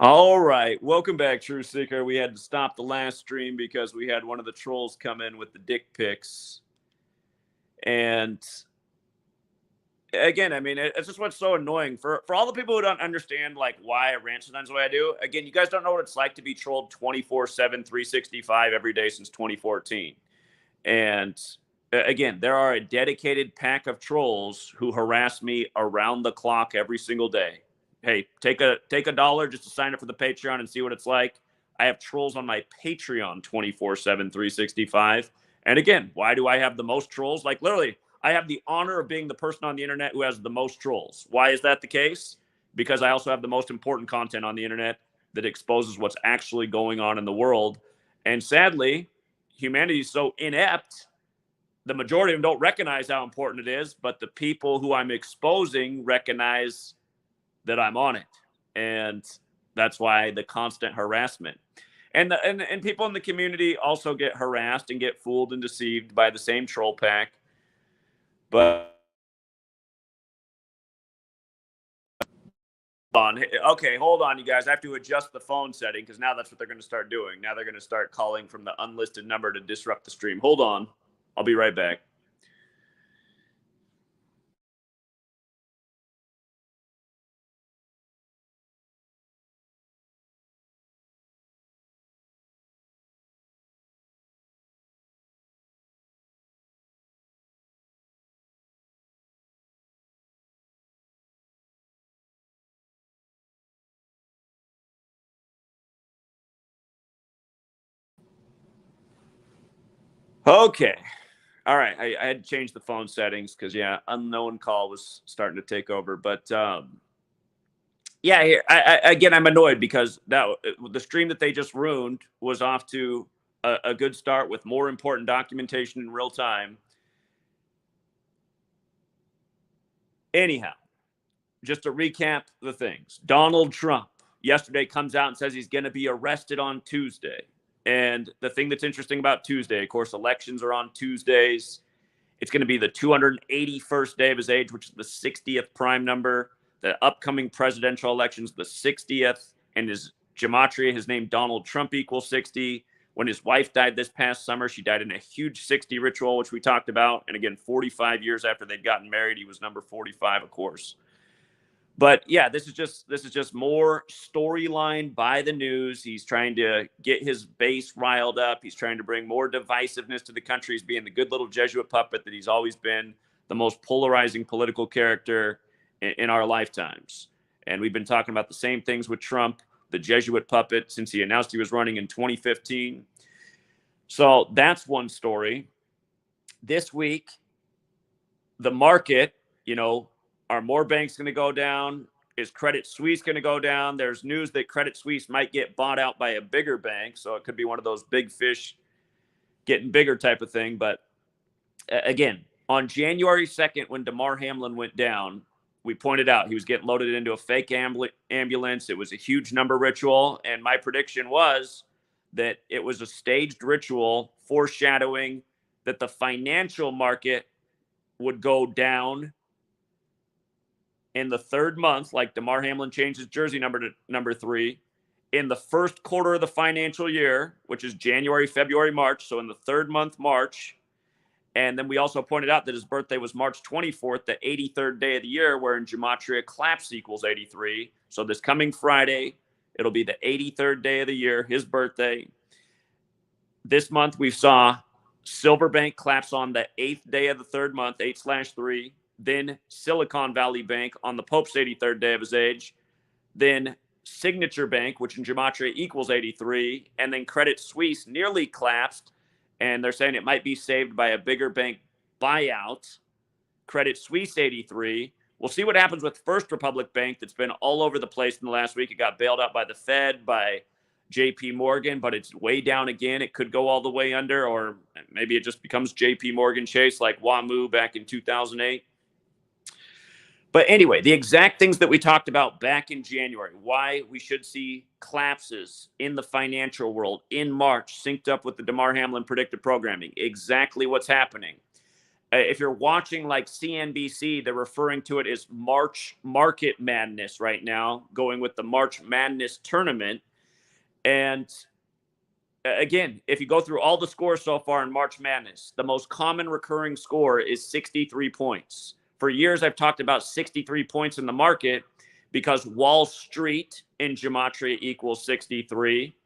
All right. Welcome back, True Seeker. We had to stop the last stream because we had one of the trolls come in with the dick pics. And again, I mean, it's just what's so annoying for all the people who don't understand like why I rant sometimes the way I do. Again, you guys don't know what it's like to be trolled 24/7, 365 every day since 2014. And again, there are a dedicated pack of trolls who harass me around the clock every single day. Hey, take a dollar just to sign up for the Patreon and see what it's like. I have trolls on my Patreon 24/7, 365. And again, why do I have the most trolls? Like literally, I have the honor of being the person on the internet who has the most trolls. Why is that the case? Because I also have the most important content on the internet that exposes what's actually going on in the world. And sadly, humanity is so inept, the majority of them don't recognize how important it is, but the people who I'm exposing recognize that I'm on it. And that's why the constant harassment. And people in the community also get harassed and get fooled and deceived by the same troll pack. But okay, hold on, you guys. I have to adjust the phone setting because now that's what they're going to start doing. Now they're going to start calling from the unlisted number to disrupt the stream. Hold on. I'll be right back. Okay. All right. I had to change the phone settings because, yeah, unknown call was starting to take over. But yeah, here, again, I'm annoyed because the stream that they just ruined was off to a good start with more important documentation in real time. Anyhow, just to recap the things, Donald Trump yesterday comes out and says he's going to be arrested on Tuesday. And the thing that's interesting about Tuesday, of course, elections are on Tuesdays. It's going to be the 281st day of his age, which is the 60th prime number. The upcoming presidential elections, the 60th, and his gematria, his name Donald Trump equals 60. When his wife died this past summer, she died in a huge 60 ritual, which we talked about. And again, 45 years after they'd gotten married, he was number 45, of course. But yeah, this is just more storyline by the news. He's trying to get his base riled up. He's trying to bring more divisiveness to the country. He's being the good little Jesuit puppet that he's always been, the most polarizing political character in our lifetimes. And we've been talking about the same things with Trump, the Jesuit puppet, since he announced he was running in 2015. So that's one story. This week, the market, you know, are more banks going to go down? Is Credit Suisse going to go down? There's news that Credit Suisse might get bought out by a bigger bank. So it could be one of those big fish getting bigger type of thing. But again, on January 2nd, when Damar Hamlin went down, we pointed out he was getting loaded into a fake ambulance. It was a huge number ritual. And my prediction was that it was a staged ritual foreshadowing that the financial market would go down in the third month, like Damar Hamlin changed his jersey number to number 3, in the first quarter of the financial year, which is January, February, March. So in the third month, March. And then we also pointed out that his birthday was March 24th, the 83rd day of the year, where in Gematria, collapse equals 83. So this coming Friday, it'll be the 83rd day of the year, his birthday. This month, we saw Silverbank collapse on the 8th day of the third month, 8/3. Then Silicon Valley Bank on the Pope's 83rd day of his age. Then Signature Bank, which in Gematria equals 83. And then Credit Suisse nearly collapsed. And they're saying it might be saved by a bigger bank buyout. Credit Suisse 83. We'll see what happens with First Republic Bank that's been all over the place in the last week. It got bailed out by the Fed, by JP Morgan, but it's way down again. It could go all the way under, or maybe it just becomes JP Morgan Chase like WAMU back in 2008. But anyway, the exact things that we talked about back in January, why we should see collapses in the financial world in March, synced up with the Damar Hamlin predictive programming, exactly what's happening. If you're watching like CNBC, they're referring to it as March Market Madness right now, going with the March Madness tournament. And again, if you go through all the scores so far in March Madness, the most common recurring score is 63 points. For years, I've talked about 63 points in the market because Wall Street in Gematria equals 63.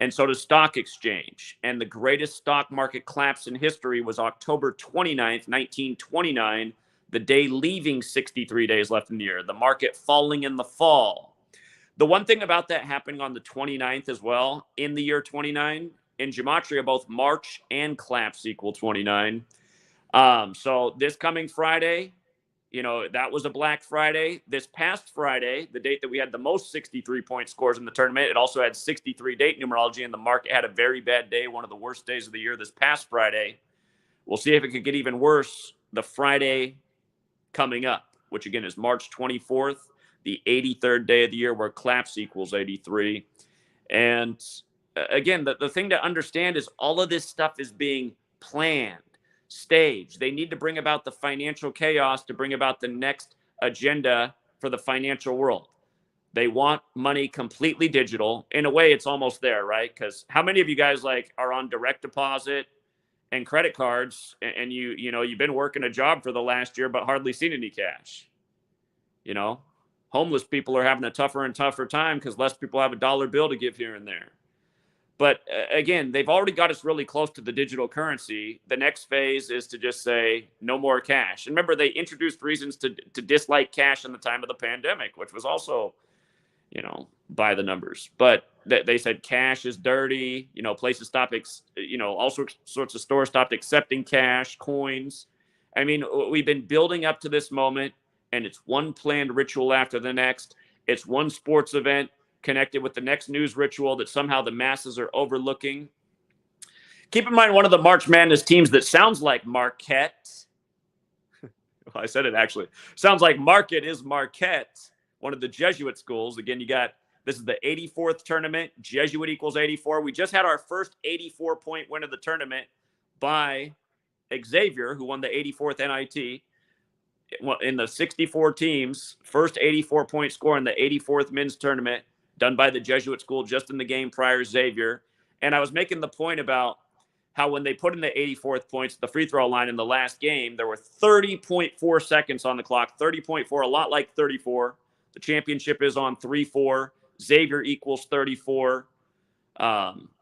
And so does stock exchange. And the greatest stock market collapse in history was October 29th, 1929, the day leaving 63 days left in the year, the market falling in the fall. The one thing about that happening on the 29th as well, in the year 29, in Gematria, both March and collapse equal 29. So this coming Friday, that was a Black Friday. This past Friday, the date that we had the most 63-point scores in the tournament, it also had 63 date numerology, and the market had a very bad day, one of the worst days of the year this past Friday. We'll see if it could get even worse the Friday coming up, which again is March 24th, the 83rd day of the year, where collapse equals 83. And again, the thing to understand is all of this stuff is being planned, staged. They need to bring about the financial chaos to bring about the next agenda for the financial world. They want money completely digital. In a way, it's almost there, right? Because how many of you guys are on direct deposit and credit cards, and you've been working a job for the last year but hardly seen any cash? Homeless people are having a tougher and tougher time because less people have a dollar bill to give here and there. But again, they've already got us really close to the digital currency. The next phase is to just say no more cash. And remember, they introduced reasons to dislike cash in the time of the pandemic, which was also, by the numbers. But they said cash is dirty. Places stopped, all sorts of stores stopped accepting cash, coins. I mean, we've been building up to this moment, and it's one planned ritual after the next. It's one sports event connected with the next news ritual that somehow the masses are overlooking. Keep in mind, one of the March Madness teams that sounds like Marquette. Well, I said it actually. Sounds like Market is Marquette, one of the Jesuit schools. Again, this is the 84th tournament. Jesuit equals 84. We just had our first 84-point win of the tournament by Xavier, who won the 84th NIT. In the 64 teams, first 84-point score in the 84th men's tournament, done by the Jesuit school just in the game prior, Xavier. And I was making the point about how when they put in the 84th points, the free throw line in the last game, there were 30.4 seconds on the clock, 30.4, a lot like 34. The championship is on 3-4. Xavier equals 34.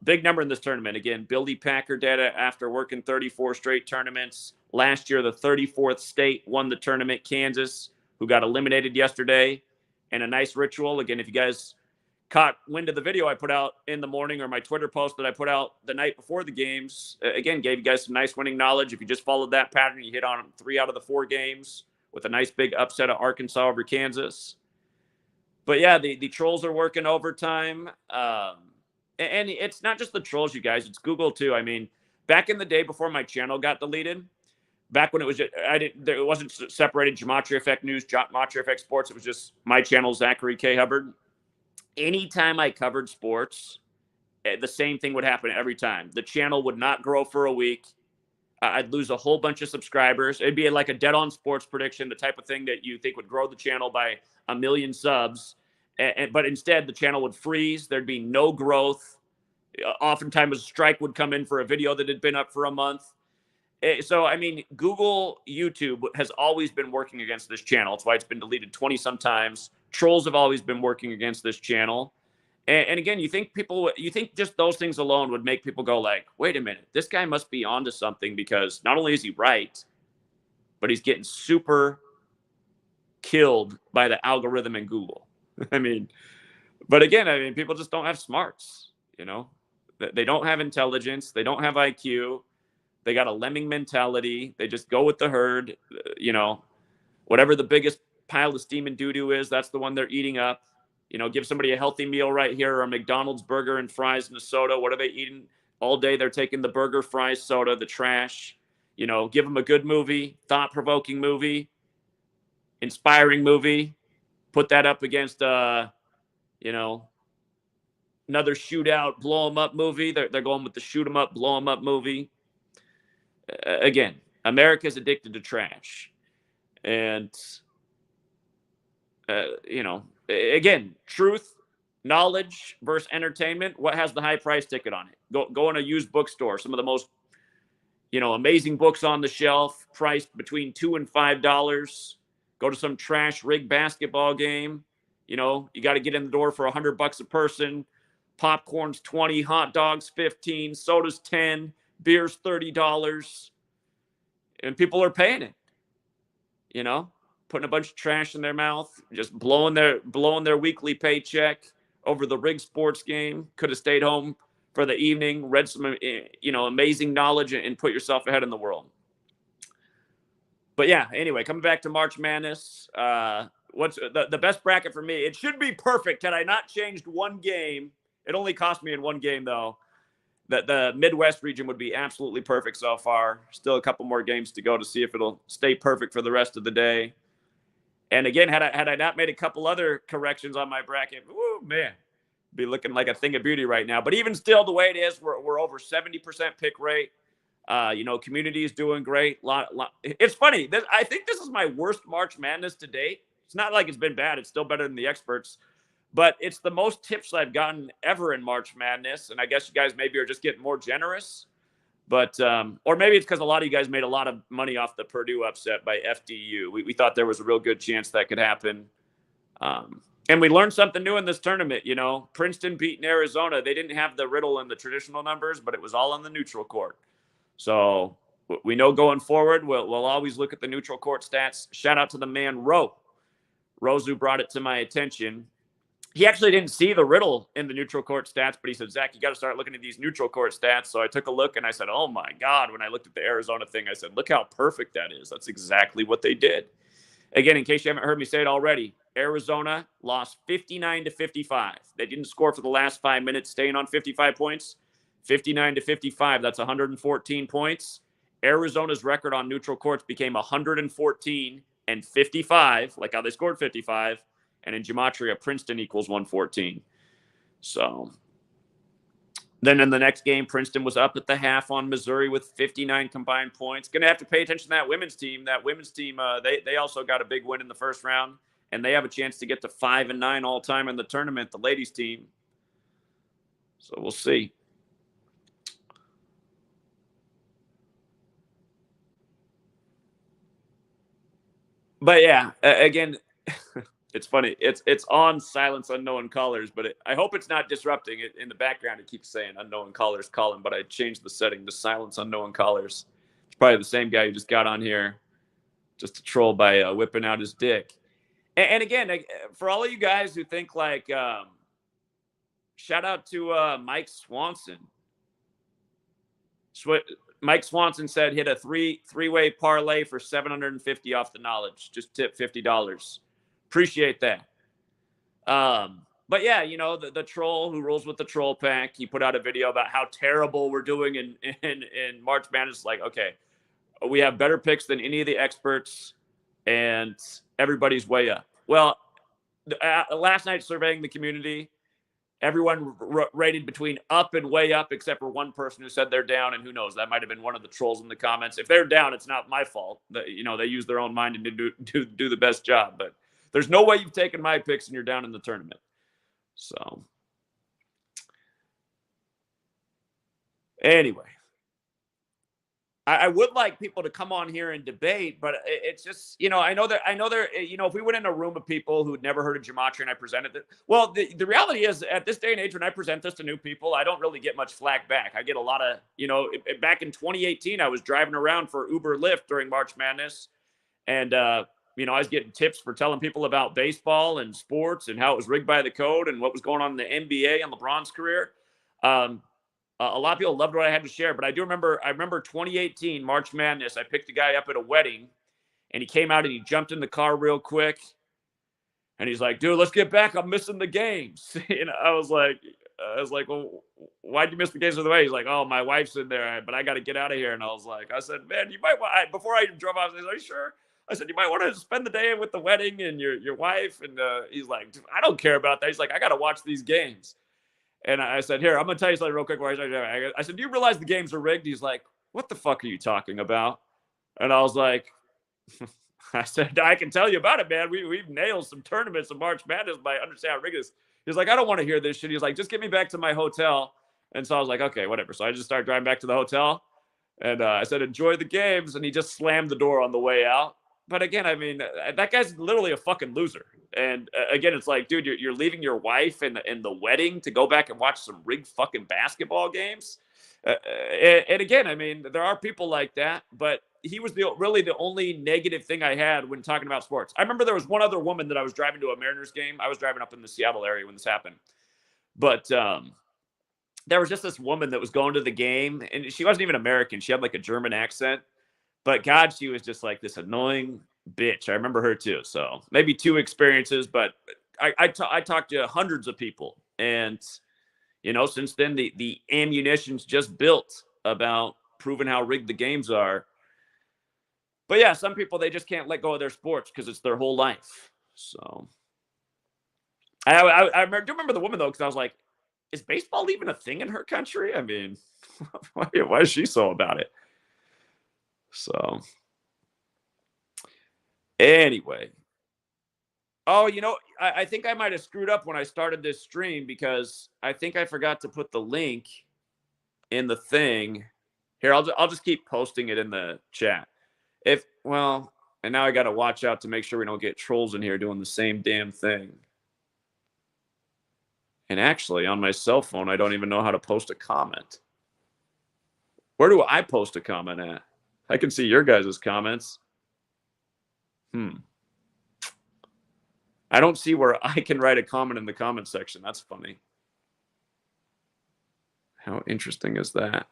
Big number in this tournament. Again, Billy Packer data after working 34 straight tournaments. Last year, the 34th state won the tournament, Kansas, who got eliminated yesterday. And a nice ritual. Again, if you guys caught wind of the video I put out in the morning, or my Twitter post that I put out the night before the games, again, gave you guys some nice winning knowledge. If you just followed that pattern, you hit on 3 out of the 4 games with a nice big upset of Arkansas over Kansas. But yeah, the trolls are working overtime. And it's not just the trolls, you guys. It's Google too. I mean, back in the day before my channel got deleted, back when it wasn't separated GematriaEffectNews, GematriaEffect Sports. It was just my channel, Zachary K. Hubbard. Anytime I covered sports, the same thing would happen every time. The channel would not grow for a week. I'd lose a whole bunch of subscribers. It'd be like a dead-on sports prediction, the type of thing that you think would grow the channel by 1 million subs. But instead, the channel would freeze. There'd be no growth. Oftentimes, a strike would come in for a video that had been up for a month. So, I mean, Google, YouTube has always been working against this channel. That's why it's been deleted 20-some times. Trolls have always been working against this channel. And again, you think just those things alone would make people go like, wait a minute, this guy must be onto something, because not only is he right, but he's getting super killed by the algorithm in Google. I mean, but again, people just don't have smarts, They don't have intelligence. They don't have IQ. They got a lemming mentality. They just go with the herd. Whatever the biggest pile of steaming doo-doo is, that's the one they're eating up. Give somebody a healthy meal right here, or a McDonald's burger and fries and a soda. What are they eating all day? They're taking the burger, fries, soda, the trash. Give them a good movie, thought-provoking movie, inspiring movie. Put that up against, another shootout, blow them up movie. They're going with the shoot them up, blow them up movie. again, America's addicted to trash. And, again, truth, knowledge versus entertainment. What has the high price ticket on it? Go in a used bookstore. Some of the most, amazing books on the shelf, priced between $2 and $5. Go to some trash rig basketball game. You got to get in the door for $100 a person. Popcorn's 20, hot dogs 15, sodas 10, beers $30, and people are paying it. Putting a bunch of trash in their mouth, just blowing their weekly paycheck over the rig sports game. Could have stayed home for the evening, read some amazing knowledge, and put yourself ahead in the world. But yeah, anyway, coming back to March Madness, what's the best bracket for me? It should be perfect had I not changed one game. It only cost me in one game, though. The Midwest region would be absolutely perfect so far. Still a couple more games to go to see if it'll stay perfect for the rest of the day. And again, had I not made a couple other corrections on my bracket, woo, man, be looking like a thing of beauty right now. But even still, the way it is, we're over 70% pick rate. Community is doing great. It's funny. I think this is my worst March Madness to date. It's not like it's been bad. It's still better than the experts. But it's the most tips I've gotten ever in March Madness. And I guess you guys maybe are just getting more generous. But, or maybe it's because a lot of you guys made a lot of money off the Purdue upset by FDU. We thought there was a real good chance that could happen. And we learned something new in this tournament. Princeton beating Arizona. They didn't have the riddle and the traditional numbers, but it was all on the neutral court. So we know going forward, we'll always look at the neutral court stats. Shout out to the man, Rose, who brought it to my attention. He actually didn't see the riddle in the neutral court stats, but he said, Zach, you got to start looking at these neutral court stats. So I took a look and I said, oh my God, when I looked at the Arizona thing, I said, look how perfect that is. That's exactly what they did. Again, in case you haven't heard me say it already, Arizona lost 59-55. They didn't score for the last 5 minutes, staying on 55 points. 59-55, that's 114 points. Arizona's record on neutral courts became 114 and 55, like how they scored 55. And in Gematria, Princeton equals 114. So then in the next game, Princeton was up at the half on Missouri with 59 combined points. Going to have to pay attention to that women's team. They also got a big win in the first round, and they have a chance to get to 5-9 all time in the tournament, the ladies team. So we'll see. But yeah, again, it's funny. It's on silence unknown callers, but I hope it's not disrupting it. In the background, it keeps saying unknown callers calling, but I changed the setting to silence unknown callers. It's probably the same guy who just got on here just to troll by whipping out his dick. And again, for all of you guys who think like, shout out to Mike Swanson. Mike Swanson said hit a three-way parlay for $750 off the knowledge. Just tip $50. Appreciate that. But yeah, the troll who rolls with the troll pack, he put out a video about how terrible we're doing in March Madness. Like, okay, we have better picks than any of the experts, and everybody's way up. Well, last night surveying the community, everyone rated between up and way up, except for one person who said they're down, and who knows, that might have been one of the trolls in the comments. If they're down, it's not my fault. They use their own mind and do the best job. But there's no way you've taken my picks and you're down in the tournament. So anyway, I would like people to come on here and debate, but it's just, I know there, if we went in a room of people who'd never heard of Gematria and I presented it, well, the reality is at this day and age, when I present this to new people, I don't really get much flack back. I get a lot of, back in 2018, I was driving around for Uber Lyft during March Madness. And, I was getting tips for telling people about baseball and sports and how it was rigged by the code and what was going on in the NBA and LeBron's career. A lot of people loved what I had to share, but I remember 2018 March Madness. I picked a guy up at a wedding, and he came out and he jumped in the car real quick, and he's like, "Dude, let's get back. I'm missing the games." And I was like, "Well, why'd you miss the games of the way?" He's like, "Oh, my wife's in there, but I got to get out of here." And I said, "Man, you might want." Before I drove off, I said, "Are you sure?" I said, "You might want to spend the day with the wedding and your wife." And he's like, "I don't care about that." He's like, "I got to watch these games." And I said, "Here, I'm going to tell you something real quick." I said, "Do you realize the games are rigged?" He's like, what the fuck are you talking about? And I was like, I said, I can tell you about it, man. We've nailed some tournaments of March Madness, but I understand how ridiculous. He's like, I don't want to hear this shit. He's like, just get me back to my hotel. And so I was like, okay, whatever. So I just started driving back to the hotel, and I said, enjoy the games. And he just slammed the door on the way out. But again, I mean, that guy's literally a fucking loser. And again, it's like, dude, you're leaving your wife and the wedding to go back and watch some rigged fucking basketball games. And again, I mean, there are people like that, but he was really the only negative thing I had when talking about sports. I remember there was one other woman that I was driving to a Mariners game. I was driving up in the Seattle area when this happened, but there was just this woman that was going to the game, and she wasn't even American. She had like a German accent, but God, she was just like this annoying bitch. I remember her too. So maybe two experiences, but I talked to hundreds of people, and since then the ammunition's just built about proving how rigged the games are. But yeah, some people, they just can't let go of their sports because it's their whole life. So I do remember the woman though, because I was like, is baseball even a thing in her country? I mean, why is she so about it? So anyway, oh, I think I might have screwed up when I started this stream because I think I forgot to put the link in the thing. Here, I'll just keep posting it in the chat. And now I got to watch out to make sure we don't get trolls in here doing the same damn thing. And actually, on my cell phone, I don't even know how to post a comment. Where do I post a comment at? I can see your guys' comments. I don't see where I can write a comment in the comment section. That's funny. How interesting is that?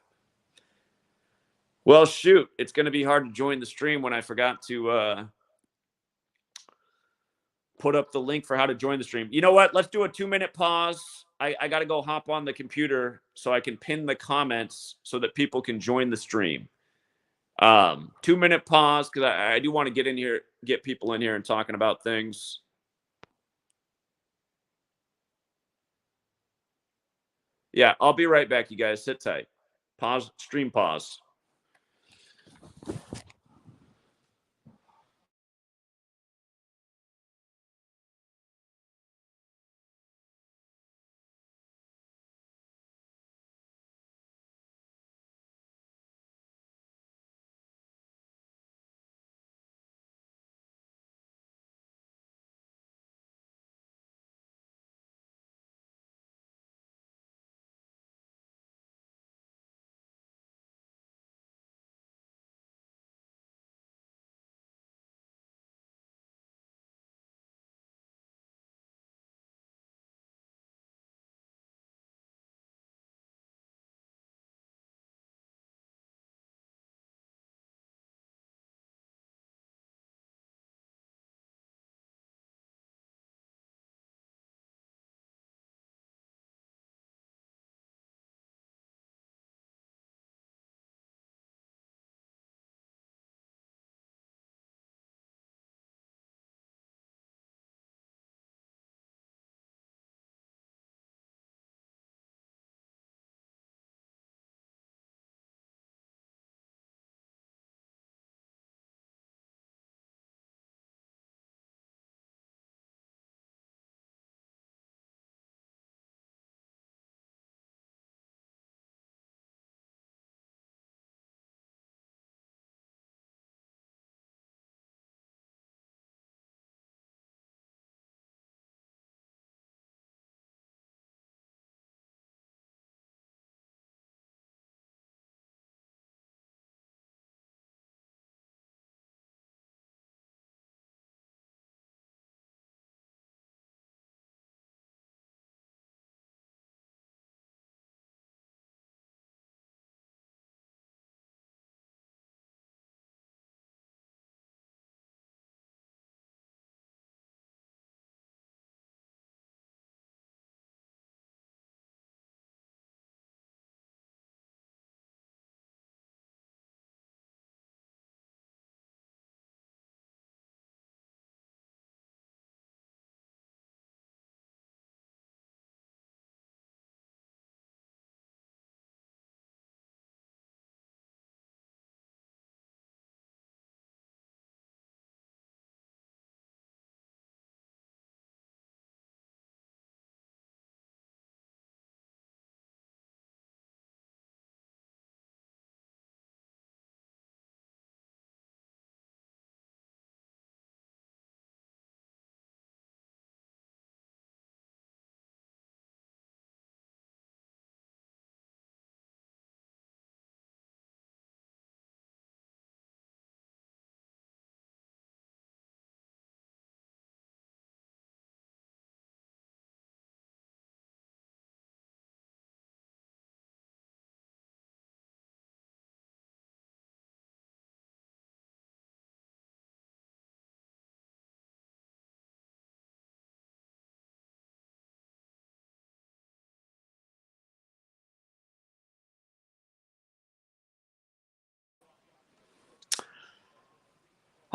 Well, shoot. It's going to be hard to join the stream when I forgot to put up the link for how to join the stream. You know what? Let's do a 2-minute pause. I got to go hop on the computer so I can pin the comments so that people can join the stream. 2-minute pause because I do want to get in here, get people in here and talking about things. Yeah, I'll be right back, you guys. Sit tight. Pause, stream pause.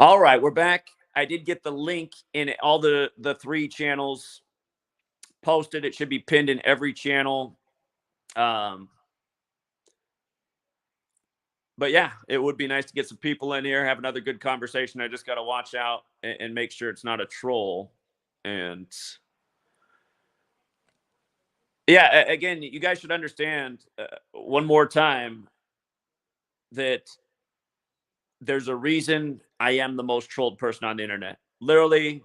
All right, we're back. I did get the link in all the 3 channels posted. It should be pinned in every channel. But yeah, it would be nice to get some people in here, have another good conversation. I just got to watch out and make sure it's not a troll. And yeah, again, you guys should understand one more time that there's a reason I am the most trolled person on the internet. Literally,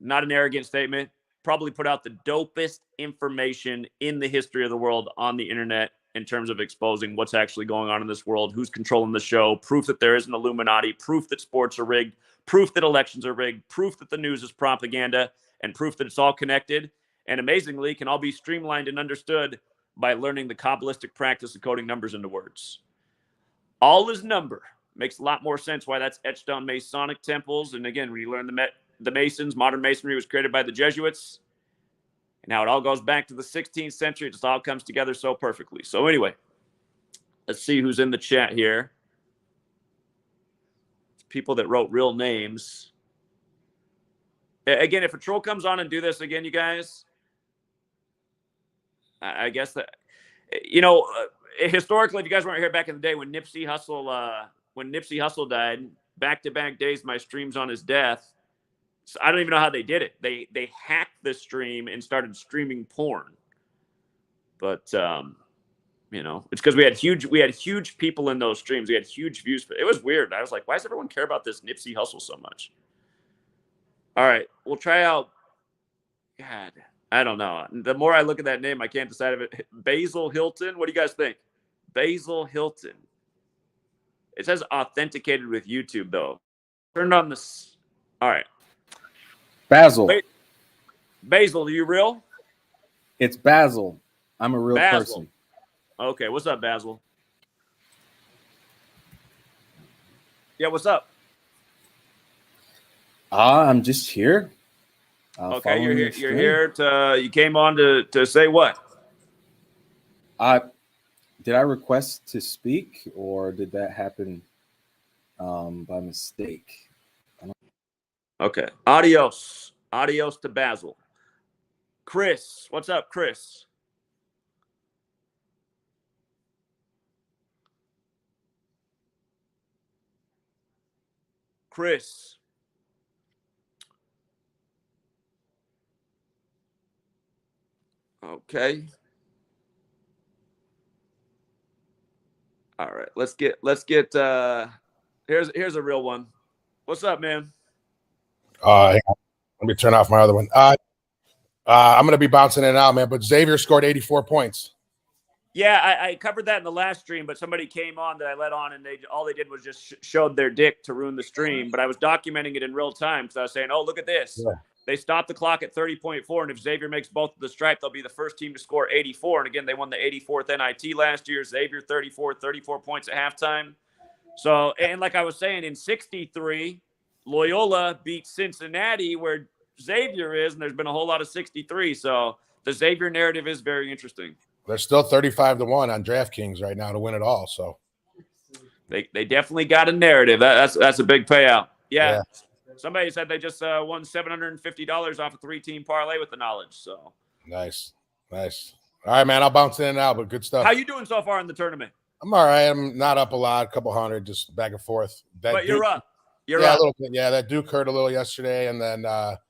not an arrogant statement. Probably put out the dopest information in the history of the world on the internet in terms of exposing what's actually going on in this world, who's controlling the show, proof that there is an Illuminati, proof that sports are rigged, proof that elections are rigged, proof that the news is propaganda, and proof that it's all connected. And amazingly, can all be streamlined and understood by learning the Kabbalistic practice of coding numbers into words. All is number. Makes a lot more sense why that's etched on Masonic temples. And again, when you learn the Masons, modern Masonry was created by the Jesuits. And now it all goes back to the 16th century. It just all comes together so perfectly. So anyway, let's see who's in the chat here. It's people that wrote real names. Again, if a troll comes on and do this again, you guys, I guess that, historically, if you guys weren't here back in the day when Nipsey Hussle died, back-to-back days, my streams on his death. So I don't even know how they did it. They hacked the stream and started streaming porn. But it's because we had huge people in those streams. We had huge views. It was weird. I was like, why does everyone care about this Nipsey Hussle so much? All right, we'll try out. God, I don't know. The more I look at that name, I can't decide if it. Basil Hilton. What do you guys think? Basil Hilton. It says authenticated with YouTube though. Turned on this. All right. Basil. Basil, are you real? It's Basil. I'm a real person. Okay, what's up, Basil? Yeah, what's up? I'm just here. Okay, you're here. You're here to. You came on to say what? Did I request to speak, or did that happen by mistake? Okay. Adios to Basil. Chris, what's up, Chris? Chris. Okay. All right. Let's get here's a real one. What's up, man? Hang on. Let me turn off my other one. I'm going to be bouncing in and out, man, but Xavier scored 84 points. Yeah, I covered that in the last stream, but somebody came on that I let on, and all they did was just showed their dick to ruin the stream. But I was documenting it in real time because I was saying, oh, look at this. Yeah. They stopped the clock at 30.4, and if Xavier makes both of the stripe, they'll be the first team to score 84. And again, they won the 84th NIT last year. Xavier 34 points at halftime. So, and like I was saying, in 63, Loyola beat Cincinnati where Xavier is, and there's been a whole lot of 63. So the Xavier narrative is very interesting. They're still 35-1 on DraftKings right now to win it all. So they definitely got a narrative. That's a big payout. Yeah. Somebody said they just won $750 off a 3-team parlay with the knowledge. So nice. All right, man. I'll bounce in and out, but good stuff. How you doing so far in the tournament? I'm all right. I'm not up a lot, a couple hundred, just back and forth. But you're up. You're up. A little bit. Yeah, that Duke hurt a little yesterday, and then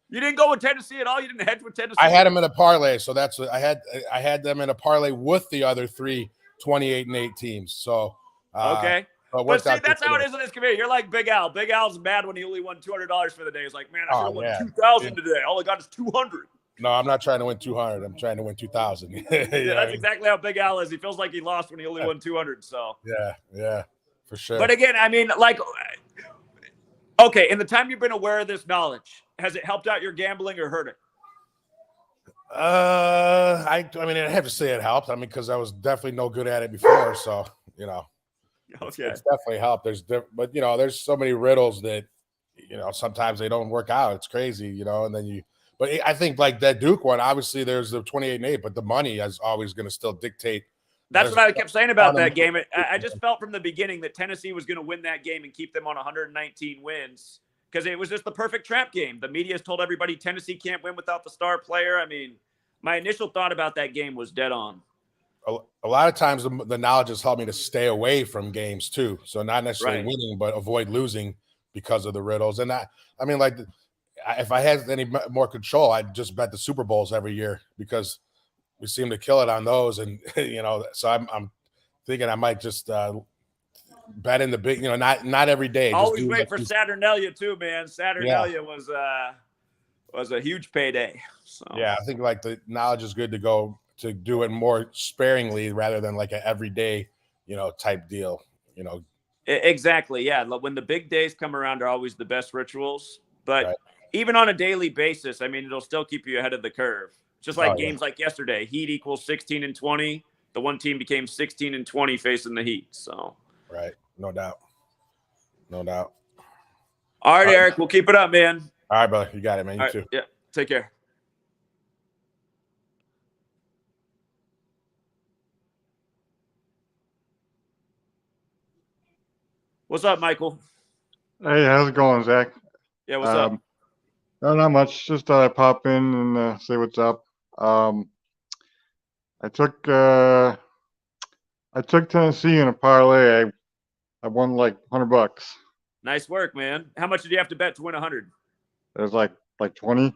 you didn't go with Tennessee at all. You didn't hedge with Tennessee. I had them in a parlay, so that's what I had them in a parlay with the other 3 28-8 teams. So okay. But see, that's how it is in this community. You're like Big Al. Big Al's mad when he only won $200 for the day. He's like, man, I should have won $2,000 today. All I got is $200. No, I'm not trying to win 200. I'm trying to win 2,000. Yeah, that's exactly how Big Al is. He feels like he lost when he only won 200. So yeah, for sure. But again, I mean, like, okay, in the time you've been aware of this knowledge, has it helped out your gambling or hurt it? I mean, I have to say it helped. I mean, because I was definitely no good at it before. So okay, it's definitely helped. But there's so many riddles that sometimes they don't work out. It's crazy, and then But I think like that Duke one, obviously there's the 28-8, but the money is always going to still dictate That's what I kept saying about that game. I just felt from the beginning that Tennessee was going to win that game and keep them on 119 wins because it was just the perfect trap game. The media has told everybody Tennessee can't win without the star player. I mean, my initial thought about that game was dead on. A lot of times the knowledge has helped me to stay away from games too. So not necessarily Right. winning, but avoid losing because of the riddles. And I mean, like, if I had any more control, I'd just bet the Super Bowls every year because we seem to kill it on those. And, you know, so I'm thinking I might just bet in the big, you know, not every day. Always just wait for Saturnalia too, man. Saturnalia was a huge payday. So yeah, I think like the knowledge is good to go to do it more sparingly rather than like an everyday, you know, type deal, you know. Exactly. Yeah. When the big days come around are always the best rituals. But Right. even on a daily basis, I mean, it'll still keep you ahead of the curve. Just like games like yesterday, Heat equals 16-20. The one team became 16-20 facing the Heat. So Right. No doubt. No doubt. All right, Eric, we'll keep it up, man. All right, brother. You got it, man. You too. Yeah. Take care. What's up, Michael? Hey, how's it going, Zach? Yeah, what's up? No, not much. Just thought I'd pop in and say what's up. I took Tennessee in a parlay. I won like $100. Nice work, man. How much did you have to bet to win 100? It was like 20.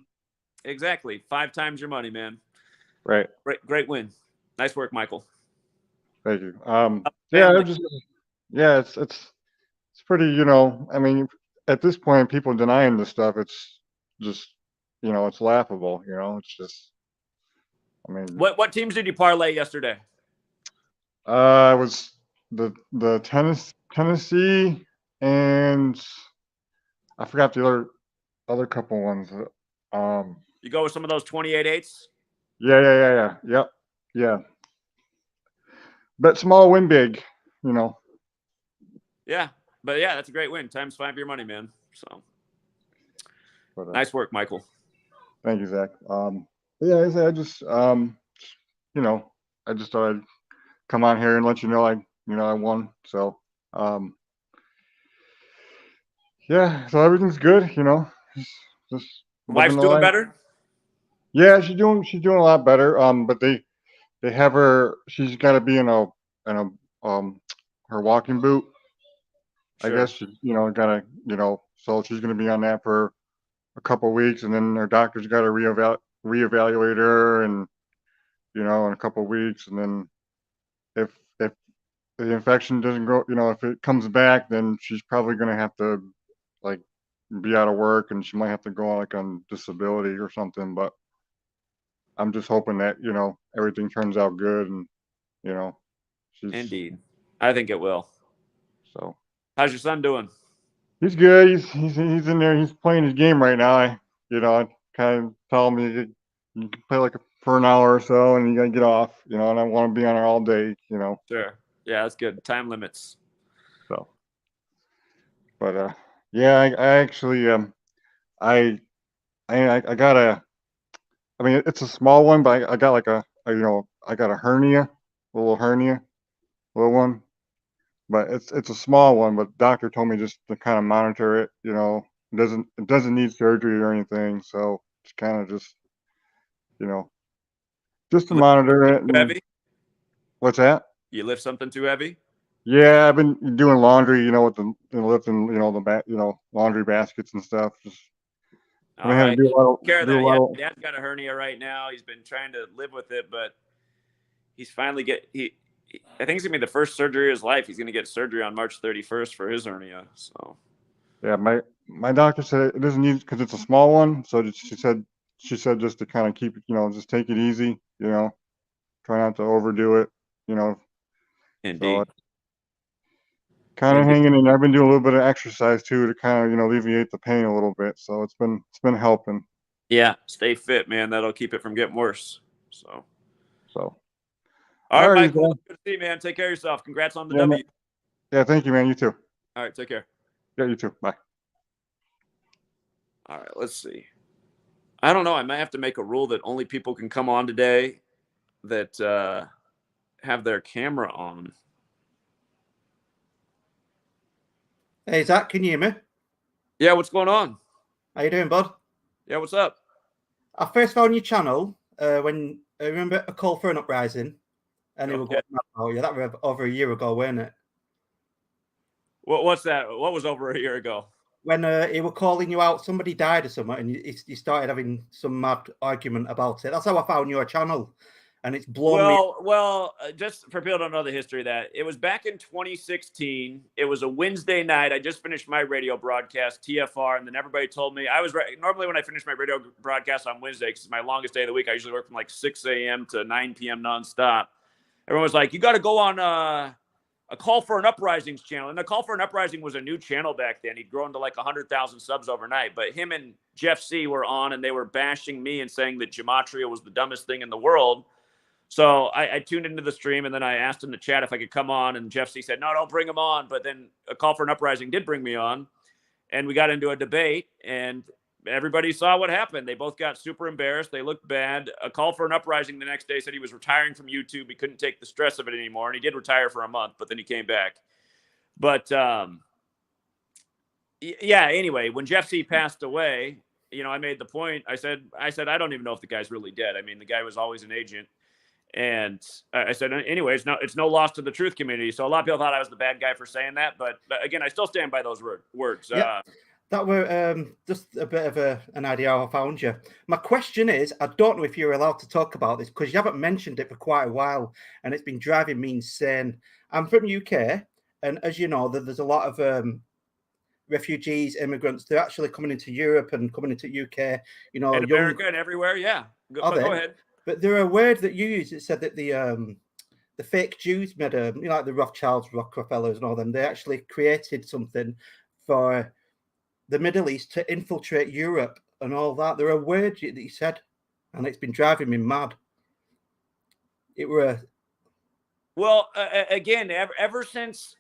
Exactly. 5 times your money, man. Right. Great win. Nice work, Michael. Thank you. It's pretty, you know, I mean, at this point, people denying this stuff, it's just, you know, it's laughable, you know, it's just, I mean. What teams did you parlay yesterday? It was the Tennessee and I forgot the other couple ones. You go with some of those 28-8s? Yeah. Bet small, win big, you know. Yeah, but yeah, that's a great win. Times 5 your money, man. So nice work, Michael. Thank you, Zach. I just you know, I just thought I'd come on here and let you know I won. So yeah, so everything's good, you know. Just wife's doing better? Yeah, she's doing a lot better. But they have her. She's got to be in a her walking boot. Sure. I guess she, you know, gotta, you know, so she's gonna be on that for a couple of weeks, and then her doctor's got to reevaluate her, and you know, in a couple of weeks, and then if the infection doesn't go, you know, if it comes back, then she's probably gonna have to like be out of work, and she might have to go like on disability or something. But I'm just hoping that, you know, everything turns out good, and you know, Indeed, I think it will. So, how's your son doing? He's good. He's in there. He's playing his game right now. I kind of tell him you can play like for an hour or so, and you gotta get off. You know, and I want to be on there all day. You know. Sure. Yeah, that's good. Time limits. So, but yeah, I actually I got a. I mean, it's a small one, but I got like I got a hernia, a little one. But it's a small one. But the doctor told me just to kind of monitor it. You know, it doesn't need surgery or anything. So it's kind of just, you know, just to monitor it. Too heavy? What's that? You lift something too heavy? Yeah, I've been doing laundry. You know, with the lifting. You know, laundry baskets and stuff. Just all right. do a lot of, care of that. Yeah, Dad's got a hernia right now. He's been trying to live with it, but he's finally I think it's gonna be the first surgery of his life. He's gonna get surgery on March 31st for his hernia. So yeah, my doctor said it doesn't need because it's a small one. So she said just to kind of keep it, you know, just take it easy. You know, try not to overdo it. You know. Indeed. So kind of hanging in. I've been doing a little bit of exercise too to kind of, you know, alleviate the pain a little bit. So it's been helping. Yeah, stay fit, man. That'll keep it from getting worse. So. All right, Michael. Good to see you, man. Take care of yourself. Congrats on the W. Man. Yeah, thank you, man. You too. All right, take care. Yeah, you too. Bye. All right, let's see. I don't know. I might have to make a rule that only people can come on today that have their camera on. Hey, Zach, can you hear me? Yeah, what's going on? How you doing, bud? Yeah, what's up? I first found your channel when I remember a call for an uprising, and it was going, oh yeah, that was over a year ago, wasn't it? What's that? What was over a year ago? When he were calling you out, somebody died or something, and you started having some mad argument about it. That's how I found your channel, and it's blown me. Well, just for people who don't know the history of that, it was back in 2016. It was a Wednesday night. I just finished my radio broadcast, TFR, and then everybody told me normally when I finish my radio broadcast on Wednesday, because it's my longest day of the week, I usually work from like 6 a.m. to 9 p.m. nonstop. Everyone was like, you got to go on a Call for an Uprising's channel. And the Call for an Uprising was a new channel back then. He'd grown to like 100,000 subs overnight. But him and Jeff C were on, and they were bashing me and saying that Gematria was the dumbest thing in the world. So I tuned into the stream, and then I asked him to chat if I could come on. And Jeff C said, no, don't bring him on. But then a Call for an Uprising did bring me on. And we got into a debate, and everybody saw what happened. They both got super embarrassed. They looked bad. A Call for an Uprising the next day said he was retiring from YouTube. He couldn't take the stress of it anymore. And he did retire for a month, but then he came back. But yeah, anyway, when Jeff C passed away, I made the point. I said, I don't even know if the guy's really dead. I mean, the guy was always an agent. And I said, anyway, it's no loss to the truth community. So a lot of people thought I was the bad guy for saying that. But again, I still stand by those words. Yeah. That were just a bit of an idea how I found you. My question is, I don't know if you're allowed to talk about this because you haven't mentioned it for quite a while, and it's been driving me insane. I'm from UK, and as you know, there's a lot of refugees, immigrants. They're actually coming into Europe and coming into UK. In America and everywhere, yeah. Go ahead. But there are a word that you use. It said that the fake Jews made like the Rothschilds, Rockefellers, and all them. They actually created something for the Middle East to infiltrate Europe and all that. There are words that he said, and it's been driving me mad. Again, ever since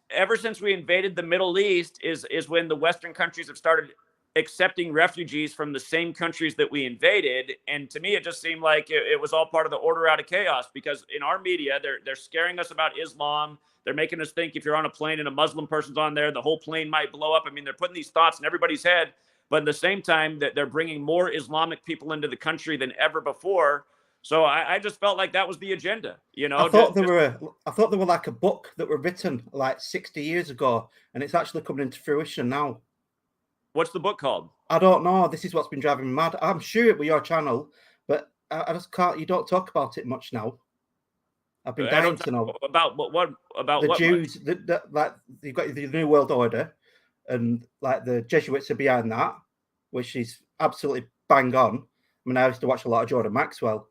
we invaded the Middle East is when the Western countries have started accepting refugees from the same countries that we invaded. And to me, it just seemed like it was all part of the order out of chaos, because in our media, they're scaring us about Islam. They're making us think if you're on a plane and a Muslim person's on there, the whole plane might blow up. I mean, they're putting these thoughts in everybody's head, but at the same time that they're bringing more Islamic people into the country than ever before. So I just felt like that was the agenda, I thought there were like a book that were written like 60 years ago, and it's actually coming into fruition now. What's the book called? I don't know. This is what's been driving me mad. I'm sure it was your channel, but I just can't. You don't talk about it much now. I've been dying to know about the Jews. Like you've got the New World Order, and like the Jesuits are behind that, which is absolutely bang on. I mean, I used to watch a lot of Jordan Maxwell.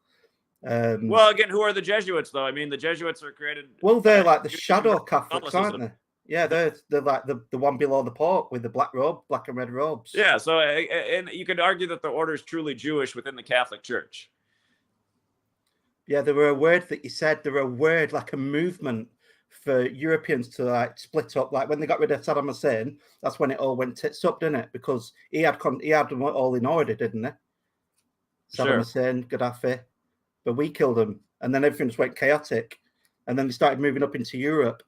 Well, again, who are the Jesuits, though? I mean, the Jesuits are created. Well, they're like the shadow Catholics, aren't they? Yeah, they're like the one below the Pope with the black and red robes. Yeah, so and you could argue that the order is truly Jewish within the Catholic Church. Yeah, there were a word that you said. There were a word like a movement for Europeans to like split up. Like when they got rid of Saddam Hussein, that's when it all went tits up, didn't it? Because he had them all in order, didn't he? Saddam Hussein, Gaddafi, but we killed them, and then everything just went chaotic, and then they started moving up into Europe.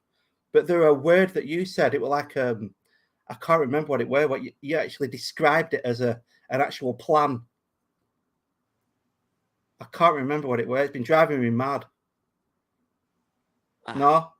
But there were a word that you said. It was like I can't remember what it were. What you actually described it as an actual plan. I can't remember what it was. It's been driving me mad. No,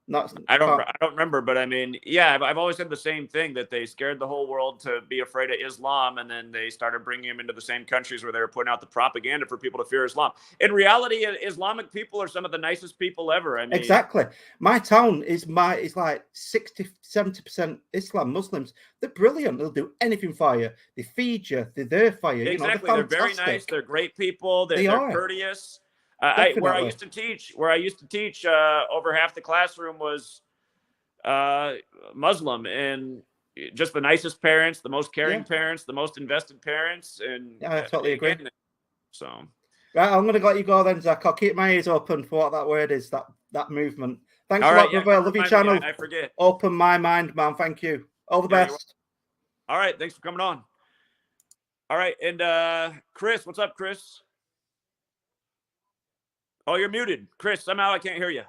I don't remember, but I mean, yeah, I've always said the same thing, that they scared the whole world to be afraid of Islam, and then they started bringing them into the same countries where they were putting out the propaganda for people to fear Islam. In reality, Islamic people are some of the nicest people ever. I mean, exactly. My town is like 60-70% Islam Muslims. They're brilliant. They'll do anything for you. They feed you. They're there for you. Exactly. They're very nice. They're great people. They're courteous. Where I used to teach, over half the classroom was Muslim, and just the nicest parents, the most caring parents, the most invested parents, and I totally agree. So, right, I'm going to let you go then, Zach. I'll keep my ears open for what that word is. That movement. Thanks a lot, brother. Love your channel. I forget. Open my mind, man. Thank you. All the best. All right, thanks for coming on. All right, and Chris, what's up, Chris? Oh, you're muted. Chris, somehow I can't hear you.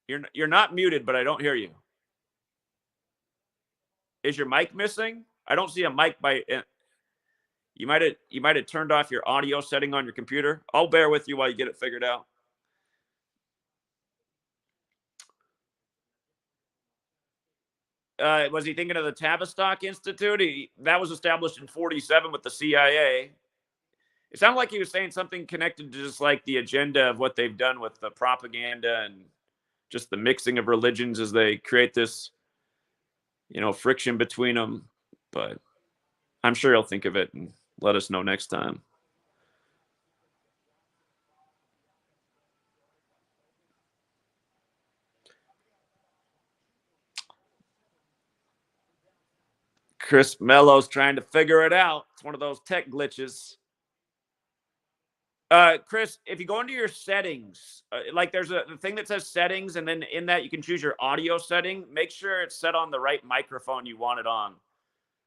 You're not muted, but I don't hear you. Is your mic missing? I don't see a mic by. You might have turned off your audio setting on your computer. I'll bear with you while you get it figured out. Was he thinking of the Tavistock Institute? That was established in 1947 with the CIA. It sounded like he was saying something connected to just like the agenda of what they've done with the propaganda and just the mixing of religions as they create this, friction between them. But I'm sure he'll think of it and let us know next time. Chris Mello's trying to figure it out. It's one of those tech glitches. Chris, if you go into your settings, like there's a thing that says settings, and then in that you can choose your audio setting. Make sure it's set on the right microphone you want it on.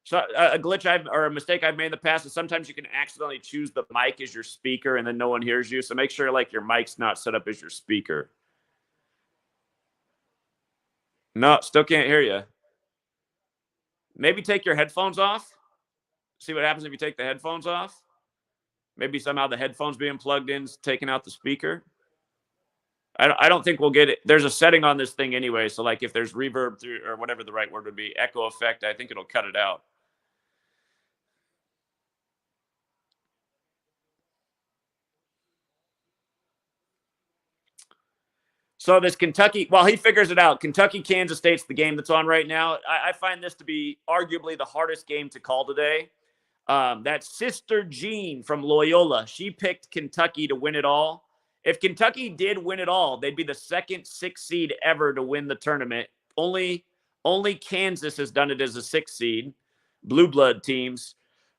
So a glitch or a mistake I've made in the past is sometimes you can accidentally choose the mic as your speaker and then no one hears you. So make sure like your mic's not set up as your speaker. No, still can't hear you. Maybe take your headphones off. See what happens if you take the headphones off. Maybe somehow the headphones being plugged in is taking out the speaker. I don't think we'll get it. There's a setting on this thing anyway. So like if there's reverb through or whatever the right word would be, echo effect, I think it'll cut it out. So this Kentucky, while he figures it out, Kentucky-Kansas State's the game that's on right now. I find this to be arguably the hardest game to call today. That Sister Jean from Loyola, she picked Kentucky to win it all. If Kentucky did win it all, they'd be the second 6 seed ever to win the tournament. Only Kansas has done it as a 6 seed, blue blood teams.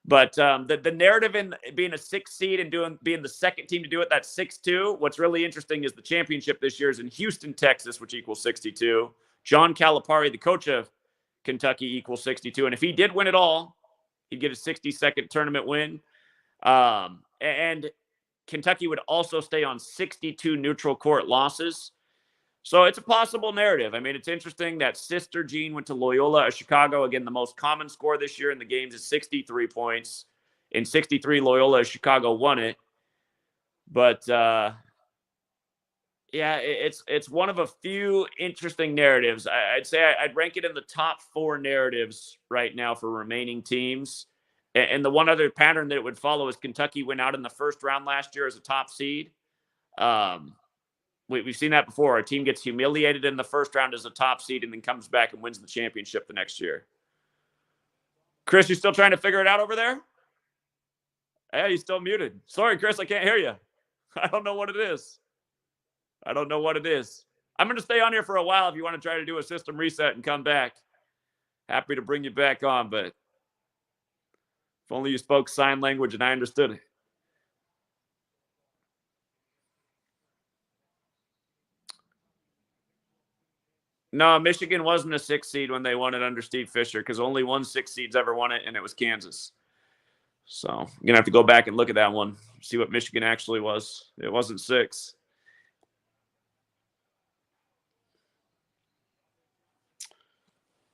But the narrative in being a 6 seed and being the second team to do it, that's 6-2. What's really interesting is the championship this year is in Houston, Texas, which equals 62. John Calipari, the coach of Kentucky, equals 62. And if he did win it all, he'd get a 62nd tournament win. And Kentucky would also stay on 62 neutral court losses. So it's a possible narrative. I mean, it's interesting that Sister Jean went to Loyola of Chicago. Again, the most common score this year in the games is 63 points. In 63, Loyola of Chicago won it. But, yeah, it's one of a few interesting narratives. I'd say I'd rank it in the top 4 narratives right now for remaining teams. And the one other pattern that it would follow is Kentucky went out in the first round last year as a top seed. We've seen that before. A team gets humiliated in the first round as a top seed and then comes back and wins the championship the next year. Chris, you still trying to figure it out over there? Yeah, you're still muted. Sorry, Chris, I can't hear you. I don't know what it is. I'm going to stay on here for a while if you want to try to do a system reset and come back. Happy to bring you back on, but if only you spoke sign language and I understood it. No, Michigan wasn't a 6 seed when they won it under Steve Fisher because only one 6 seed's ever won it, and it was Kansas. So you're going to have to go back and look at that one, see what Michigan actually was. It wasn't 6.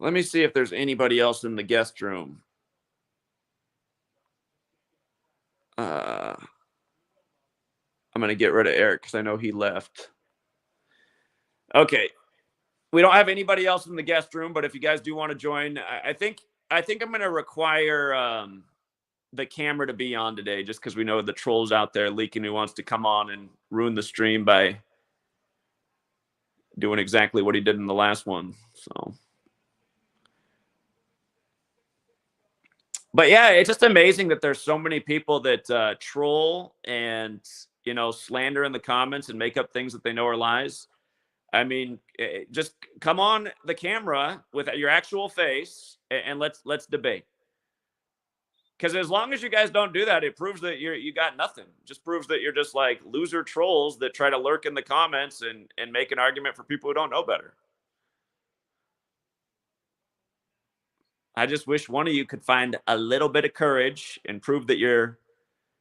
Let me see if there's anybody else in the guest room. I'm going to get rid of Eric because I know he left. Okay. We don't have anybody else in the guest room, but if you guys do want to join, I think I'm going to require the camera to be on today just because we know the troll's out there leaking who wants to come on and ruin the stream by doing exactly what he did in the last one. So, but yeah, it's just amazing that there's so many people that troll and, slander in the comments and make up things that they know are lies. I mean, just come on the camera with your actual face and let's debate. Because as long as you guys don't do that, it proves that you got nothing. It just proves that you're just like loser trolls that try to lurk in the comments and make an argument for people who don't know better. I just wish one of you could find a little bit of courage and prove that you're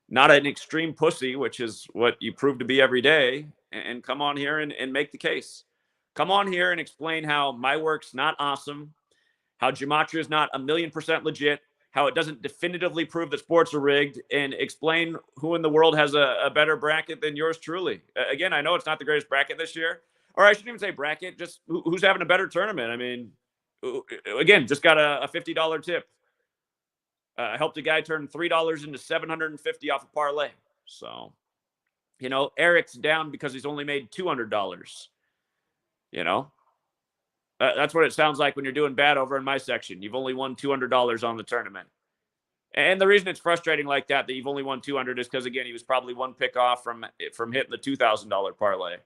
not an extreme pussy, which is what you prove to be every day, and come on here and make the case. Come on here and explain how my work's not awesome, how Gematria is not 1,000,000% legit, how it doesn't definitively prove that sports are rigged, and explain who in the world has a better bracket than yours truly. Again, I know it's not the greatest bracket this year, or I shouldn't even say bracket, just who's having a better tournament. I mean, again, just got a $50 tip. Helped a guy turn $3 into $750 off a parlay. So, Eric's down because he's only made $200. That's what it sounds like when you're doing bad over in my section. You've only won $200 on the tournament. And the reason it's frustrating like that you've only won 200 is because, again, he was probably one pick off from hitting the $2,000 parlay.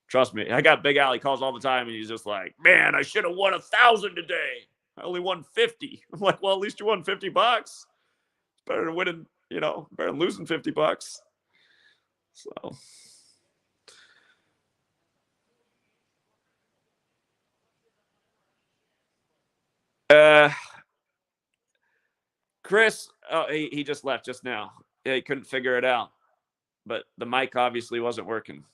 Trust me, I got Big Al. He calls all the time, and he's just like, man, I should have won 1,000 today. I only won 50. I'm like, well, at least you won $50. It's better than winning, better than losing $50. So. Chris, he just left just now. Yeah, he couldn't figure it out, but the mic obviously wasn't working.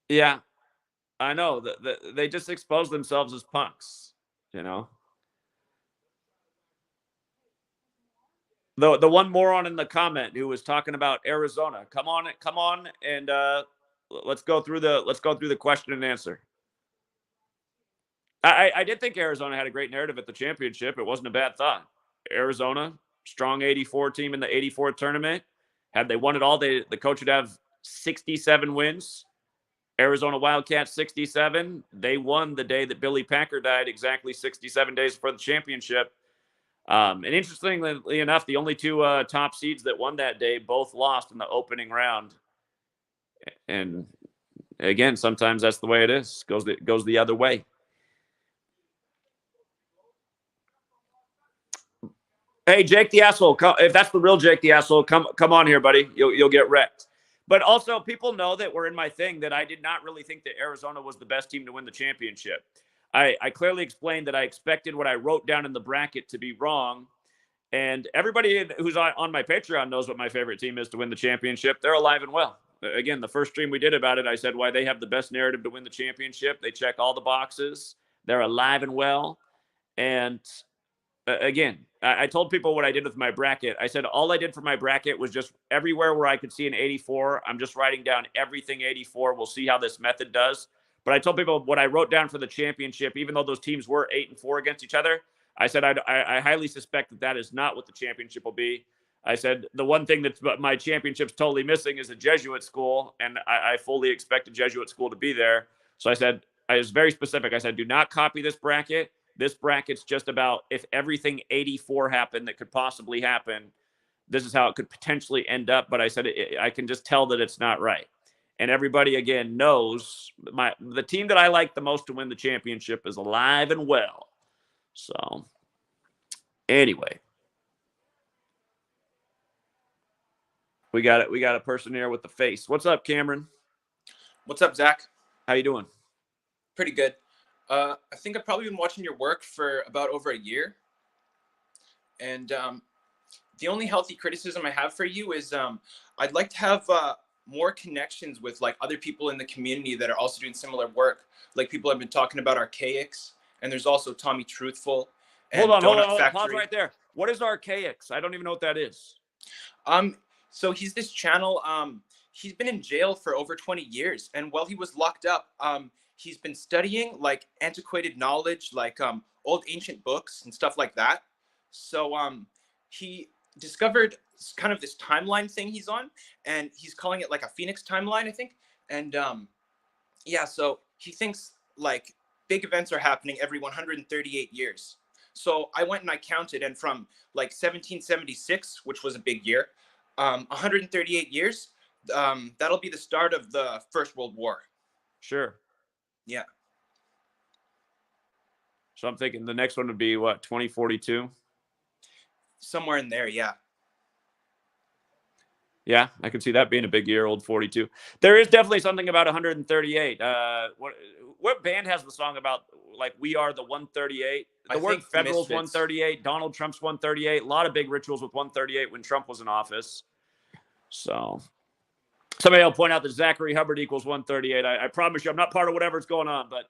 Yeah, I know. They just expose themselves as punks, The one moron in the comment who was talking about Arizona. Come on, and let's go through the question and answer. I did think Arizona had a great narrative at the championship. It wasn't a bad thought. Arizona, strong 84 team in the 84 tournament. Had they won it all, the coach would have 67 wins. Arizona Wildcats 67. They won the day that Billy Packer died, exactly 67 days before the championship. And interestingly enough, the only two top seeds that won that day both lost in the opening round. And again, sometimes that's the way it is. Goes the other way. Hey, Jake the Asshole, if that's the real Jake the Asshole, come on here, buddy. You'll get wrecked. But also, people know that we're in my thing that I did not really think that Arizona was the best team to win the championship. I clearly explained that I expected what I wrote down in the bracket to be wrong. And everybody who's on my Patreon knows what my favorite team is to win the championship. They're alive and well. Again, the first stream we did about it, I said why they have the best narrative to win the championship. They check all the boxes. They're alive and well. And again, I told people what I did with my bracket. I said all I did for my bracket was just everywhere where I could see an 84, I'm just writing down everything 84. We'll see how this method does. But I told people what I wrote down for the championship, even though those teams were 8-4 against each other, I said I highly suspect that is not what the championship will be. I said the one thing that my championship's totally missing is a Jesuit school, and I fully expect a Jesuit school to be there. So I said, I was very specific. I said, do not copy this bracket. This bracket's just about if everything 84 happened that could possibly happen, this is how it could potentially end up. But I said, I can just tell that it's not right. And everybody, again, knows the team that I like the most to win the championship is alive and well. So, anyway. We got it. We got a person here with the face. What's up, Cameron? What's up, Zach? How you doing? Pretty good. I think I've probably been watching your work for about over a year. And the only healthy criticism I have for you is I'd like to have more connections with like other people in the community that are also doing similar work. Like people have been talking about Archaics, and there's also Tommy Truthful. And hold on. Pause right there. What is Archaics? I don't even know what that is. So he's this channel. He's been in jail for over 20 years. And while he was locked up, he's been studying like antiquated knowledge, like old ancient books and stuff like that. So he discovered kind of this timeline thing he's on, and he's calling it like a Phoenix timeline, I think. And yeah, so he thinks like big events are happening every 138 years. So I went and I counted, and from like 1776, which was a big year, 138 years, that'll be the start of the First World War. Sure. Yeah. So I'm thinking the next one would be what, 2042? Somewhere in there, yeah. Yeah, I can see that being a big year, old 42. There is definitely something about 138. What band has the song about like we are the 138. I The word think federal's Misfits. 138. Donald Trump's 138. A lot of big rituals with 138 when Trump was in office. So somebody will point out that Zachary Hubbard equals 138. I promise you, I'm not part of whatever's going on, but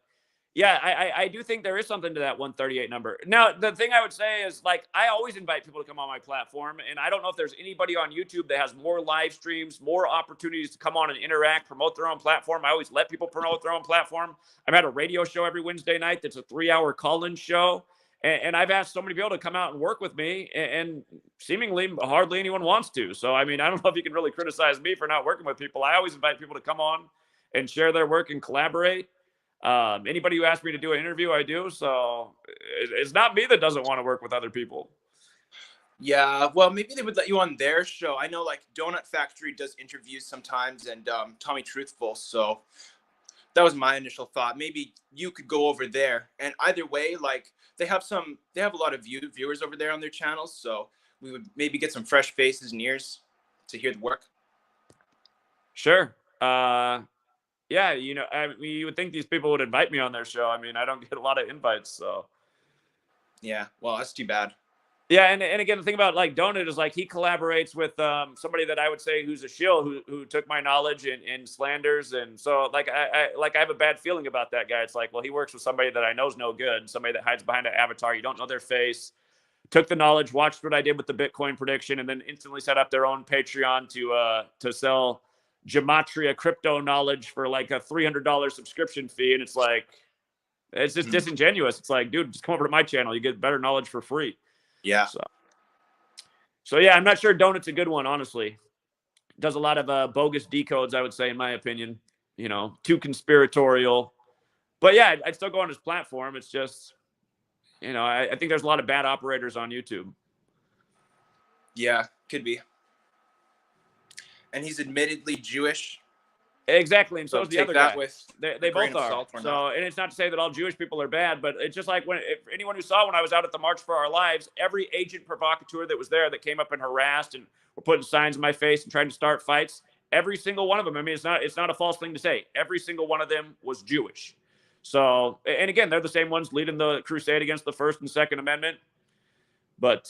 yeah, I do think there is something to that 138 number. Now, the thing I would say is, like, I always invite people to come on my platform, and I don't know if there's anybody on YouTube that has more live streams, more opportunities to come on and interact, promote their own platform. I always let people promote their own platform. I've had a radio show every Wednesday night that's a 3-hour call-in show, and I've asked so many people to come out and work with me, and seemingly hardly anyone wants to. So, I mean, I don't know if you can really criticize me for not working with people. I always invite people to come on and share their work and collaborate. Anybody who asks me to do an interview, I do. So it's not me that doesn't want to work with other people. Yeah, well, maybe they would let you on their show. I know, like, Donut Factory does interviews sometimes, and Tommy Truthful. So that was my initial thought. Maybe you could go over there. And either way, like, they have a lot of viewers over there on their channels. So we would maybe get some fresh faces and ears to hear the work. Sure. Yeah, you know, I mean, you would think these people would invite me on their show. I mean, I don't get a lot of invites, so. Yeah, well, that's too bad. Yeah, and again, the thing about, like, Donut is, like, he collaborates with somebody that I would say who's a shill, who took my knowledge in slanders, and so, like, I have a bad feeling about that guy. It's like, well, he works with somebody that I know is no good, somebody that hides behind an avatar. You don't know their face. Took the knowledge, watched what I did with the Bitcoin prediction, and then instantly set up their own Patreon to sell Gematria crypto knowledge for like a $300 subscription fee. And it's like, it's just disingenuous. It's like, dude, just come over to my channel. You get better knowledge for free. Yeah. So yeah, I'm not sure Donut's a good one, honestly. Does a lot of bogus decodes, I would say, in my opinion. You know, too conspiratorial. But yeah, I'd still go on his platform. It's just, you know, I think there's a lot of bad operators on YouTube. Yeah, could be. And he's admittedly Jewish. Exactly, and so is the other guy. They both are. So, and it's not to say that all Jewish people are bad, but it's just like if anyone who saw when I was out at the March for Our Lives, every agent provocateur that was there that came up and harassed and were putting signs in my face and trying to start fights, every single one of them. I mean, it's not a false thing to say. Every single one of them was Jewish. So, and again, they're the same ones leading the crusade against the First and Second Amendment. But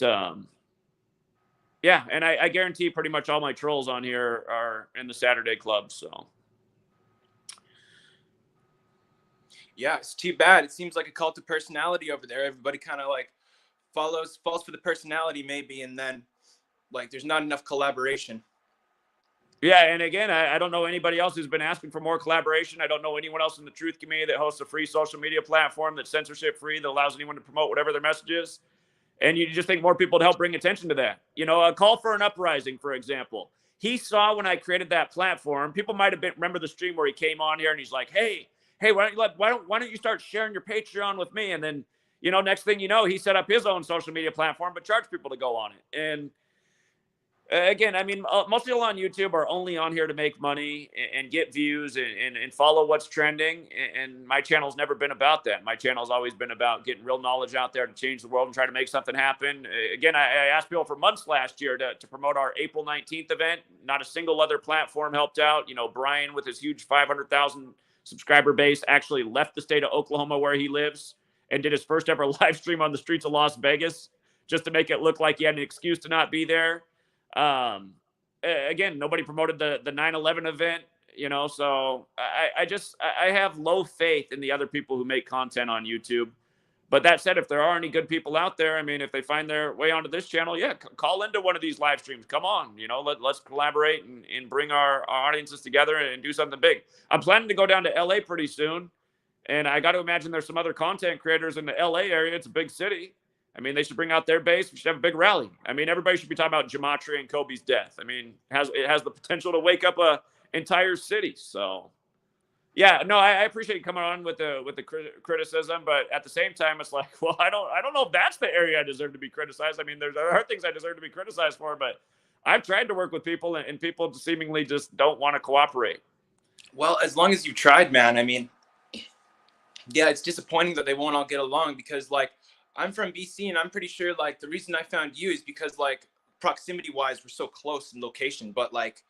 yeah, and I guarantee pretty much all my trolls on here are in the Saturday Club. So. Yeah, it's too bad. It seems like a cult of personality over there. Everybody kind of like falls for the personality maybe, and then like there's not enough collaboration. Yeah, and again, I don't know anybody else who's been asking for more collaboration. I don't know anyone else in the truth community that hosts a free social media platform that's censorship free, that allows anyone to promote whatever their message is. And you just think more people to help bring attention to that. You know, a call for an uprising, for example. He saw when I created that platform, people might have remember the stream where he came on here and he's like, hey, why don't you start sharing your Patreon with me? And then, you know, next thing you know, he set up his own social media platform, but charged people to go on it. And again, I mean, most people on YouTube are only on here to make money and get views and follow what's trending. And my channel's never been about that. My channel's always been about getting real knowledge out there to change the world and try to make something happen. Again, I asked people for months last year to promote our April 19th event. Not a single other platform helped out. You know, Brian with his huge 500,000 subscriber base actually left the state of Oklahoma where he lives and did his first ever live stream on the streets of Las Vegas just to make it look like he had an excuse to not be there. Again, nobody promoted the 9/11 event, you know, so I have low faith in the other people who make content on YouTube. But that said, if there are any good people out there, I mean, if they find their way onto this channel, yeah, call into one of these live streams. Come on, you know, let's collaborate and bring our audiences together and do something big. I'm planning to go down to LA pretty soon. And I got to imagine there's some other content creators in the LA area. It's a big city. I mean, they should bring out their base. We should have a big rally. I mean, everybody should be talking about Gematria and Kobe's death. I mean, it has the potential to wake up a entire city. So, yeah, no, I appreciate you coming on with the criticism, but at the same time, it's like, well, I don't know if that's the area I deserve to be criticized. I mean, there are things I deserve to be criticized for, but I've tried to work with people, and people seemingly just don't want to cooperate. Well, as long as you tried, man. I mean, yeah, it's disappointing that they won't all get along because, like, I'm from BC, and I'm pretty sure, like, the reason I found you is because, like, proximity-wise, we're so close in location. But, like,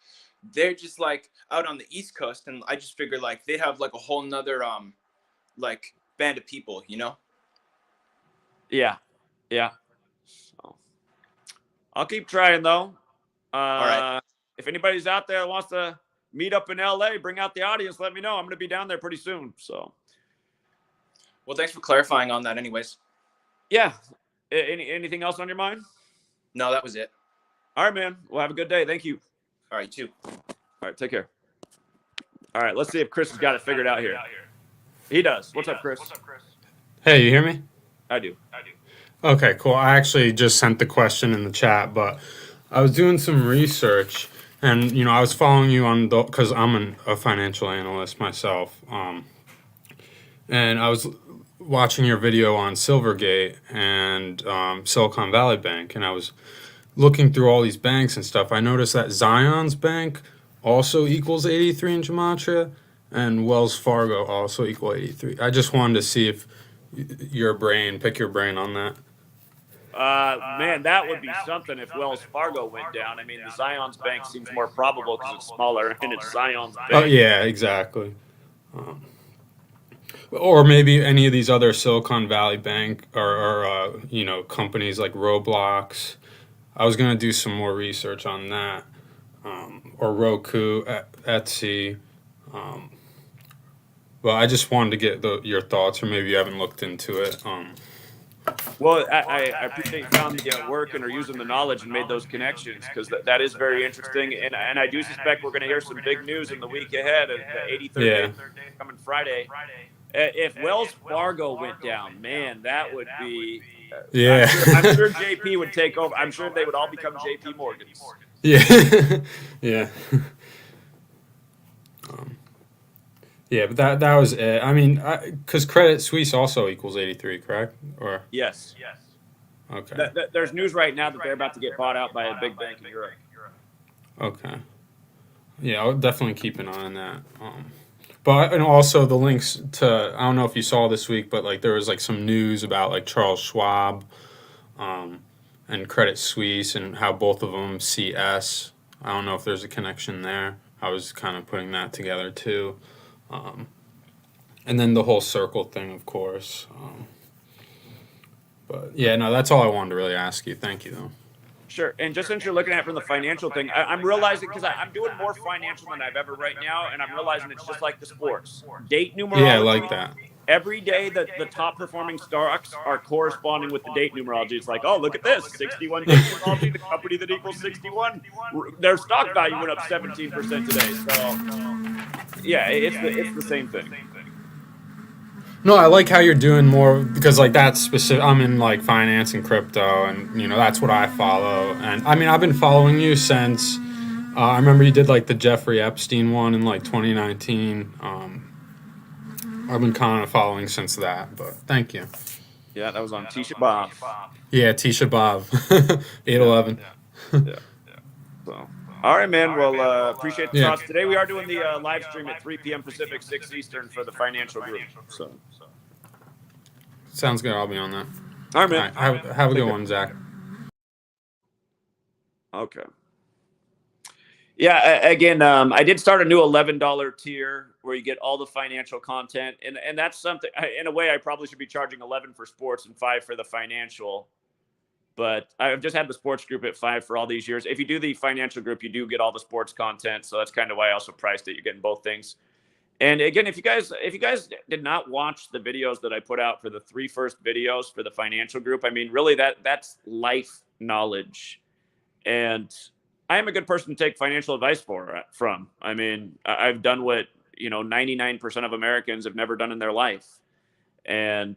they're just, like, out on the East Coast, and I just figured, like, they'd have, like, a whole nother, like, band of people, you know? Yeah. So, I'll keep trying though. All right. If anybody's out there that wants to meet up in LA, bring out the audience, let me know. I'm going to be down there pretty soon. So, Well, thanks for clarifying on that anyways. yeah. Anything else on your mind? No, that was it. All right, man. Well, have a good day. Thank you. All right, you too. All right, take care. All right, let's see if Chris has got it figured out here. He does. What's up, Chris? Hey, you hear me? I do. Okay, cool. I actually just sent the question in the chat, but I was doing some research, and I was following you on because I'm a financial analyst myself, and I was watching your video on Silvergate and Silicon Valley Bank, and I was looking through all these banks and stuff. I noticed that Zion's Bank also equals 83 in Gematria, and Wells Fargo also equal 83. I just wanted to see if pick your brain on that. Man, that would be something if Wells Fargo went down. I mean, the Zion's Bank seems more probable because it's smaller and it's Zion's Bank. Oh, yeah, exactly. Or maybe any of these other Silicon Valley Bank or companies like Roblox. I was going to do some more research on that. Or Roku, Etsy. But I just wanted to get your thoughts, or maybe you haven't looked into it. Well, I appreciate you found the work and are using the knowledge and made those connections, because that is very interesting. And I do suspect we're going to hear some big news in the week ahead. The 83rd day coming Friday. If Wells Fargo went down, man, that would be. Yeah. I'm sure JP would take over. I'm sure they would all become JP Morgans. Yeah. Yeah. Yeah, but that was it. I mean, because Credit Suisse also equals 83, correct? Or yes. Okay. There's news right now that they're about to get bought out by a big bank in Europe. Okay. Yeah, I'll definitely keep an eye on that. And also the links to, I don't know if you saw this week, but there was some news about Charles Schwab, and Credit Suisse, and how both of them CS. I don't know if there's a connection there. I was kind of putting that together too. And then the whole circle thing, of course. But yeah, no, that's all I wanted to really ask you. Thank you, though. Sure. And just since you're looking at it from the financial thing, I'm realizing, because I'm doing more financial than I've ever right now, and I'm realizing it's just like the sports. Date numerology. Yeah, I like that. Every day that the top performing stocks are corresponding with the date numerology. It's like, oh, look at this, 61 date numerology, the company that equals 61. Their stock value went up 17% today. So, yeah, it's the same thing. No, I like how you're doing more, because that's specific. I'm in finance and crypto, and that's what I follow. And I mean, I've been following you since I remember you did the Jeffrey Epstein one in 2019. I've been kind of following since that, but thank you. Yeah, that was on Tisha B'Av. Yeah, Tisha B'Av, 8/11. Yeah. So, all right, man. Well, appreciate the thoughts. Today we are doing the live stream at 3 p.m. Pacific, 6 Eastern for the financial group. So, sounds good. I'll be on that. All right, man. All right, have a good one, Zach. Okay. Yeah, again, I did start a new $11 tier where you get all the financial content, and that's something. In a way, I probably should be charging $11 for sports and $5 for the financial. But I've just had the sports group at $5 for all these years. If you do the financial group, you do get all the sports content, so that's kind of why I also priced it. You're getting both things. And again, if you guys did not watch the videos that I put out for the 3 first videos for the financial group, I mean, really that's life knowledge, and I am a good person to take financial advice from. I mean, I've done what 99% of Americans have never done in their life, and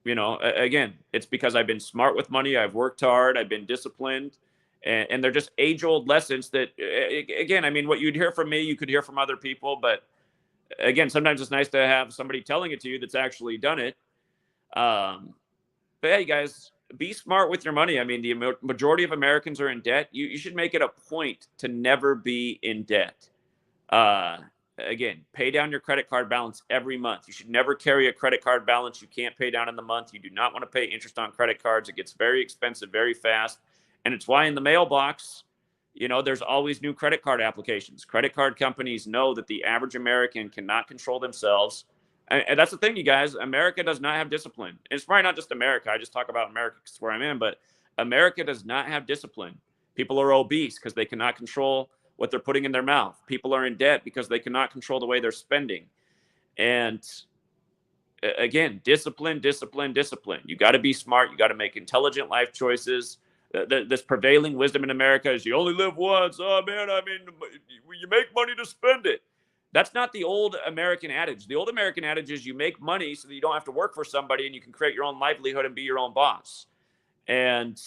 again, it's because I've been smart with money. I've worked hard. I've been disciplined, and they're just age-old lessons that, again, I mean, what you'd hear from me, you could hear from other people, but again, sometimes it's nice to have somebody telling it to you that's actually done it. But hey, guys, be smart with your money. I mean, the majority of Americans are in debt. You should make it a point to never be in debt. Again, pay down your credit card balance every month. You should never carry a credit card balance you can't pay down in the month. You do not want to pay interest on credit cards. It gets very expensive very fast. And it's why in the mailbox, there's always new credit card applications. Credit card companies know that the average American cannot control themselves. And that's the thing, you guys. America does not have discipline. It's probably not just America. I just talk about America because it's where I'm in, but America does not have discipline. People are obese because they cannot control what they're putting in their mouth. People are in debt because they cannot control the way they're spending. And again, discipline, discipline, discipline. You got to be smart. You got to make intelligent life choices. This prevailing wisdom in America is you only live once. Oh, man, I mean, you make money to spend it. That's not the old American adage. The old American adage is you make money so that you don't have to work for somebody and you can create your own livelihood and be your own boss. And,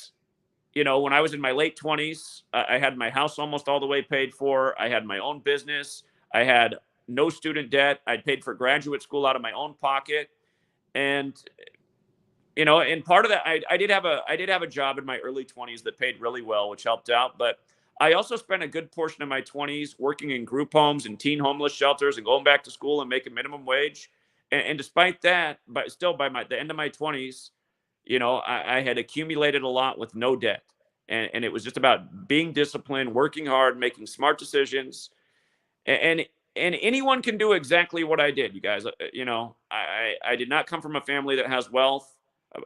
you know, when I was in my late 20s, I had my house almost all the way paid for. I had my own business. I had no student debt. I'd paid for graduate school out of my own pocket. And, you know, and part of that, I did have a job in my early 20s that paid really well, which helped out. But I also spent a good portion of my 20s working in group homes and teen homeless shelters and going back to school and making minimum wage. And despite that, but still by the end of my 20s, you know, I had accumulated a lot with no debt. And it was just about being disciplined, working hard, making smart decisions. And anyone can do exactly what I did, you guys. You know, I did not come from a family that has wealth.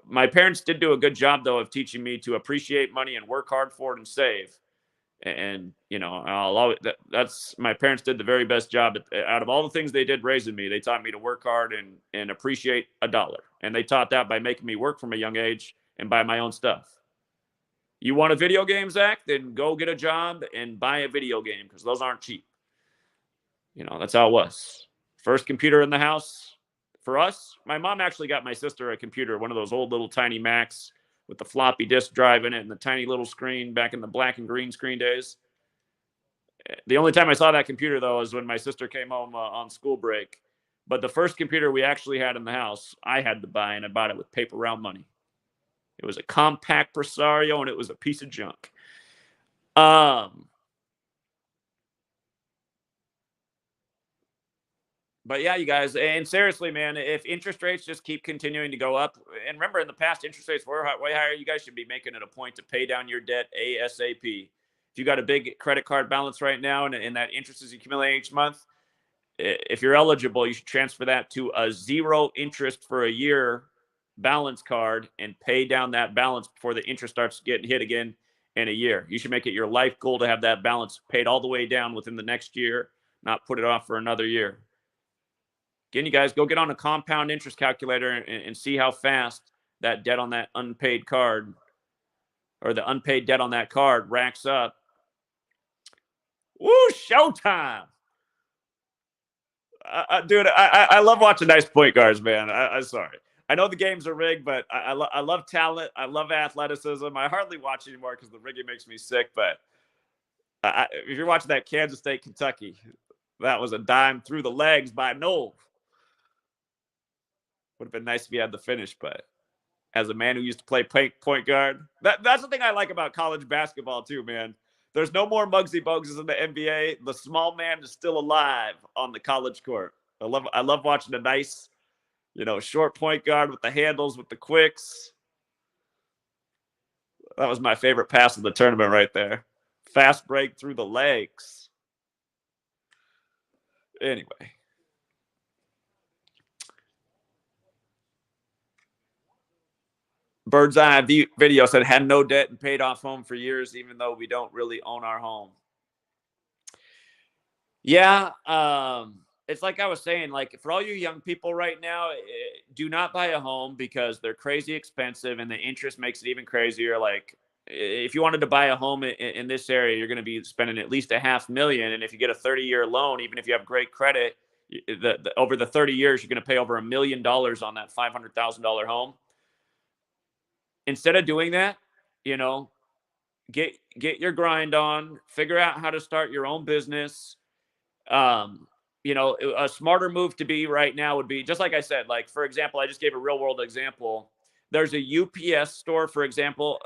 My parents did do a good job, though, of teaching me to appreciate money and work hard for it and save. And, you know, that's my parents did the very best job out of all the things they did raising me. They taught me to work hard and appreciate a dollar. And they taught that by making me work from a young age and buy my own stuff. You want a video game, Zach? Then go get a job and buy a video game because those aren't cheap. You know, that's how it was. First computer in the house for us. My mom actually got my sister a computer, one of those old little tiny Macs with the floppy disk drive in it and the tiny little screen back in the black and green screen days. The only time I saw that computer, though, is when my sister came home on school break. But the first computer we actually had in the house, I had to buy, and I bought it with paper round money. It was a compact Presario, and it was a piece of junk. But yeah, you guys, and seriously, man, if interest rates just keep continuing to go up, and remember in the past, interest rates were way higher, you guys should be making it a point to pay down your debt ASAP. If you got a big credit card balance right now and that interest is accumulating each month, if you're eligible, you should transfer that to a 0 interest for a year balance card and pay down that balance before the interest starts getting hit again in a year. You should make it your life goal to have that balance paid all the way down within the next year, not put it off for another year. Again, you guys, go get on a compound interest calculator and see how fast that debt on that unpaid card or the unpaid debt on that card racks up. Woo, showtime. Dude, I love watching nice point guards, man. I'm sorry. I know the games are rigged, but I love talent. I love athleticism. I hardly watch anymore because the rigging makes me sick. But if you're watching that Kansas State, Kentucky, that was a dime through the legs by Noel. Would have been nice if he had the finish, but as a man who used to play point guard, that's the thing I like about college basketball too, man. There's no more Muggsy Bogues in the NBA. The small man is still alive on the college court. I love watching a nice, you know, short point guard with the handles, with the quicks. That was my favorite pass of the tournament right there. Fast break through the legs. Anyway. Bird's Eye Video said, had no debt and paid off home for years, even though we don't really own our home. Yeah, it's like I was saying, like for all you young people right now, do not buy a home because they're crazy expensive and the interest makes it even crazier. Like if you wanted to buy a home in this area, you're going to be spending at least $500,000. And if you get a 30-year loan, even if you have great credit, over the 30 years, you're going to pay over $1 million on that $500,000 home. Instead of doing that, you know, get your grind on, figure out how to start your own business. You know, a smarter move to be right now would be, just like I said, like, for example, I just gave a real world example. There's a UPS store, for example,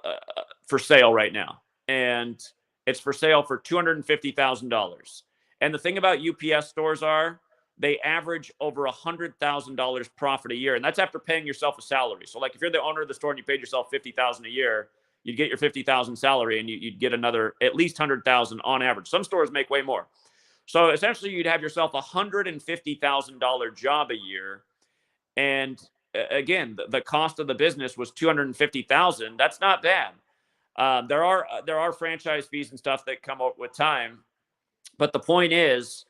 for sale right now. And it's for sale for $250,000. And the thing about UPS stores are, they average over $100,000 profit a year. And that's after paying yourself a salary. So like if you're the owner of the store and you paid yourself $50,000 a year, you'd get your $50,000 salary and you'd get another at least $100,000 on average. Some stores make way more. So essentially you'd have yourself a $150,000 job a year And again, the cost of the business was $250,000. That's not bad. There are franchise fees and stuff that come up with time, but the point is,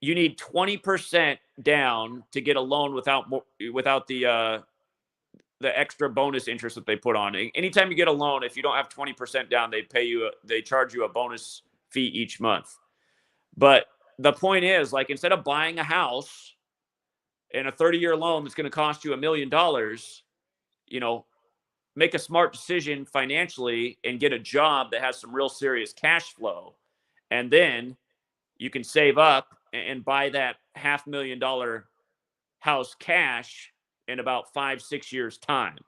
you need 20% down to get a loan without the extra bonus interest that they put on. Anytime you get a loan, if you don't have 20% down, they charge you a bonus fee each month. But the point is, like, instead of buying a house and a 30-year loan that's going to cost you $1 million, make a smart decision financially and get a job that has some real serious cash flow. And then you can save up and buy that $500,000 house cash in about 5-6 years time.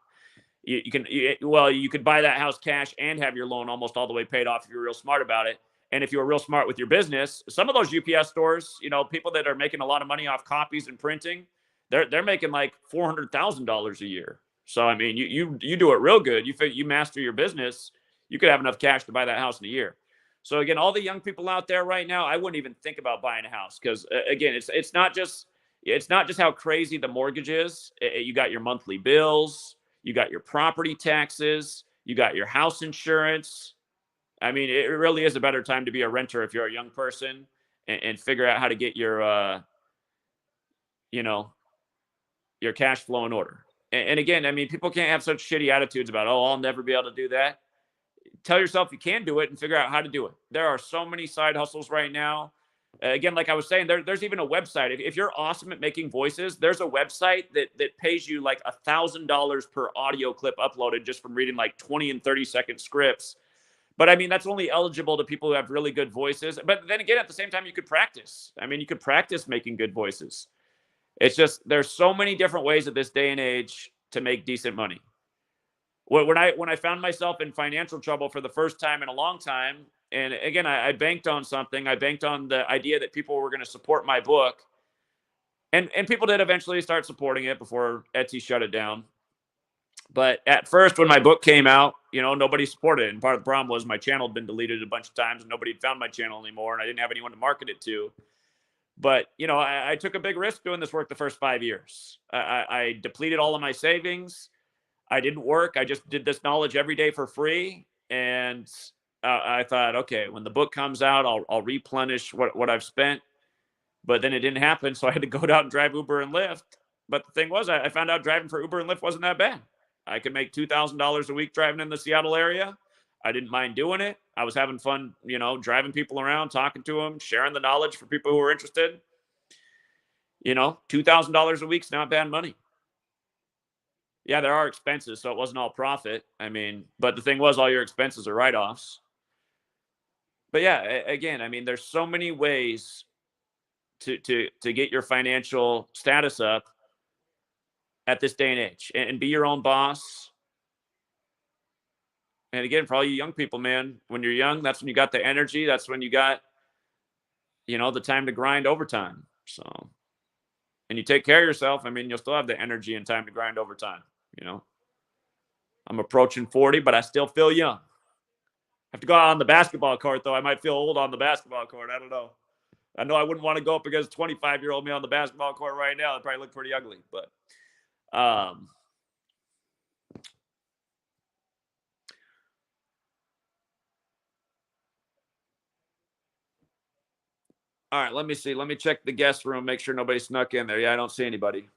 You could buy that house cash and have your loan almost all the way paid off if you're real smart about it. And if you were real smart with your business, some of those UPS stores, people that are making a lot of money off copies and printing, they're making like $400,000 a year. So, I mean, you do it real good. You master your business, you could have enough cash to buy that house in a year. So again, all the young people out there right now, I wouldn't even think about buying a house because again, it's not just how crazy the mortgage is. You got your monthly bills, you got your property taxes, you got your house insurance. I mean, it really is a better time to be a renter if you're a young person and figure out how to get your cash flow in order. And again, I mean, people can't have such shitty attitudes about, oh, I'll never be able to do that. Tell yourself you can do it and figure out how to do it. There are so many side hustles right now. Again, like I was saying, there's even a website. If you're awesome at making voices, there's a website that pays you like $1,000 per audio clip uploaded just from reading like 20 and 30-second scripts. But I mean, that's only eligible to people who have really good voices. But then again, at the same time, you could practice. I mean, you could practice making good voices. It's just, there's so many different ways at this day and age to make decent money. When I found myself in financial trouble for the first time in a long time, and again, I banked on something. I banked on the idea that people were going to support my book. And people did eventually start supporting it before Etsy shut it down. But at first, when my book came out, nobody supported it. And part of the problem was my channel had been deleted a bunch of times and nobody had found my channel anymore. And I didn't have anyone to market it to. But, I took a big risk doing this work the first 5 years. I depleted all of my savings. I didn't work. I just did this knowledge every day for free. And I thought, okay, when the book comes out, I'll replenish what I've spent. But then it didn't happen. So I had to go out and drive Uber and Lyft. But the thing was, I found out driving for Uber and Lyft wasn't that bad. I could make $2,000 a week driving in the Seattle area. I didn't mind doing it. I was having fun, driving people around, talking to them, sharing the knowledge for people who were interested. $2,000 a week's not bad money. Yeah, there are expenses, so it wasn't all profit. I mean, but the thing was, all your expenses are write-offs. But yeah, again, I mean, there's so many ways to get your financial status up at this day and age, and be your own boss. And again, for all you young people, man, when you're young, that's when you got the energy. That's when you got, the time to grind overtime. So, and you take care of yourself. I mean, you'll still have the energy and time to grind overtime. I'm approaching 40, but I still feel young. Have to go out on the basketball court, though. I might feel old on the basketball court. I don't know. I know I wouldn't want to go up against 25-year-old me on the basketball court right now. It'd probably look pretty ugly, but all right, let me see. Let me check the guest room, make sure nobody snuck in there. Yeah, I don't see anybody.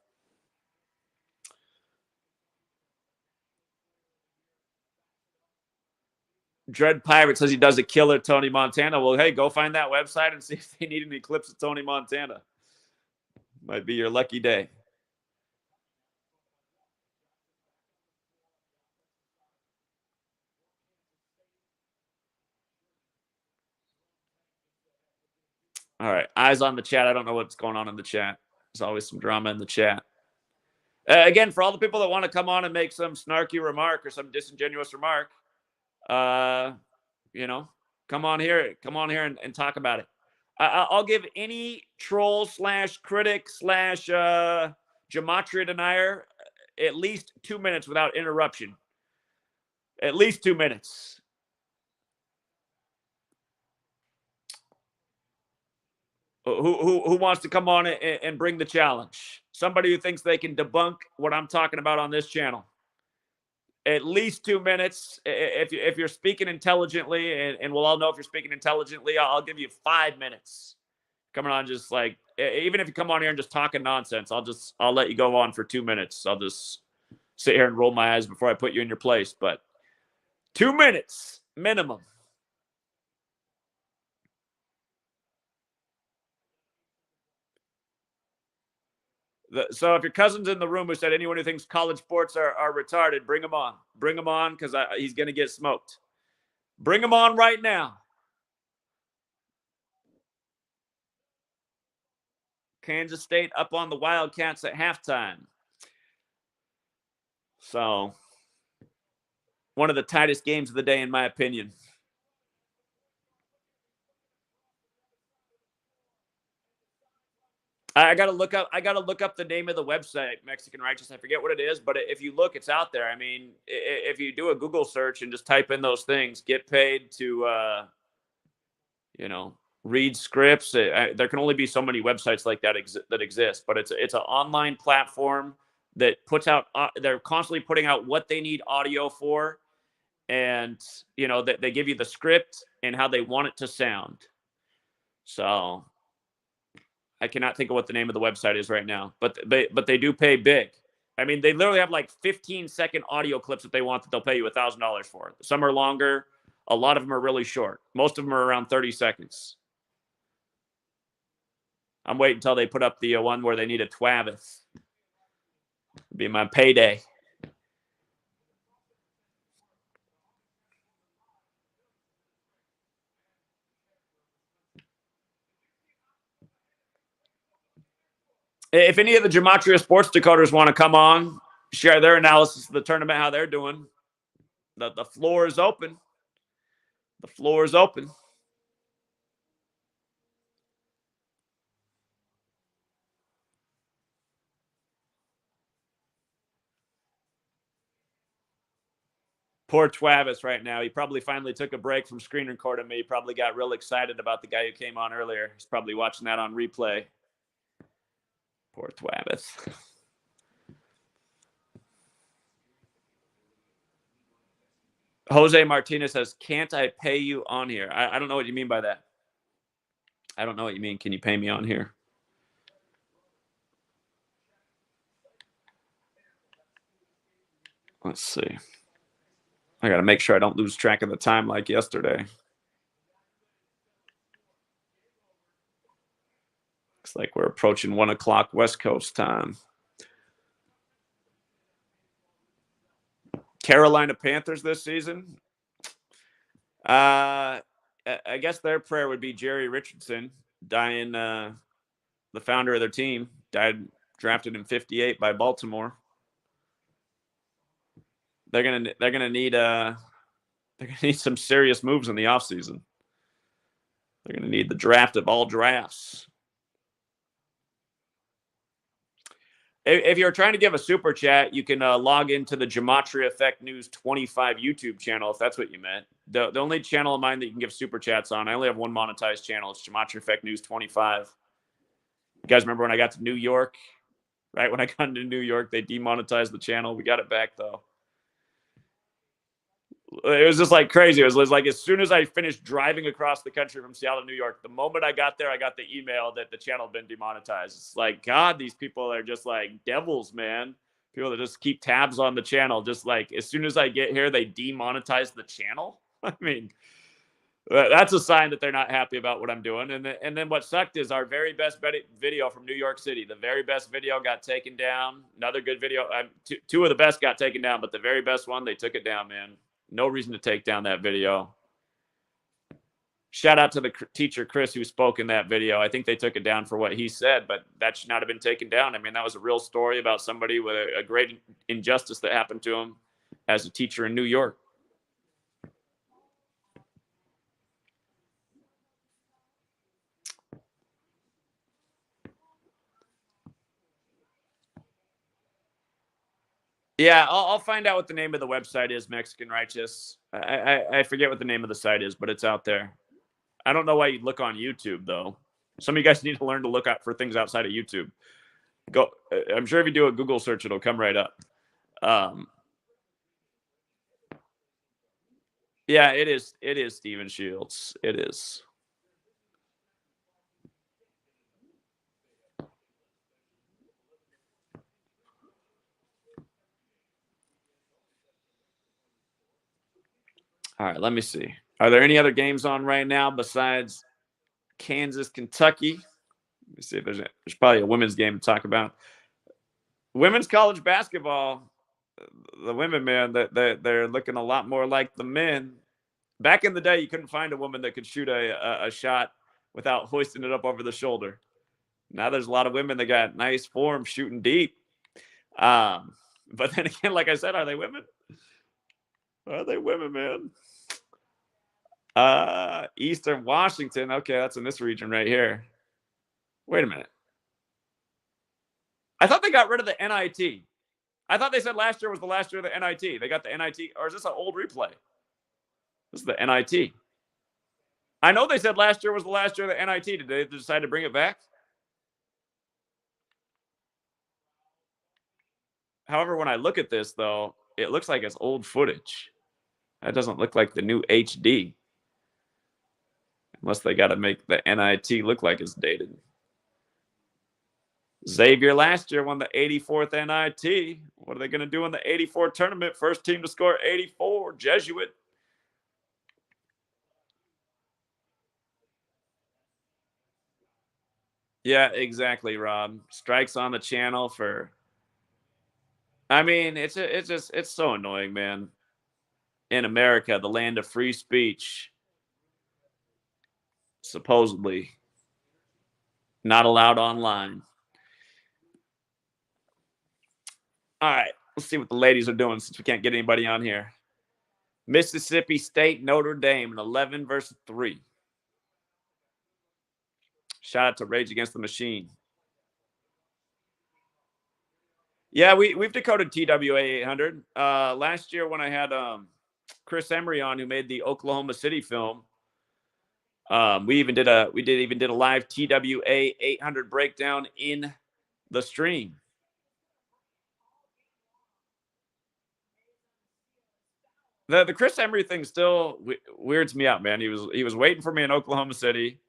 Dread Pirate says he does a killer Tony Montana. Well, hey, go find that website and see if they need any clips of Tony Montana. Might be your lucky day. All right, eyes on the chat. I don't know what's going on in the chat. There's always some drama in the chat. Again, for all the people that want to come on and make some snarky remark or some disingenuous remark, come on here. Come on here and talk about it. I'll give any troll / critic / gematria denier at least 2 minutes without interruption. At least 2 minutes. Who wants to come on and bring the challenge? Somebody who thinks they can debunk what I'm talking about on this channel. At least 2 minutes. If you're speaking intelligently, and we'll all know if you're speaking intelligently, I'll give you 5 minutes. Coming on, just like, even if you come on here and just talking nonsense, I'll let you go on for 2 minutes. I'll just sit here and roll my eyes before I put you in your place. But 2 minutes minimum. So if your cousin's in the room who said anyone who thinks college sports are retarded, bring him on. Bring him on, because he's going to get smoked. Bring him on right now. Kansas State up on the Wildcats at halftime. So, one of the tightest games of the day, in my opinion. I gotta look up the name of the website, Mexican Righteous. I forget what it is, but if you look, it's out there. I mean, if you do a Google search and just type in those things, get paid to, read scripts. There can only be so many websites like that that exist, but it's an online platform that puts out. They're constantly putting out what they need audio for, and they give you the script and how they want it to sound. So. I cannot think of what the name of the website is right now, but they do pay big. I mean, they literally have like 15-second audio clips that they want that they'll pay you $1,000 for. Some are longer. A lot of them are really short. Most of them are around 30 seconds. I'm waiting until they put up the one where they need a Travis. It'll be my payday. If any of the Gematria sports decoders want to come on, share their analysis of the tournament, how they're doing, the floor is open. The floor is open. Poor Travis right now. He probably finally took a break from screen recording me. He probably got real excited about the guy who came on earlier. He's probably watching that on replay. Poor Travis. Jose Martinez says, can't I pay you on here? I don't know what you mean by that. I don't know what you mean. Can you pay me on here? Let's see. I got to make sure I don't lose track of the time like yesterday. Looks like we're approaching 1 o'clock West Coast time. Carolina Panthers this season. I guess their prayer would be Jerry Richardson, the founder of their team, died drafted in '58 by Baltimore. They're gonna need some serious moves in the offseason. They're gonna need the draft of all drafts. If you're trying to give a super chat, you can log into the GematriaEffectNews 25 YouTube channel, if that's what you meant. The only channel of mine that you can give super chats on, I only have one monetized channel. It's GematriaEffectNews 25. You guys remember when I got to New York? Right when I got into New York, they demonetized the channel. We got it back, though. It was just like crazy. It was like as soon as I finished driving across the country from Seattle to New York, the moment I got there, I got the email that the channel had been demonetized. It's like, God, these people are just like devils, man. People that just keep tabs on the channel. Just like as soon as I get here, they demonetize the channel. I mean, that's a sign that they're not happy about what I'm doing. And then what sucked is our very best video from New York City. The very best video got taken down. Another good video. Two of the best got taken down, but the very best one, they took it down, man. No reason to take down that video. Shout out to the teacher, Chris, who spoke in that video. I think they took it down for what he said, but that should not have been taken down. I mean, that was a real story about somebody with a great injustice that happened to him as a teacher in New York. Yeah, I'll find out what the name of the website is, Mexican Righteous. I forget what the name of the site is, but it's out there. I don't know why you'd look on YouTube, though. Some of you guys need to learn to look out for things outside of YouTube. Go. I'm sure if you do a Google search, it'll come right up. Yeah, it is. It is Steven Shields. It is. All right, let me see. Are there any other games on right now besides Kansas, Kentucky? Let me see if there's probably a women's game to talk about. Women's college basketball, the women, man, they're looking a lot more like the men. Back in the day, you couldn't find a woman that could shoot a shot without hoisting it up over the shoulder. Now there's a lot of women that got nice form shooting deep. But then again, like I said, are they women? Are they women, man? Eastern Washington. Okay, that's in this region right here. Wait a minute. I thought they got rid of the NIT. I thought they said last year was the last year of the NIT. They got the NIT, or is this an old replay? This is the NIT. I know they said last year was the last year of the NIT. Did they decide to bring it back? However, when I look at this, though, it looks like it's old footage. That doesn't look like the new HD. Unless they got to make the NIT look like it's dated. Xavier last year won the 84th NIT. What are they going to do in the 84 tournament? First team to score 84, Jesuit. Yeah, exactly, Rob. Strikes on the channel for. I mean, it's so annoying, man. In America, the land of free speech, supposedly not allowed online. All right, let's see what the ladies are doing since we can't get anybody on here. Mississippi State, Notre Dame, an 11-3. Shout out to Rage Against the Machine. Yeah, we've decoded TWA 800. Last year when I had Chris Emery on, who made the Oklahoma City film, we even did a live TWA 800 breakdown in the stream. The Chris Emery thing still weirds me out, man. He was waiting for me in Oklahoma City.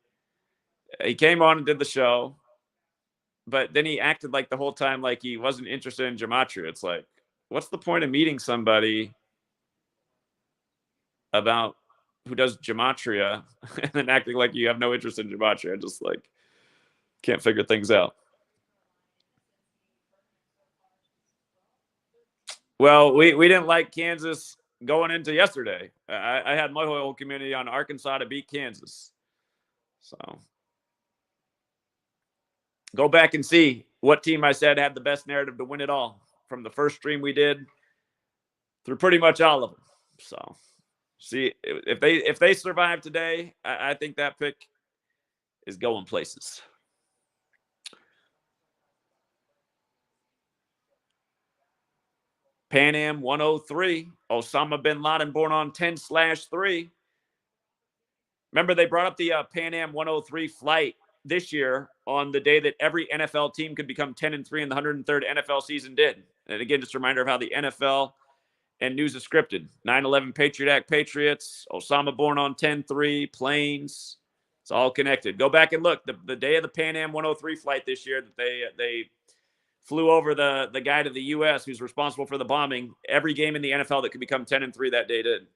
He came on and did the show, but then he acted like the whole time like he wasn't interested in gematria. It's like, what's the point of meeting somebody about who does gematria and then acting like you have no interest in gematria? I just like can't figure things out. Well, we didn't like Kansas going into yesterday. I had my whole community on Arkansas to beat Kansas. So go back and see what team I said had the best narrative to win it all from the first stream we did through pretty much all of them. So see if they survive today, I think that pick is going places. Pan Am 103, Osama bin Laden born on 10/3. Remember, they brought up the Pan Am 103 flight this year on the day that every NFL team could become 10-3 and the 103rd NFL season did. And again, just a reminder of how the NFL and news is scripted. 9/11 Patriot Act Patriots, Osama born on 10/3, planes. It's all connected. Go back and look. The day of the Pan Am 103 flight this year that they flew over the guy to the U.S. who's responsible for the bombing. Every game in the NFL that could become 10-3 that day did.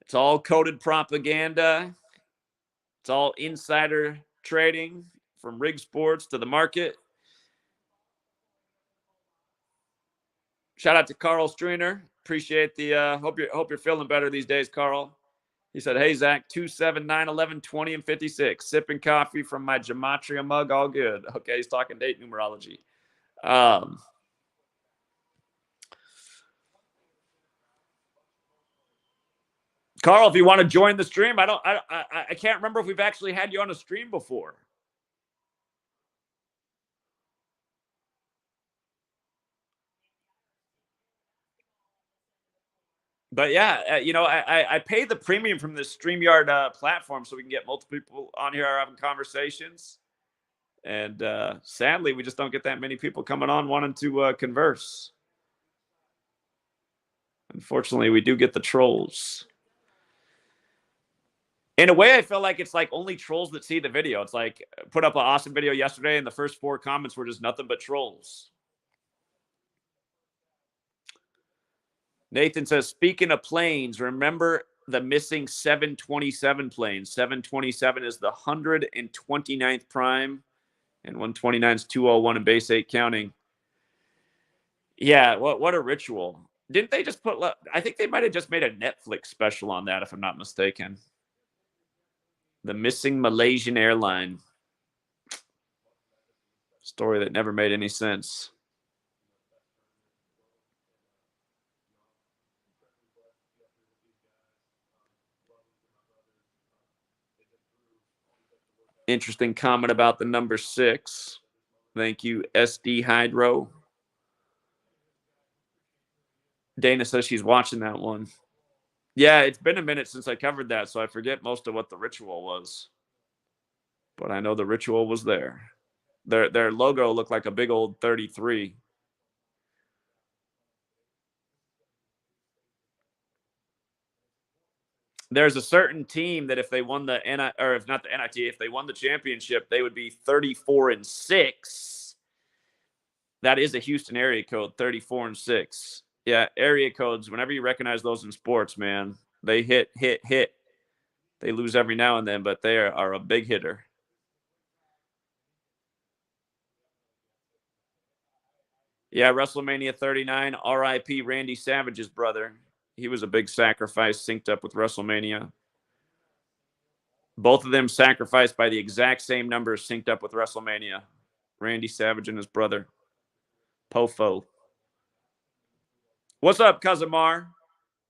It's all coded propaganda. It's all insider trading from rig sports to the market. Shout out to Carl Streiner. Appreciate the hope you're feeling better these days, Carl. He said, "Hey Zach, 2791120 and 56. Sipping coffee from my gematria mug, all good." Okay, he's talking date numerology. Carl, if you want to join the stream, I can't remember if we've actually had you on a stream before. But yeah, I pay the premium from this StreamYard platform so we can get multiple people on here having conversations. And sadly, we just don't get that many people coming on wanting to converse. Unfortunately, we do get the trolls. In a way, I feel like it's like only trolls that see the video. It's like put up an awesome video yesterday, and the first 4 comments were just nothing but trolls. Nathan says, speaking of planes, remember the missing 727 plane. 727 is the 129th prime, and 129 is 201 in base 8 counting. Yeah, what a ritual. Didn't they just put, I think they might have just made a Netflix special on that, if I'm not mistaken. The missing Malaysian airline. Story that never made any sense. Interesting comment about the number 6. Thank you, SD Hydro. Dana says she's watching that one. Yeah, it's been a minute since I covered that, so I forget most of what the ritual was. But I know the ritual was there. Their logo looked like a big old 33. There's a certain team that if they won the if not the NIT, if they won the championship, they would be 34-6. That is a Houston area code, 34-6. Yeah, area codes, whenever you recognize those in sports, man, they hit. They lose every now and then, but they are a big hitter. Yeah, WrestleMania 39, RIP Randy Savage's brother. He was a big sacrifice synced up with WrestleMania. Both of them sacrificed by the exact same numbers synced up with WrestleMania. Randy Savage and his brother, Pofo. What's up, Cousin Mar?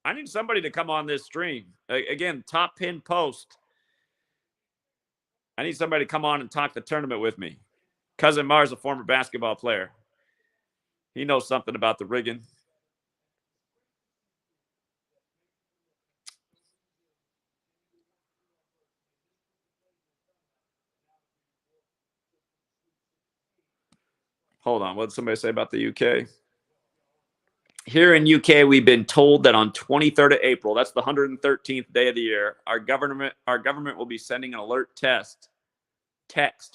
I need somebody to come on this stream. Again, top pin post. I need somebody to come on and talk the tournament with me. Cousin Mar is a former basketball player. He knows something about the rigging. Hold on. What did somebody say about the UK? Here in UK, we've been told that on 23rd of April, that's the 113th day of the year, our government will be sending an alert text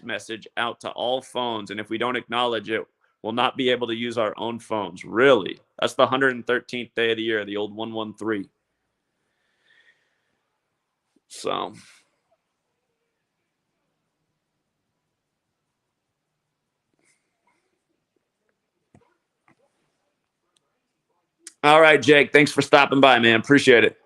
message out to all phones. And if we don't acknowledge it, we'll not be able to use our own phones. Really? That's the 113th day of the year, the old 113. So... All right, Jake. Thanks for stopping by, man. Appreciate it.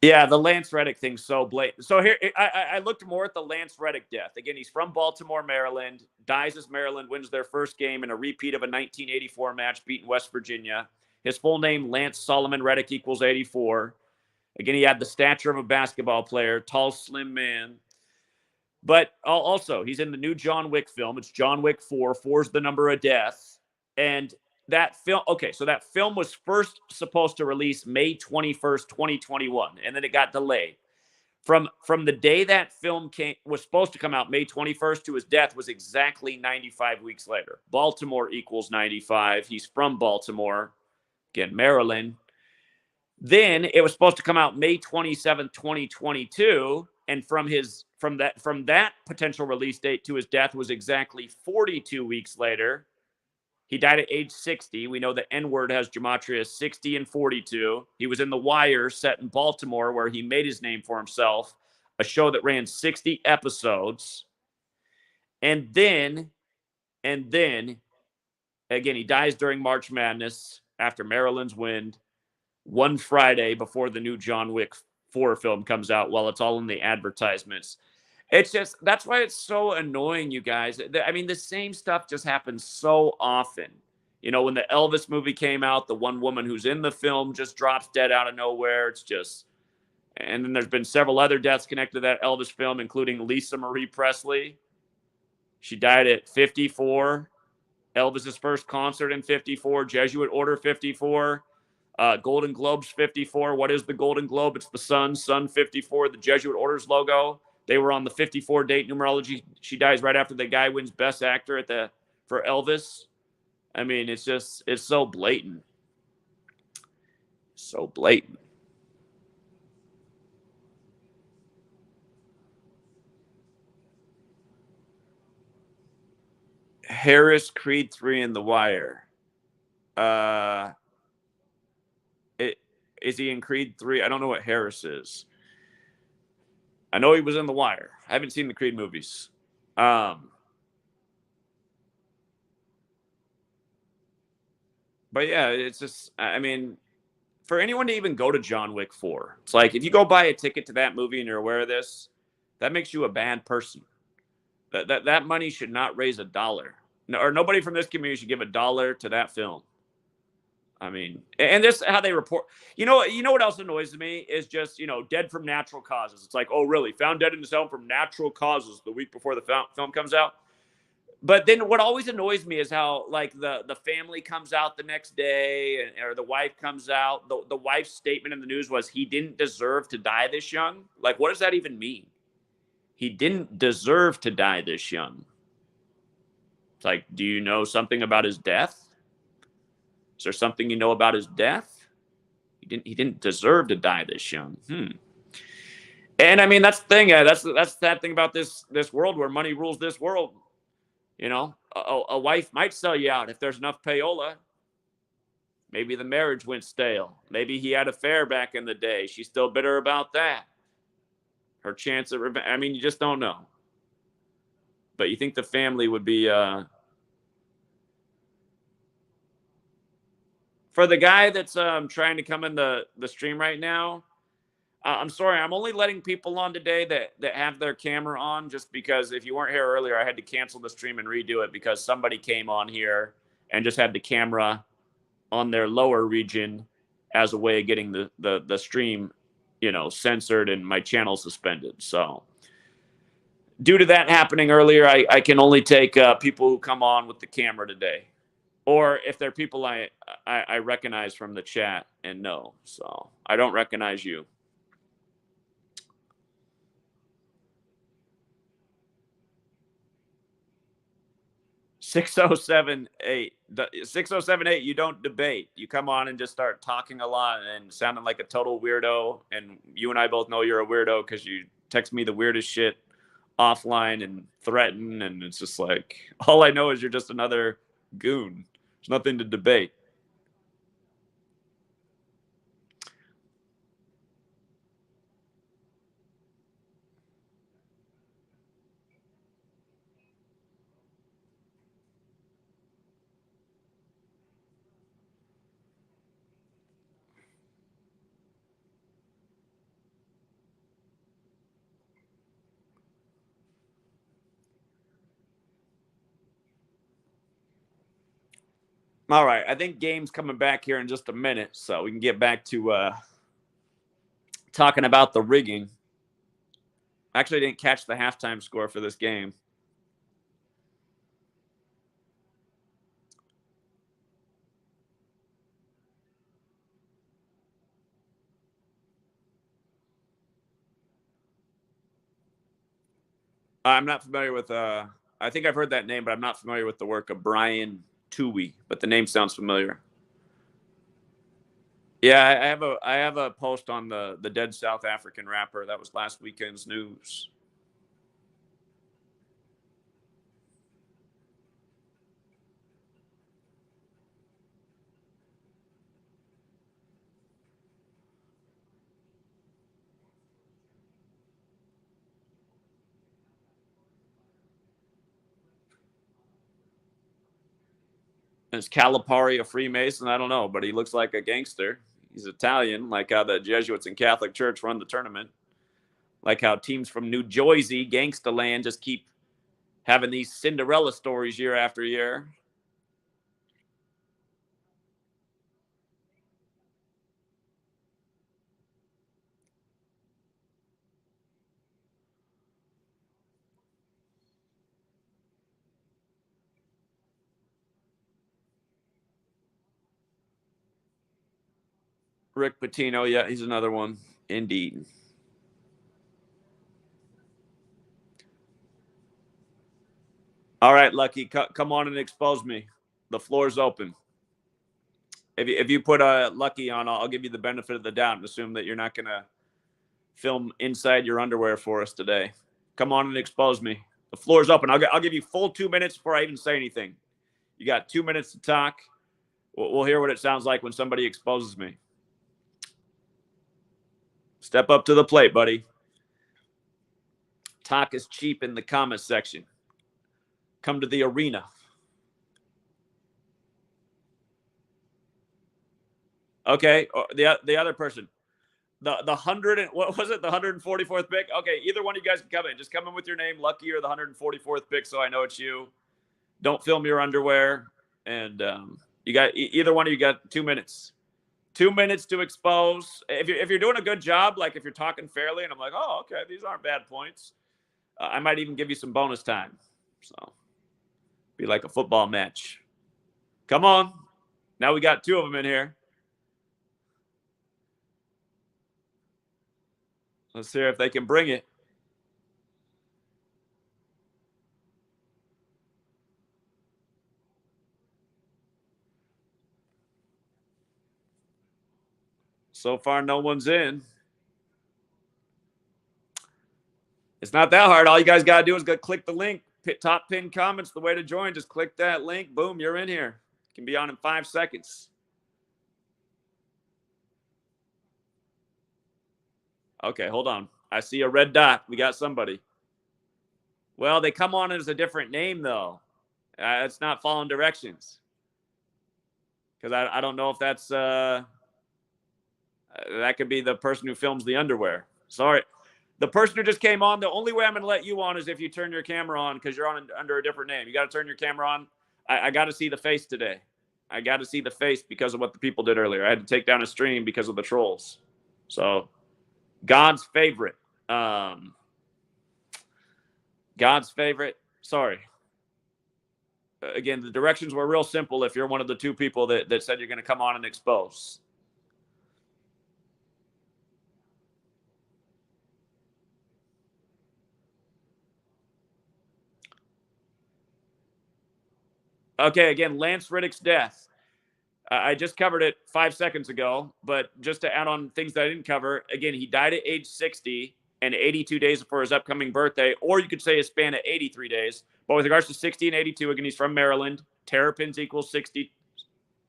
Yeah, the Lance Reddick thing's so blatant. So here, I looked more at the Lance Reddick death. Again, he's from Baltimore, Maryland. Dies as Maryland wins their first game in a repeat of a 1984 match beating West Virginia. His full name, Lance Solomon Reddick equals 84. Again, he had the stature of a basketball player, tall, slim man. But also, he's in the new John Wick film. It's John Wick 4. 4 is the number of death. And that film, okay, so that film was first supposed to release May 21st, 2021, and then it got delayed. From the day that film was supposed to come out, May 21st, to his death was exactly 95 weeks later. Baltimore equals 95. He's from Baltimore, again, Maryland. Then it was supposed to come out May 27th, 2022, and from that potential release date to his death was exactly 42 weeks later. He died at age 60. We know the N-word has gematria 60 and 42. He was in The Wire, set in Baltimore, where he made his name for himself, a show that ran 60 episodes. And then, again, he dies during March Madness after Maryland's win, one Friday before the new John Wick 4 film comes out, while it's all in the advertisements. It's just, that's why it's so annoying, you guys. I mean, the same stuff just happens so often. You know, when the Elvis movie came out, the one woman who's in the film just drops dead out of nowhere. It's just, and then there's been several other deaths connected to that Elvis film, including Lisa Marie Presley. She died at 54. Elvis's first concert in 54, Jesuit Order 54, Golden Globes 54. What is the Golden Globe? It's the Sun 54, the Jesuit Order's logo. They were on the 54 date numerology. She dies right after the guy wins Best Actor for Elvis. I mean, it's so blatant. So blatant. Harris, Creed 3, and The Wire. Is he in Creed 3? I don't know what Harris is. I know he was in The Wire. I haven't seen the Creed movies. But yeah, it's just, I mean, for anyone to even go to John Wick 4, it's like if you go buy a ticket to that movie and you're aware of this, that makes you a bad person. That money should not raise $1. No, or nobody from this community should give $1 to that film. I mean, and this how they report. You know what else annoys me is just, dead from natural causes. It's like, oh, really? Found dead in his home from natural causes the week before the film comes out. But then what always annoys me is how, like, the family comes out the next day, or the wife comes out. The wife's statement in the news was he didn't deserve to die this young. Like, what does that even mean? He didn't deserve to die this young. It's like, do you know something about his death? Is there something you know about his death? He didn't deserve to die this young. And I mean, that's the thing. That's the sad thing about this world where money rules this world. A wife might sell you out if there's enough payola. Maybe the marriage went stale. Maybe he had an affair back in the day. She's still bitter about that. Her chance of revenge. I mean, you just don't know. But you think the family would be for the guy that's trying to come in the stream right now. I'm sorry, I'm only letting people on today that have their camera on, just because if you weren't here earlier, I had to cancel the stream and redo it because somebody came on here and just had the camera on their lower region as a way of getting the stream, censored and my channel suspended. So due to that happening earlier, I can only take people who come on with the camera today. Or if they're people I recognize from the chat and know. So I don't recognize you. 6078. 6078, you don't debate. You come on and just start talking a lot and sounding like a total weirdo. And you and I both know you're a weirdo because you text me the weirdest shit offline and threaten. And it's just like, all I know is you're just another goon. There's nothing to debate. All right, I think Game's coming back here in just a minute, so we can get back to talking about the rigging. Actually, I didn't catch the halftime score for this game. I'm not familiar with. I think I've heard that name, but I'm not familiar with the work of Brian Toohey. But the name sounds familiar. Yeah, I have a post on the dead South African rapper. That was last weekend's news. Is Calipari a Freemason? I don't know, but he looks like a gangster. He's Italian, like how the Jesuits and Catholic Church run the tournament. Like how teams from New Jersey, gangsta land, just keep having these Cinderella stories year after year. Rick Pitino. Yeah, he's another one. Indeed. All right, Lucky, come on and expose me. The floor's open. If you put a Lucky on, I'll give you the benefit of the doubt and assume that you're not going to film inside your underwear for us today. Come on and expose me. The floor's open. I'll give you full 2 minutes before I even say anything. You got 2 minutes to talk. We'll hear what it sounds like when somebody exposes me. Step up to the plate, buddy. Talk is cheap in the comments section. Come to the arena. Okay, the other person. The 100 and what was it? The 144th pick. Okay, either one of you guys can come in. Just come in with your name, Lucky or the 144th pick, so I know it's you. Don't film your underwear, and you got either one of you got 2 minutes. 2 minutes to expose. If you're doing a good job, like if you're talking fairly, and I'm like, oh, okay, these aren't bad points. I might even give you some bonus time. So be like a football match. Come on. Now we got 2 of them in here. Let's hear if they can bring it. So far, no one's in. It's not that hard. All you guys got to do is go click the link. Top pinned comments, the way to join. Just click that link. Boom, you're in here. Can be on in 5 seconds. Okay, hold on. I see a red dot. We got somebody. Well, they come on as a different name, though. It's not following directions. Because I don't know if that's... that could be the person who films the underwear. Sorry. The person who just came on, the only way I'm going to let you on is if you turn your camera on because you're on under a different name. You got to turn your camera on. I got to see the face today. I got to see the face because of what the people did earlier. I had to take down a stream because of the trolls. So, God's favorite. God's favorite. Sorry. Again, the directions were real simple if you're one of the 2 people that said you're going to come on and expose. Okay, again, Lance Riddick's death. I just covered it 5 seconds ago, but just to add on things that I didn't cover, again, he died at age 60 and 82 days before his upcoming birthday, or you could say a span of 83 days. But with regards to 60 and 82, again, he's from Maryland. Terrapins equals 60.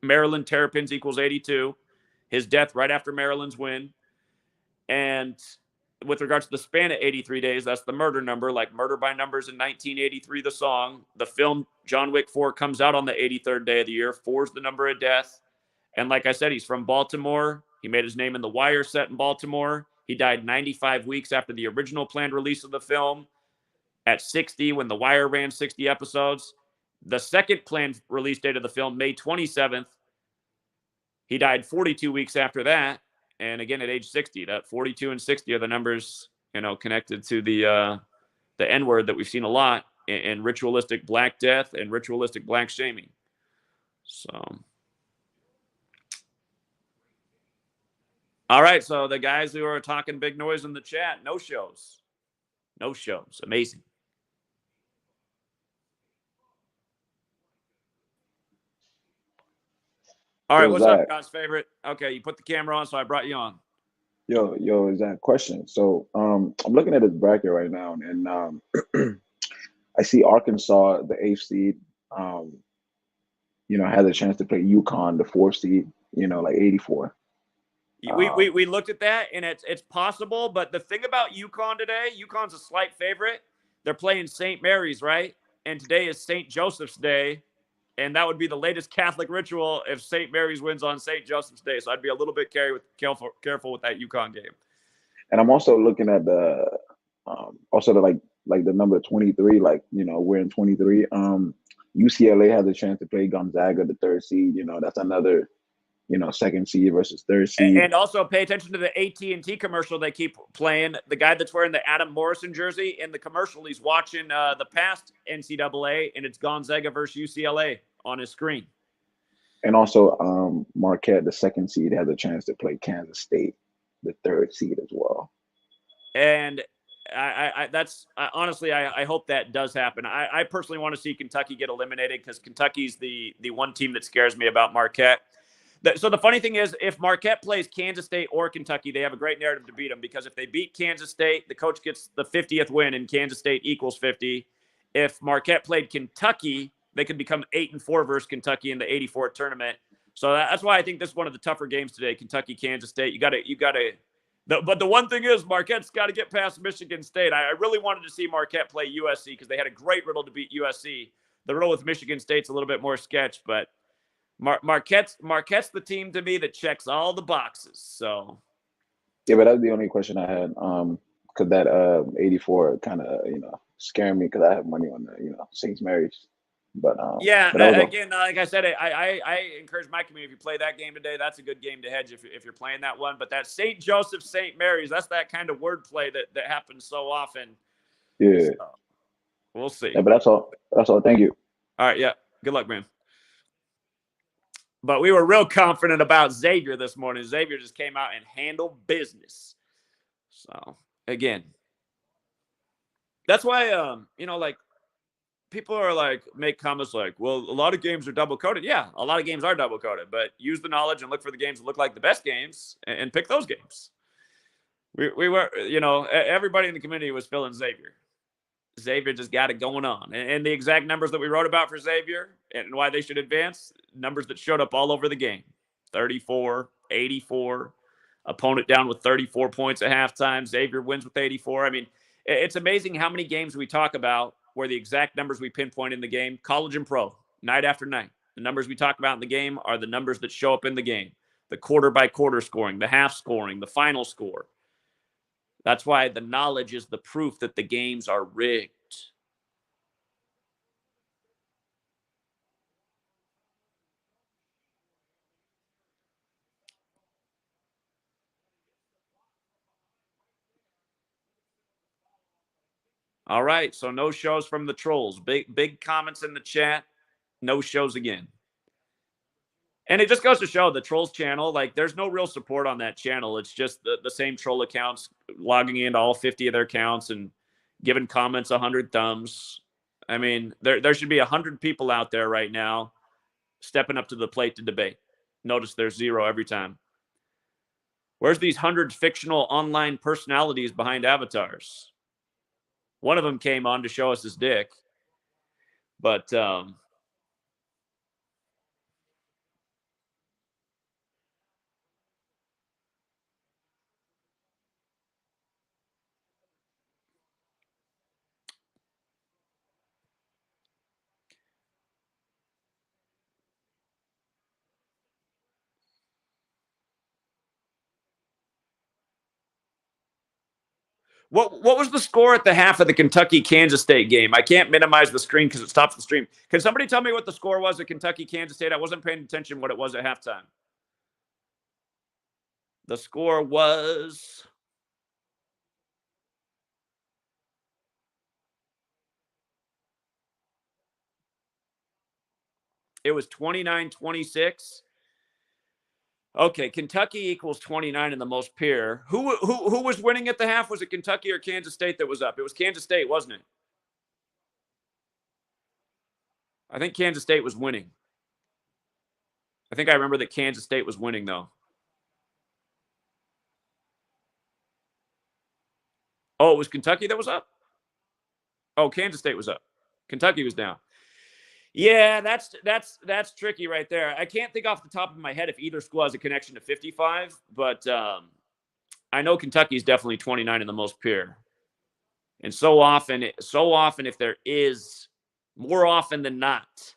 Maryland Terrapins equals 82. His death right after Maryland's win. And with regards to the span of 83 days, that's the murder number, like Murder by Numbers in 1983, the song. The film John Wick 4 comes out on the 83rd day of the year. 4 is the number of death. And like I said, he's from Baltimore. He made his name in The Wire set in Baltimore. He died 95 weeks after the original planned release of the film at 60 when The Wire ran 60 episodes. The second planned release date of the film, May 27th. He died 42 weeks after that. And again, at age 60, that 42 and 60 are the numbers, connected to the N-word that we've seen a lot in ritualistic black death and ritualistic black shaming. So, all right. So the guys who are talking big noise in the chat, no shows. Amazing. All right, what's up, God's favorite? Okay, you put the camera on, so I brought you on. Yo, is that a question? So I'm looking at his bracket right now, and I see Arkansas, the 8th seed, has a chance to play UConn, the 4th seed, like 84. We looked at that, and it's possible, but the thing about UConn today, UConn's a slight favorite. They're playing St. Mary's, right? And today is St. Joseph's Day. And that would be the latest Catholic ritual if St. Mary's wins on St. Joseph's Day. So I'd be a little bit careful with that UConn game. And I'm also looking at the number 23. We're in 23. UCLA has a chance to play Gonzaga, the 3rd seed. That's another, 2nd seed versus 3rd seed. And also pay attention to the AT&T commercial they keep playing. The guy that's wearing the Adam Morrison jersey in the commercial, he's watching the past NCAA, and it's Gonzaga versus UCLA on his screen. And also, Marquette, the 2nd seed, has a chance to play Kansas State, the 3rd seed, as well. And honestly, I hope that does happen. I personally want to see Kentucky get eliminated because Kentucky's the one team that scares me about Marquette. So the funny thing is, if Marquette plays Kansas State or Kentucky, they have a great narrative to beat them, because if they beat Kansas State, the coach gets the 50th win and Kansas State equals 50. If Marquette played Kentucky, they could become 8-4 versus Kentucky in the '84 tournament. So that's why I think this is one of the tougher games today. Kentucky, Kansas State. You got to. But the one thing is, Marquette's got to get past Michigan State. I really wanted to see Marquette play USC because they had a great riddle to beat USC. The riddle with Michigan State's a little bit more sketch, but Marquette's the team to me that checks all the boxes. So yeah, but that's the only question I had. Because that 84 kind of scared me because I have money on the St. Mary's. But yeah, but again, like I said, I encourage my community, if you play that game today, that's a good game to hedge if you're playing that one. But that St. Joseph, St. Mary's, that's that kind of wordplay that happens so often. Yeah, so, we'll see. Yeah, but that's all. That's all. Thank you. All right, yeah, good luck, man. But we were real confident about Xavier this morning. Xavier just came out and handled business. So again, that's why like, people are like, make comments like, well, a lot of games are double coded. Yeah, a lot of games are double coded, but use the knowledge and look for the games that look like the best games and pick those games. We were, everybody in the community was feeling Xavier. Xavier just got it going on. And the exact numbers that we wrote about for Xavier and why they should advance, numbers that showed up all over the game. 34, 84, opponent down with 34 points at halftime. Xavier wins with 84. I mean, it's amazing how many games we talk about where the exact numbers we pinpoint in the game, college and pro, night after night. The numbers we talk about in the game are the numbers that show up in the game. The quarter-by-quarter scoring, the half scoring, the final score. That's why the knowledge is the proof that the games are rigged. All right, so no shows from the trolls. Big comments in the chat. No shows again. And it just goes to show the trolls channel, like, there's no real support on that channel. It's just the same troll accounts logging into all 50 of their accounts and giving comments 100 thumbs. I mean, there should be 100 people out there right now stepping up to the plate to debate. Notice there's 0 every time. Where's these 100 fictional online personalities behind avatars? One of them came on to show us his dick. But What was the score at the half of the Kentucky-Kansas State game? I can't minimize the screen because it stops the stream. Can somebody tell me what the score was at Kentucky-Kansas State? I wasn't paying attention what it was at halftime. The score was... It was 29-26. Okay, Kentucky equals 29 in the most pure. Who was winning at the half? Was it Kentucky or Kansas State that was up? It was Kansas State, wasn't it? I think Kansas State was winning. I think I remember that Kansas State was winning, though. Oh, it was Kentucky that was up? Oh, Kansas State was up. Kentucky was down. Yeah, that's tricky right there. I can't think off the top of my head if either school has a connection to 55, but I know Kentucky is definitely 29 in the most pure. And so often, if there is, more often than not,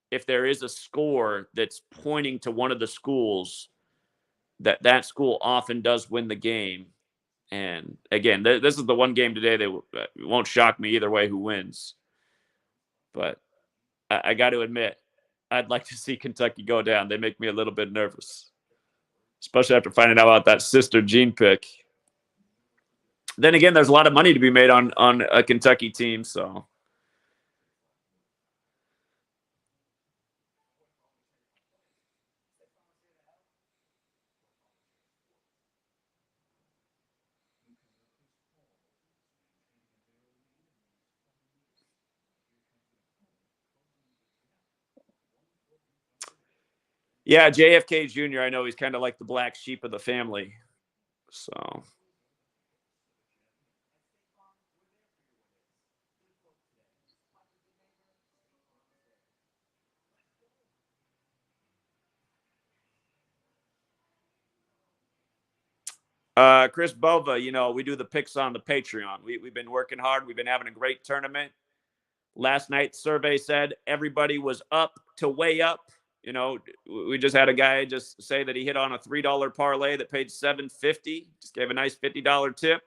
if there is a score that's pointing to one of the schools, that school often does win the game. And again, this is the one game today that won't shock me either way who wins. But I got to admit, I'd like to see Kentucky go down. They make me a little bit nervous, especially after finding out about that sister Gene pick. Then again, there's a lot of money to be made on a Kentucky team. So Yeah, JFK Jr. I know he's kind of like the black sheep of the family. So. Chris Bova, we do the picks on the Patreon. We've been working hard. We've been having a great tournament. Last night, survey said everybody was up to way up. We just had a guy just say that he hit on a $3 parlay that paid $7.50. Just gave a nice $50 tip.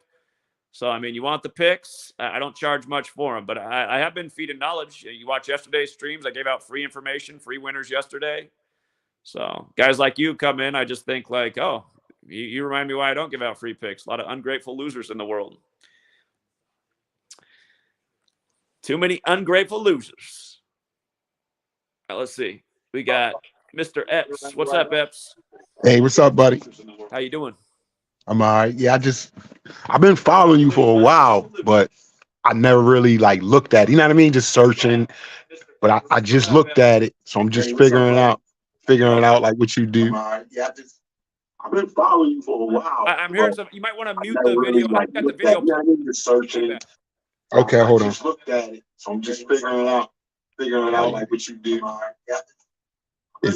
So, I mean, you want the picks? I don't charge much for them, but I have been feeding knowledge. You watch yesterday's streams. I gave out free information, free winners yesterday. So guys like you come in, I just think like, oh, you remind me why I don't give out free picks. A lot of ungrateful losers in the world. Too many ungrateful losers. Right, let's see. We got Mr. Epps. What's up, Epps? Hey, what's up, buddy? How you doing? I'm all right. Yeah, I've been following you for a while, but I never really looked at it. You know what I mean? Just searching, but I just looked at it, so I'm just figuring out like what you do. Yeah, I've been following you for a while. I'm hearing some. You might want to mute the video. I've got the video. Just searching. Okay, hold on. I just looked at it, so I'm just figuring out like what you do. Yeah. I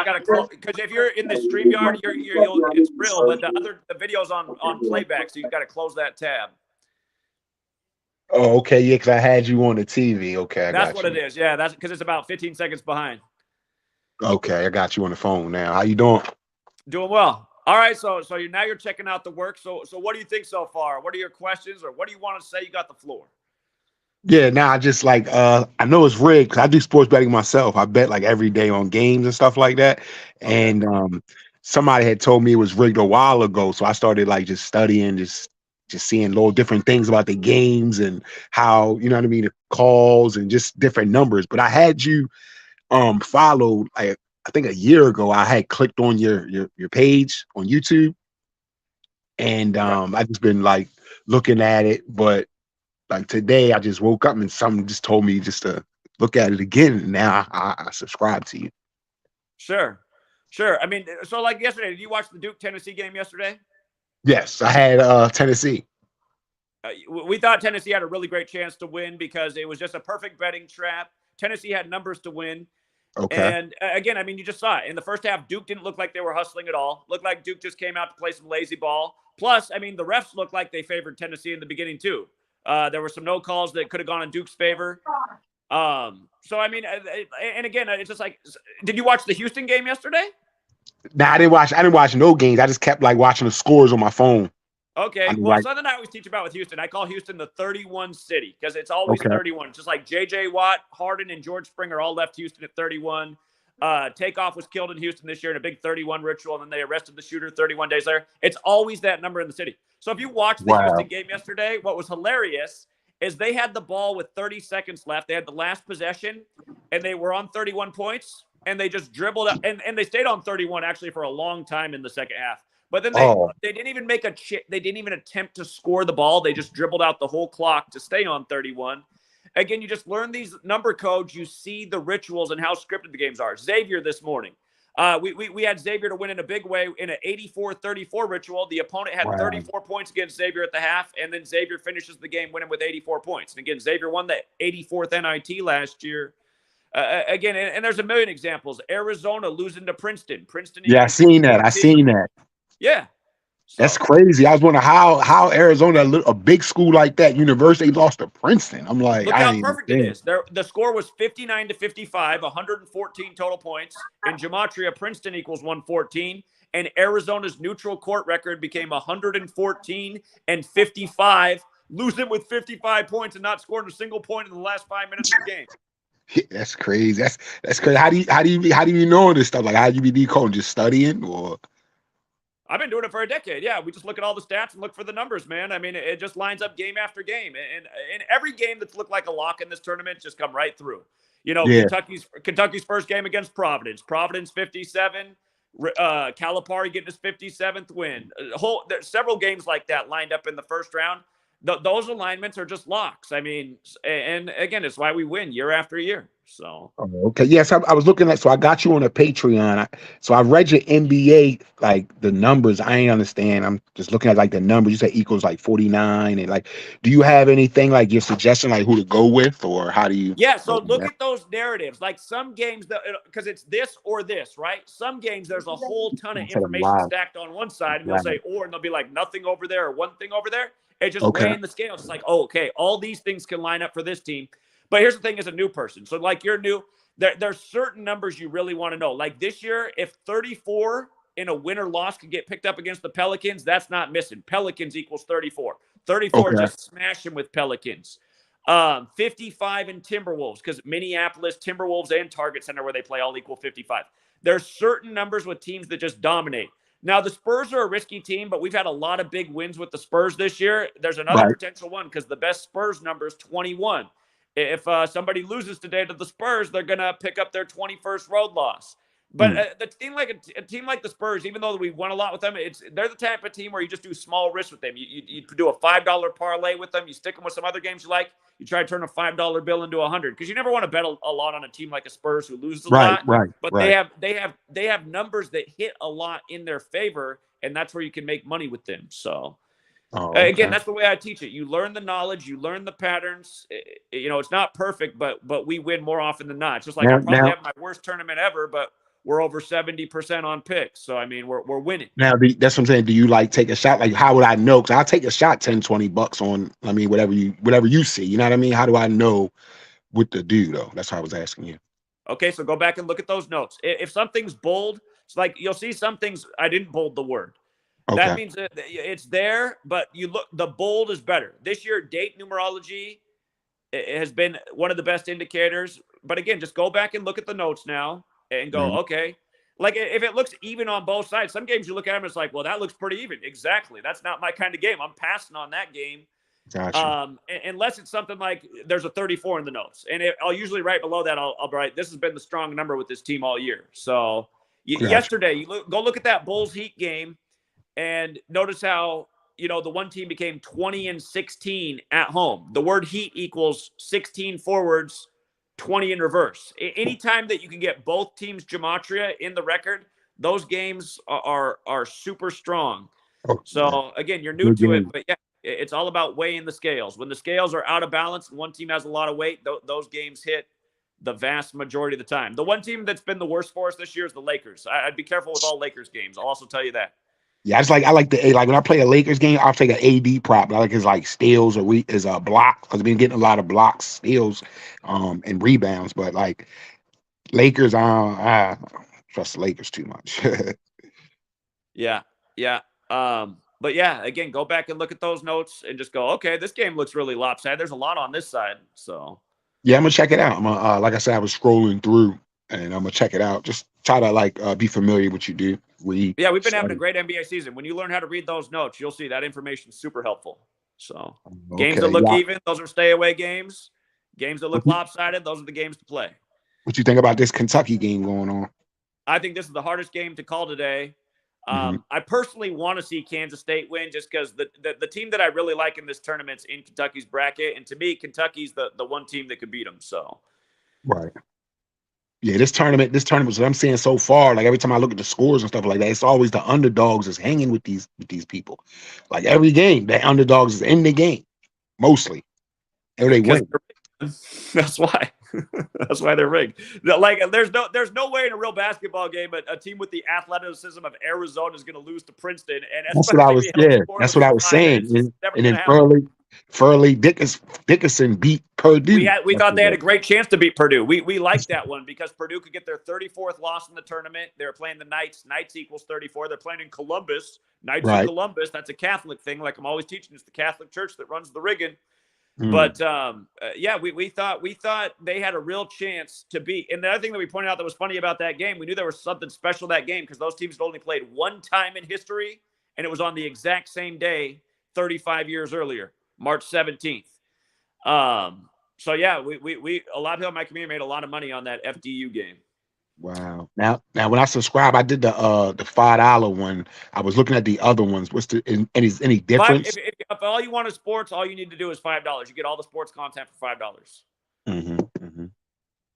gotta close because if you're in the StreamYard, it's real, but the video's on playback, so you've got to close that tab. Oh, okay, yeah, because I had you on the TV. Okay, that's what it is. Yeah, that's because it's about 15 seconds behind. Okay, I got you on the phone now. How you doing? Doing well. All right, so you're checking out the work. So what do you think so far? What are your questions, or what do you want to say? You got the floor. Yeah, now I just I know it's rigged because I do sports betting myself. I bet every day on games and stuff like that. Okay. And somebody had told me it was rigged a while ago, so I started just studying, just seeing little different things about the games and how the calls and just different numbers. But I had you followed. I think a year ago, I had clicked on your page on YouTube, and I just been looking at it, but. Today, I just woke up and something just told me just to look at it again. And now I subscribe to you. Sure. I mean, so yesterday, did you watch the Duke-Tennessee game yesterday? Yes, I had Tennessee. We thought Tennessee had a really great chance to win because it was just a perfect betting trap. Tennessee had numbers to win. Okay. And again, I mean, you just saw it. In the first half, Duke didn't look like they were hustling at all. Looked like Duke just came out to play some lazy ball. Plus, I mean, the refs looked like they favored Tennessee in the beginning, too. There were some no calls that could have gone in Duke's favor. So, I mean, and again, it's just did you watch the Houston game yesterday? Nah, I didn't watch no games. I just kept watching the scores on my phone. Okay. Well, something I always teach about with Houston, I call Houston the 31 city because it's always 31. Just like J.J. Watt, Harden, and George Springer all left Houston at 31. Takeoff was killed in Houston this year in a big 31 ritual, and then they arrested the shooter 31 days later. It's always that number in the city. So if you watched the Houston game yesterday, what was hilarious is they had the ball with 30 seconds left. They had the last possession, and they were on 31 points, and they just dribbled up, and they stayed on 31 actually for a long time in the second half. But then they didn't even make they didn't even attempt to score the ball. They just dribbled out the whole clock to stay on 31. Again, you just learn these number codes. You see the rituals and how scripted the games are. Xavier this morning. We had Xavier to win in a big way in an 84-34 ritual. The opponent had 34 points against Xavier at the half, and then Xavier finishes the game winning with 84 points. And again, Xavier won the 84th NIT last year. Again, and there's a million examples. Arizona losing to Princeton. Yeah, I seen that. Yeah. So, that's crazy. I was wondering how Arizona, a big school like that, university, lost to Princeton. I'm like, look how perfect it is. The score was 59-55, 114 total points. In Gematria, Princeton equals 114, and Arizona's neutral court record became 114-55, losing with 55 points and not scoring a single point in the last 5 minutes of the game. Yeah, that's crazy. That's crazy. How do you know this stuff? How do you be decoding? Just studying or? I've been doing it for a decade. Yeah, we just look at all the stats and look for the numbers, man. I mean, it just lines up game after game. And every game that's looked like a lock in this tournament just come right through. Kentucky's first game against Providence. Providence 57. Calipari getting his 57th win. There's several games like that lined up in the first round. those alignments are just locks. I mean, and again, it's why we win year after year. So Okay, yes, I was looking at. So I got you on a Patreon. So I read your NBA, like the numbers. I ain't understand. I'm just looking at like the numbers. You said equals like 49, and like, do you have anything like your suggestion, like who to go with, or how do you? yeah, so look at those narratives. Like some games, because it's this or this, right? Some games there's a whole ton of information stacked on one side, and you'll say or, and they'll be like nothing over there or one thing over there. It's just weighing the scales. It's like, oh, okay, all these things can line up for this team. But here's the thing: as a new person, so like you're new, there's certain numbers you really want to know. Like this year, if 34 in a win or loss could get picked up against the Pelicans, that's not missing. Pelicans equals 34. 34 just smash them with Pelicans. 55 in Timberwolves, because Minneapolis, Timberwolves, and Target Center where they play all equal 55. There's certain numbers with teams that just dominate. Now, the Spurs are a risky team, but we've had a lot of big wins with the Spurs this year. There's another potential one because the best Spurs number is 21. If somebody loses today to the Spurs, they're going to pick up their 21st road loss. But the team like a team like the Spurs, even though we won a lot with them, they're the type of team where you just do small risks with them. You do a $5 parlay with them. You stick them with some other games you like. You try to turn a $5 bill into 100 because you never want to bet a lot on a team like a Spurs who loses a lot. But they have numbers that hit a lot in their favor, and that's where you can make money with them. So. Again, that's the way I teach it. You learn the knowledge, you learn the patterns. It's not perfect, but we win more often than not. It's just like I probably have my worst tournament ever, but we're over 70% on picks. So, I mean, we're winning. Now, that's what I'm saying. Do you like take a shot? Like, how would I know? Because I'll take a shot, 10, 20 bucks on, I mean, whatever you see. You know what I mean? How do I know what to do, though? That's what I was asking you. Okay, so go back and look at those notes. If something's bold, it's like you'll see some things I didn't bold the word. That means that it's there, but you look, the bold is better. This year, date numerology has been one of the best indicators. But again, just go back and look at the notes now and go, okay. Like if it looks even on both sides, some games you look at them, it's like, well, that looks pretty even. Exactly. That's not my kind of game. I'm passing on that game. Gotcha. Unless it's something like there's a 34 in the notes. And I'll usually right below that, I'll write, this has been the strong number with this team all year. So yesterday, go look at that Bulls Heat game. And notice how, the one team became 20-16 at home. The word heat equals 16 forwards, 20 in reverse. Anytime that you can get both teams' gematria in the record, those games are super strong. So, again, you're new to it, but yeah, it's all about weighing the scales. When the scales are out of balance and one team has a lot of weight, those games hit the vast majority of the time. The one team that's been the worst for us this year is the Lakers. I'd be careful with all Lakers games. I'll also tell you that. Yeah, I like when I play a Lakers game, I'll take an AD prop. I like his like steals or is a block because I've been getting a lot of blocks, steals, and rebounds. But like Lakers, I don't trust the Lakers too much. Yeah. But yeah, again, go back and look at those notes and just go, okay, this game looks really lopsided. There's a lot on this side, so yeah, I'm gonna check it out. Like I said, I was scrolling through, and I'm gonna check it out. Just try to be familiar with what you do. We've been having a great NBA season. When you learn how to read those notes, you'll see that information is super helpful. So games that look even, those are stay away games. Games that look lopsided, those are the games to play. What you think about this Kentucky game going on? I think this is the hardest game to call today. I personally want to see Kansas State win just because the team that I really like in this tournament's in Kentucky's bracket. And to me, Kentucky's the one team that could beat them. So, right. Yeah, this tournament, what I'm seeing so far, like every time I look at the scores and stuff like that, it's always the underdogs is hanging with these people. Like every game, the underdogs is in the game, mostly. And they win. That's why. That's why they're rigged. Like there's no way in a real basketball game a team with the athleticism of Arizona is going to lose to Princeton. And that's what I was saying. And then Furley Dickinson beat Purdue. We thought they had a great chance to beat Purdue. We liked that one because Purdue could get their 34th loss in the tournament. They were playing the Knights. Knights equals 34. They're playing in Columbus. Knights in Columbus. That's a Catholic thing. Like I'm always teaching, it's the Catholic Church that runs the rigging. But we thought they had a real chance to beat. And the other thing that we pointed out that was funny about that game, we knew there was something special that game because those teams had only played one time in history, and it was on the exact same day 35 years earlier. March 17th. So yeah, we a lot of people in my community made a lot of money on that FDU game. Wow. Now when I subscribe, I did the $5 one. I was looking at the other ones. What's the any difference? If all you want is sports, all you need to do is $5. You get all the sports content for $5.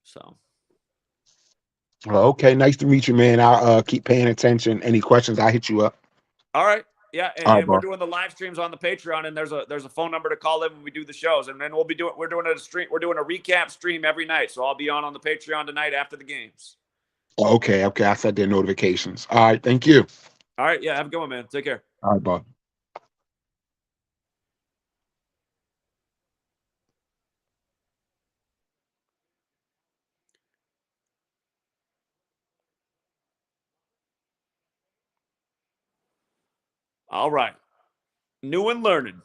So. Well, okay, nice to meet you, man. I'll keep paying attention. Any questions, I'll hit you up. All right. Yeah, All right, and we're bro. doing the live streams on the Patreon, and there's a phone number to call in when we do the shows, and then we're doing a stream. We're doing a recap stream every night, so I'll be on the Patreon tonight after the games. Okay. I set their notifications. All right, thank you. All right, yeah, have a good one, man. Take care. All right, Bob. All right, new and learning.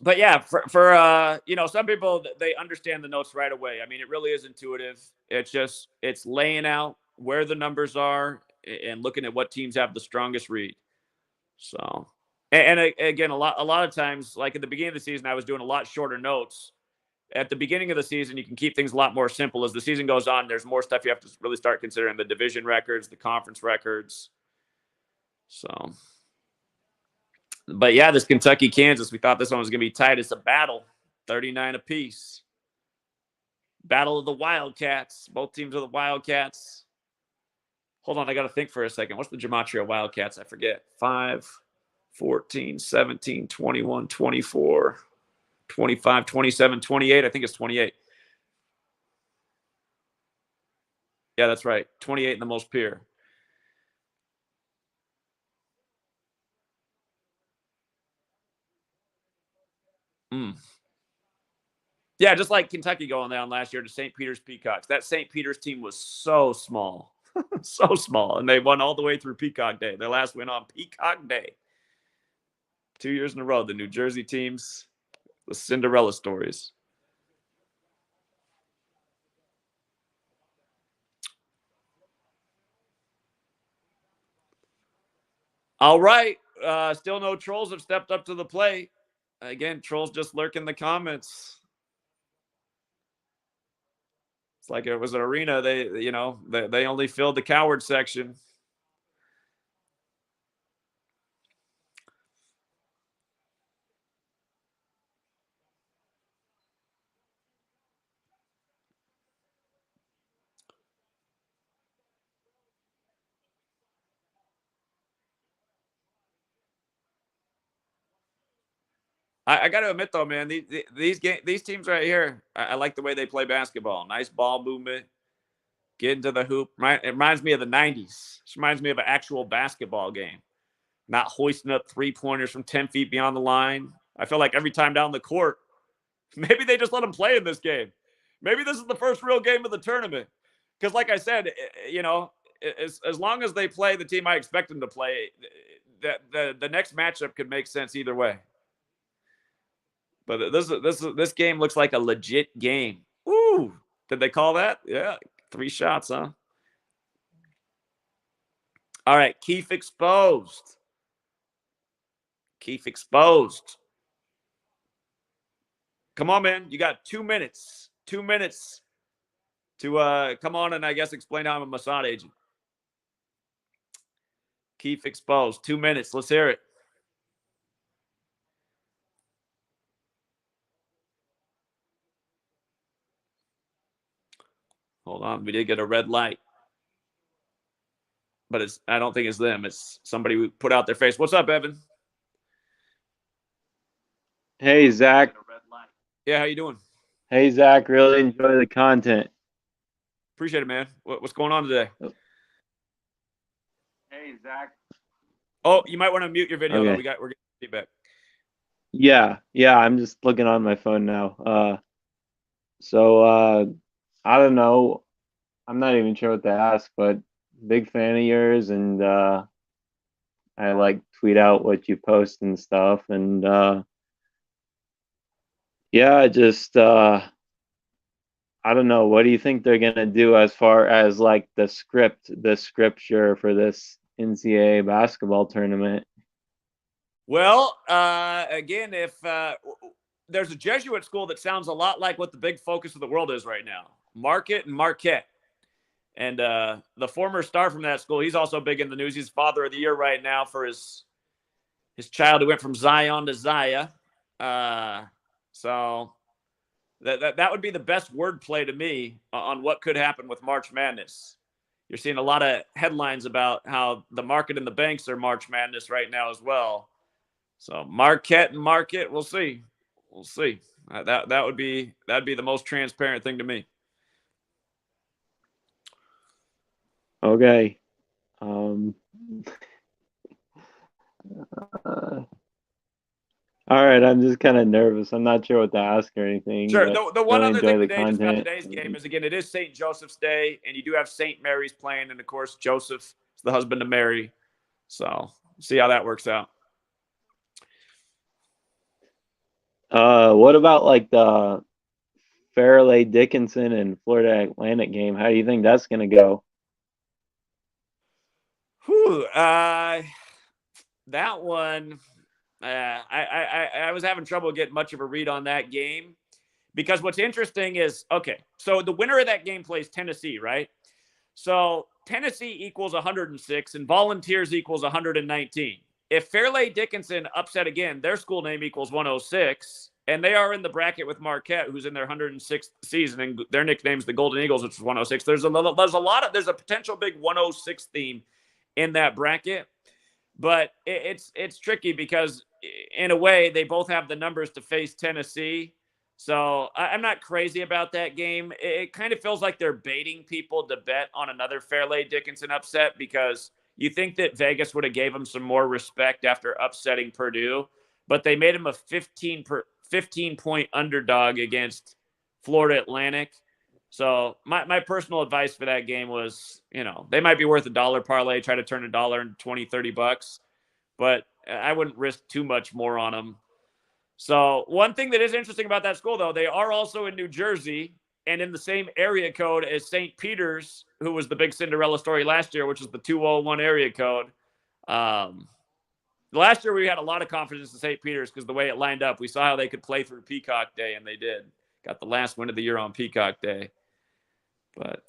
But yeah, for some people, they understand the notes right away. I mean, it really is intuitive. It's laying out where the numbers are and looking at what teams have the strongest read. So, and again, a lot of times, like at the beginning of the season, I was doing a lot shorter notes. At the beginning of the season, you can keep things a lot more simple. As the season goes on, there's more stuff you have to really start considering: the division records, the conference records. So. But yeah, this Kentucky-Kansas, we thought this one was going to be tight. It's a battle, 39 apiece. Battle of the Wildcats. Both teams are the Wildcats. Hold on, I got to think for a second. What's the Gematria Wildcats? I forget. 5, 14, 17, 21, 24, 25, 27, 28. I think it's 28. Yeah, that's right. 28 in the most pure. Yeah, just like Kentucky going down last year to St. Peter's Peacocks. That St. Peter's team was so small, so small, and they won all the way through Peacock Day. Their last win on Peacock Day. 2 years in a row, the New Jersey teams, the Cinderella stories. All right. Still no trolls have stepped up to the plate. Again, trolls just lurk in the comments. It's like it was an arena. They only filled the coward section. I got to admit though, man, these teams right here, I like the way they play basketball. Nice ball movement, get into the hoop. It reminds me of the '90s. It reminds me of an actual basketball game, not hoisting up 3-pointers from 10 feet beyond the line. I feel like every time down the court, maybe they just let them play in this game. Maybe this is the first real game of the tournament. Because, like I said, as long as they play the team I expect them to play, the next matchup could make sense either way. But this game looks like a legit game. Ooh, did they call that? Yeah, 3 shots, huh? All right, Keith exposed. Keith exposed. Come on, man. You got 2 minutes. 2 minutes to come on and I guess explain how I'm a Mossad agent. Keith exposed. 2 minutes. Let's hear it. Hold on. We did get a red light. But I don't think it's them. It's somebody who put out their face. What's up, Evan? Hey, Zach. Yeah, how you doing? Hey, Zach. Really enjoy the content. Appreciate it, man. What's going on today? Hey, Zach. Oh, you might want to mute your video. Okay. Though. We're getting feedback. Yeah. I'm just looking on my phone now. I don't know. I'm not even sure what to ask, but big fan of yours, and I like tweet out what you post and stuff, and I don't know. What do you think they're gonna do as far as like the scripture for this NCAA basketball tournament? Well, again, if there's a Jesuit school that sounds a lot like what the big focus of the world is right now, Marquette and Marquette. And the former star from that school, he's also big in the news. He's Father of the Year right now for his child who went from Zion to Zaya. So that would be the best wordplay to me on what could happen with March Madness. You're seeing a lot of headlines about how the market and the banks are March Madness right now as well. So Marquette and market, we'll see. We'll see. That'd be the most transparent thing to me. Okay. All right, I'm just kind of nervous. I'm not sure what to ask or anything. Sure. But The one really other enjoy thing the today, just about content. today's game, is again, it is St. Joseph's Day, and you do have St. Mary's playing, and of course, Joseph is the husband of Mary. So see how that works out. What about like the Fairleigh Dickinson and Florida Atlantic game? How do you think that's gonna go? Whew, that one, I was having trouble getting much of a read on that game because what's interesting is, okay, so the winner of that game plays Tennessee, right? So Tennessee equals 106 and Volunteers equals 119. If Fairleigh Dickinson upset again, their school name equals 106, and they are in the bracket with Marquette, who's in their 106th season, and their nickname's the Golden Eagles, which is 106. There's a potential big 106 theme in that bracket, but it's tricky because in a way they both have the numbers to face Tennessee. So I'm not crazy about that game. It kind of feels like they're baiting people to bet on another Fairleigh Dickinson upset because you think that Vegas would have gave them some more respect after upsetting Purdue, but they made them a 15-point underdog against Florida Atlantic. So my personal advice for that game was, they might be worth $1 parlay, try to turn $1 into $20-$30, but I wouldn't risk too much more on them. So one thing that is interesting about that school, though, they are also in New Jersey and in the same area code as St. Peter's, who was the big Cinderella story last year, which is the 201 area code. Last year we had a lot of confidence in St. Peter's because the way it lined up, we saw how they could play through Peacock Day, and they did. Got the last win of the year on Peacock Day. But,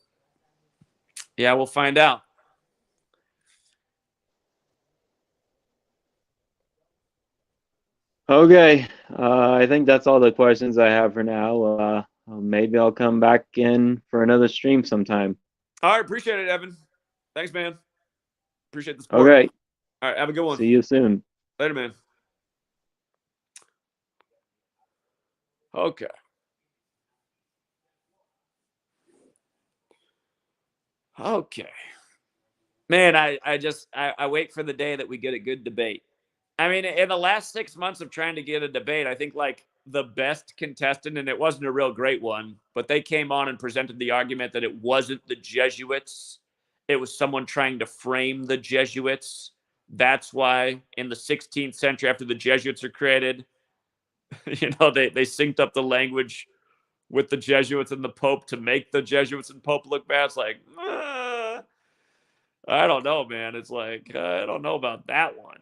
yeah, we'll find out. Okay, I think that's all the questions I have for now. Maybe I'll come back in for another stream sometime. All right, appreciate it, Evan. Thanks, man. Appreciate the support. Okay. All right, have a good one. See you soon. Later, man. Okay. Okay. Man, I wait for the day that we get a good debate. I mean, in the last 6 months of trying to get a debate, I think like the best contestant, and it wasn't a real great one, but they came on and presented the argument that it wasn't the Jesuits. It was someone trying to frame the Jesuits. That's why in the 16th century, after the Jesuits are created, they synced up the language with the Jesuits and the Pope to make the Jesuits and Pope look bad. It's like, I don't know, man. It's like, I don't know about that one.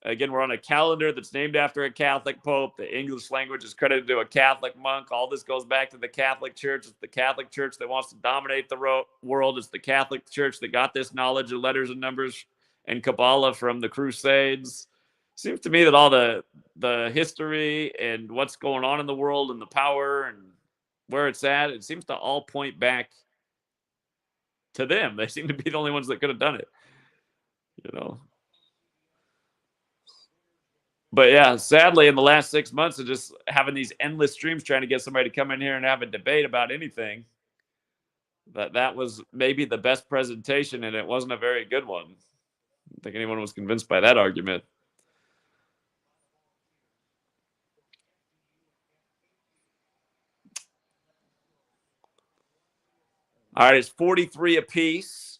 Again, we're on a calendar that's named after a Catholic Pope. The English language is credited to a Catholic monk. All this goes back to the Catholic Church. It's the Catholic Church that wants to dominate the world. It's the Catholic Church that got this knowledge of letters and numbers and Kabbalah from the Crusades. Seems to me that all the history and what's going on in the world and the power and where it's at, it seems to all point back to them. They seem to be the only ones that could have done it, But yeah, sadly, in the last 6 months of just having these endless streams trying to get somebody to come in here and have a debate about anything, that was maybe the best presentation, and it wasn't a very good one. I don't think anyone was convinced by that argument. All right, it's 43 apiece.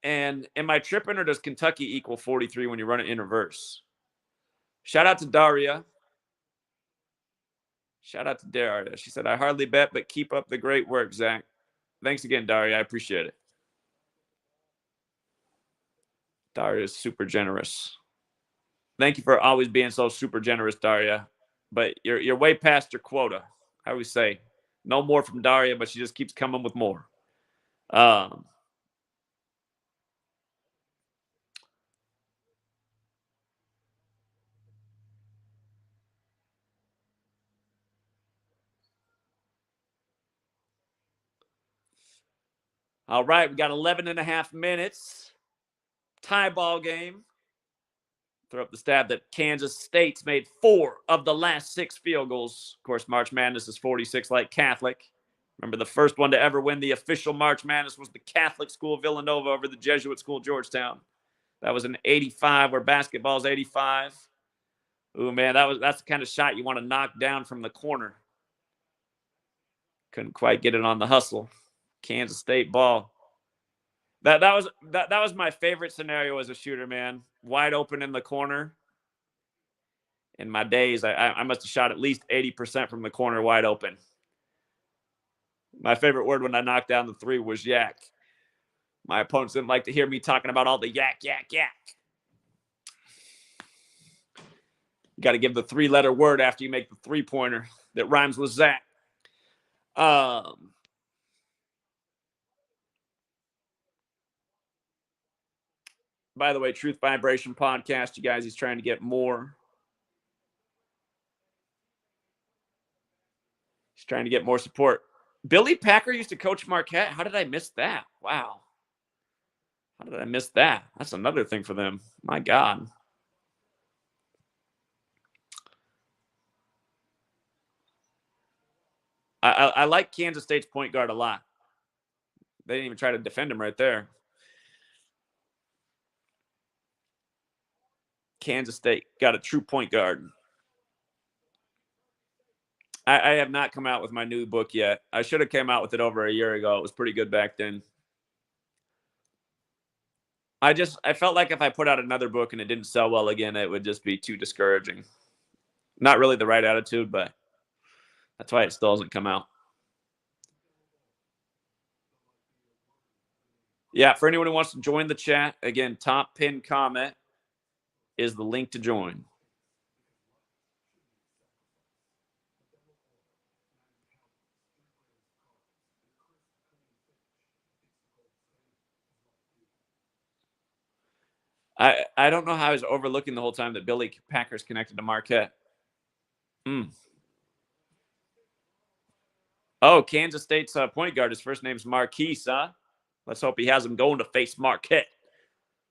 And am I tripping, or does Kentucky equal 43 when you run it in reverse? Shout out to Daria. She said, I hardly bet, but keep up the great work, Zach. Thanks again, Daria. I appreciate it. Daria is super generous. Thank you for always being so super generous, Daria. But you're way past your quota. I always say, no more from Daria, but she just keeps coming with more. All right, we got 11 and a half minutes. Tie ball game. Throw up the stat that Kansas State's made 4 of the last 6 field goals. Of course, March Madness is 46 like Catholic. Remember, the first one to ever win the official March Madness was the Catholic school Villanova over the Jesuit school Georgetown. That was in 85, where basketball's 85. Ooh, man, that's the kind of shot you want to knock down from the corner. Couldn't quite get it on the hustle. Kansas State ball. That was my favorite scenario as a shooter, man. Wide open in the corner. In my days, I must have shot at least 80% from the corner wide open. My favorite word when I knocked down the 3 was yak. My opponents didn't like to hear me talking about all the yak, yak, yak. You got to give the 3-letter word after you make the 3-pointer that rhymes with Zach. By the way, Truth Vibration podcast, you guys, he's trying to get more. He's trying to get more support. Billy Packer used to coach Marquette. How did I miss that? Wow. How did I miss that? That's another thing for them. My God. I like Kansas State's point guard a lot. They didn't even try to defend him right there. Kansas State got a true point guard. I have not come out with my new book yet. I should have came out with it over a year ago. It was pretty good back then. I felt like if I put out another book and it didn't sell well again, it would just be too discouraging. Not really the right attitude, but that's why it still hasn't come out. Yeah, for anyone who wants to join the chat, again, top pinned comment is the link to join. I don't know how I was overlooking the whole time that Billy Packer's connected to Marquette. Oh, Kansas State's point guard, his first name's Marquise, huh? Let's hope he has him going to face Marquette.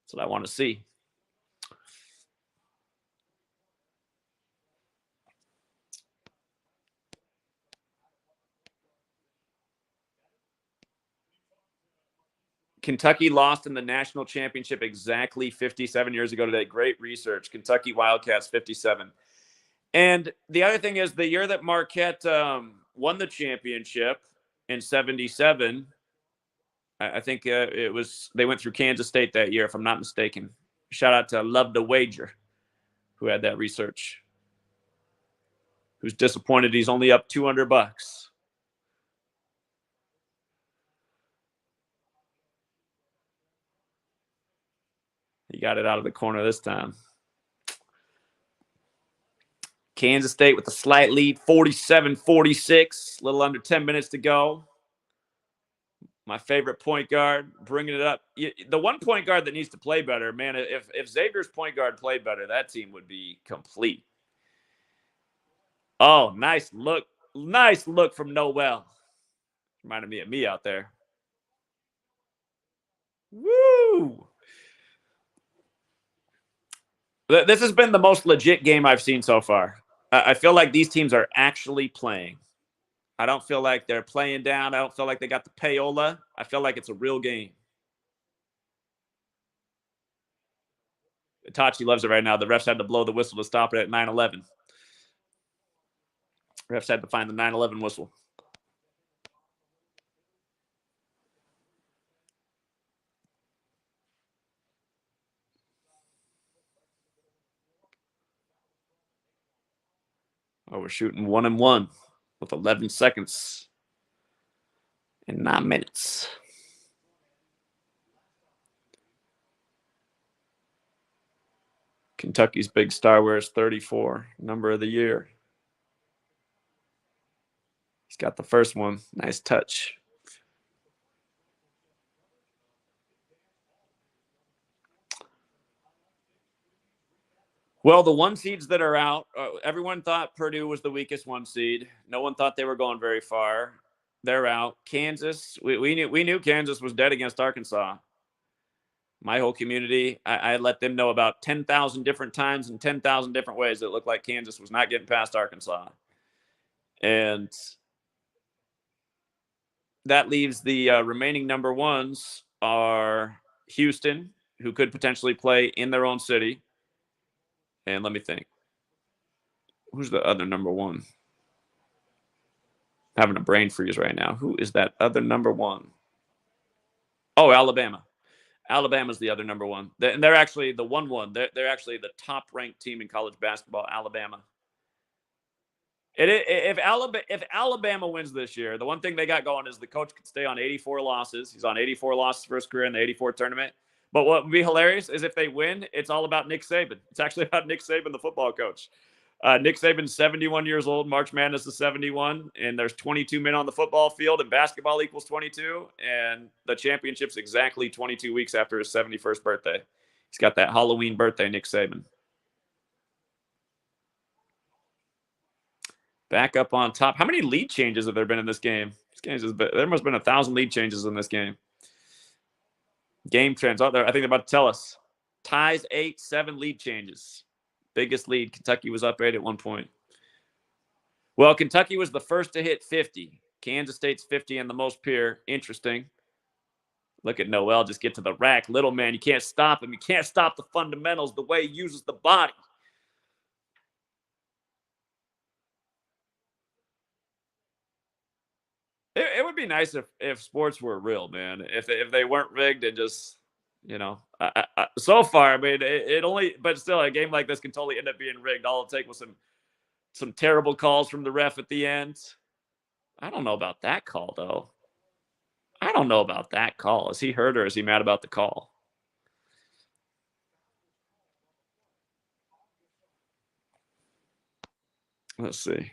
That's what I want to see. Kentucky lost in the national championship exactly 57 years ago today. Great research. Kentucky Wildcats 57. And the other thing is the year that Marquette won the championship in 77, I think it was they went through Kansas State that year, if I'm not mistaken. Shout out to Love to Wager, who had that research. Who's disappointed he's only up $200. He got it out of the corner this time. Kansas State with a slight lead, 47-46. A little under 10 minutes to go. My favorite point guard, bringing it up. The one point guard that needs to play better, man, if Xavier's point guard played better, that team would be complete. Oh, nice look. Nice look from Noel. Reminded me of me out there. Woo! This has been the most legit game I've seen so far. I feel like these teams are actually playing. I don't feel like they're playing down. I don't feel like they got the payola. I feel like it's a real game. Itachi loves it right now. The refs had to blow the whistle to stop it at 9-11. Refs had to find the 9-11 whistle. Oh, we're shooting 1-1 with 11 seconds and 9 minutes. Kentucky's big star wears 34, number of the year. He's got the first one. Nice touch. Well, the 1 seeds that are out, everyone thought Purdue was the weakest 1 seed. No one thought they were going very far. they're out. Kansas, we knew Kansas was dead against Arkansas. My whole community, I let them know about 10,000 different times in 10,000 different ways that it looked like Kansas was not getting past Arkansas. And that leaves the remaining number ones are Houston, who could potentially play in their own city. And let me think. Who's the other number one? Having a brain freeze right now. Who is that other number one? Oh, Alabama. Alabama's the other number one. And they're actually the 1-1. They're actually the top-ranked team in college basketball, Alabama. If Alabama wins this year, the one thing they got going is the coach could stay on 84 losses. He's on 84 losses for his career in the 84 tournament. But what would be hilarious is if they win, it's all about Nick Saban. It's actually about Nick Saban, the football coach. Nick Saban's 71 years old. March Madness is 71. And there's 22 men on the football field, and basketball equals 22. And the championship's exactly 22 weeks after his 71st birthday. He's got that Halloween birthday, Nick Saban. Back up on top. How many lead changes have there been in this game? There must have been 1,000 lead changes in this game. Game trends out there. I think they're about to tell us. Ties 8, 7 lead changes. Biggest lead. Kentucky was up 8 at one point. Well, Kentucky was the first to hit 50. Kansas State's 50 and the most pure. Interesting. Look at Noel just get to the rack. Little man, you can't stop him. You can't stop the fundamentals, the way he uses the body. It would be nice if sports were real, man. If they weren't rigged and just, so far, I mean, but still, a game like this can totally end up being rigged. All it'll take was some terrible calls from the ref at the end. I don't know about that call, though. I don't know about that call. Is he hurt or is he mad about the call? Let's see.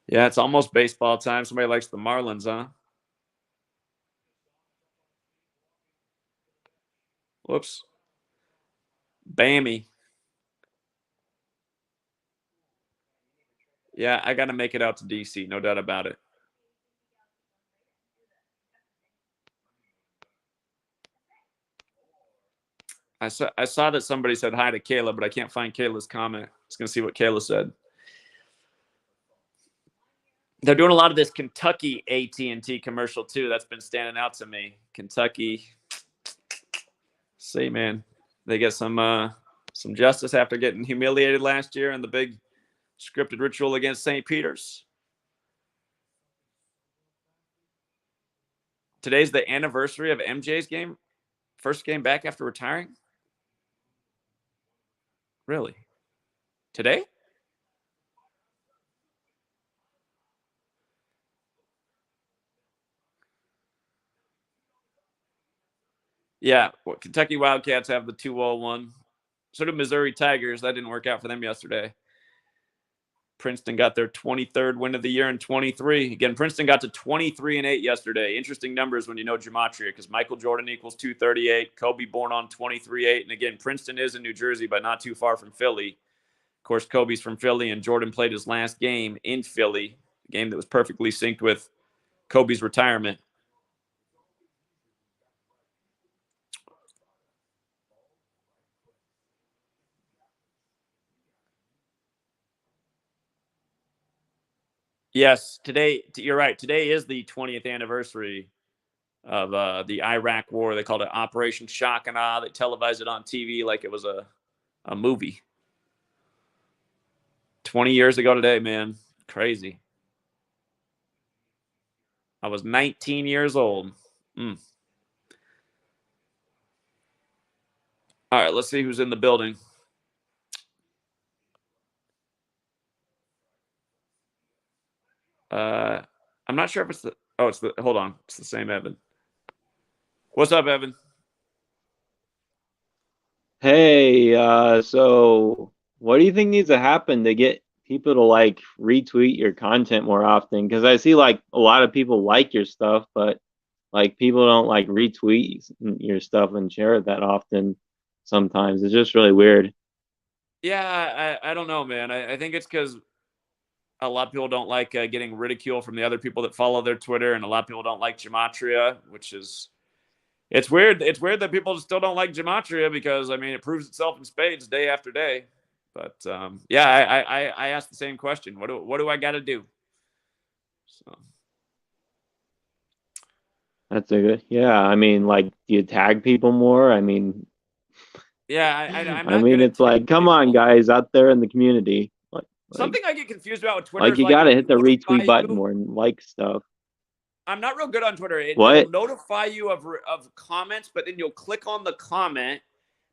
Yeah, it's almost baseball time. Somebody likes the Marlins, huh? Whoops. Bammy. Yeah, I got to make it out to D.C., no doubt about it. I saw that somebody said hi to Kayla, but I can't find Kayla's comment. I was going to see what Kayla said. They're doing a lot of this Kentucky AT&T commercial, too. That's been standing out to me. Kentucky. See, man. They get some justice after getting humiliated last year in the big scripted ritual against St. Peter's. Today's the anniversary of MJ's game. First game back after retiring. Really? Today? Yeah, Kentucky Wildcats have the 2-0-1. So do Missouri Tigers. That didn't work out for them yesterday. Princeton got their 23rd win of the year in 23. Again, Princeton got to 23-8 yesterday. Interesting numbers when you know gematria, because Michael Jordan equals 238. Kobe born on 23-8. And again, Princeton is in New Jersey, but not too far from Philly. Of course, Kobe's from Philly, and Jordan played his last game in Philly, a game that was perfectly synced with Kobe's retirement. Yes, today, you're right. Today is the 20th anniversary of the Iraq War. They called it Operation Shock and Awe. They televised it on TV like it was a movie. 20 years ago today, man. Crazy. I was 19 years old. All right, let's see who's in the building. I'm not sure if it's hold on. It's the same Evan. What's up, Evan? Hey, so what do you think needs to happen to get people to like retweet your content more often? Because I see like a lot of people like your stuff, but like people don't like retweet your stuff and share it that often sometimes. It's just really weird. Yeah, I don't know, man. I think it's because a lot of people don't like getting ridicule from the other people that follow their Twitter, and a lot of people don't like Gematria, which is it's weird. It's weird that people still don't like Gematria because I mean it proves itself in spades day after day. But yeah, I asked the same question. What do I got to do? So That's a good. Yeah, I mean, like, do you tag people more? I mean, yeah, I'm I not good mean, at it's like, come on, people. guys, out there in the community. Something I get confused about with Twitter Like is you like gotta it'll hit the notify retweet button you. more and like stuff. I'm not real good on Twitter. It'll What? notify you of comments, but then you'll click on the comment,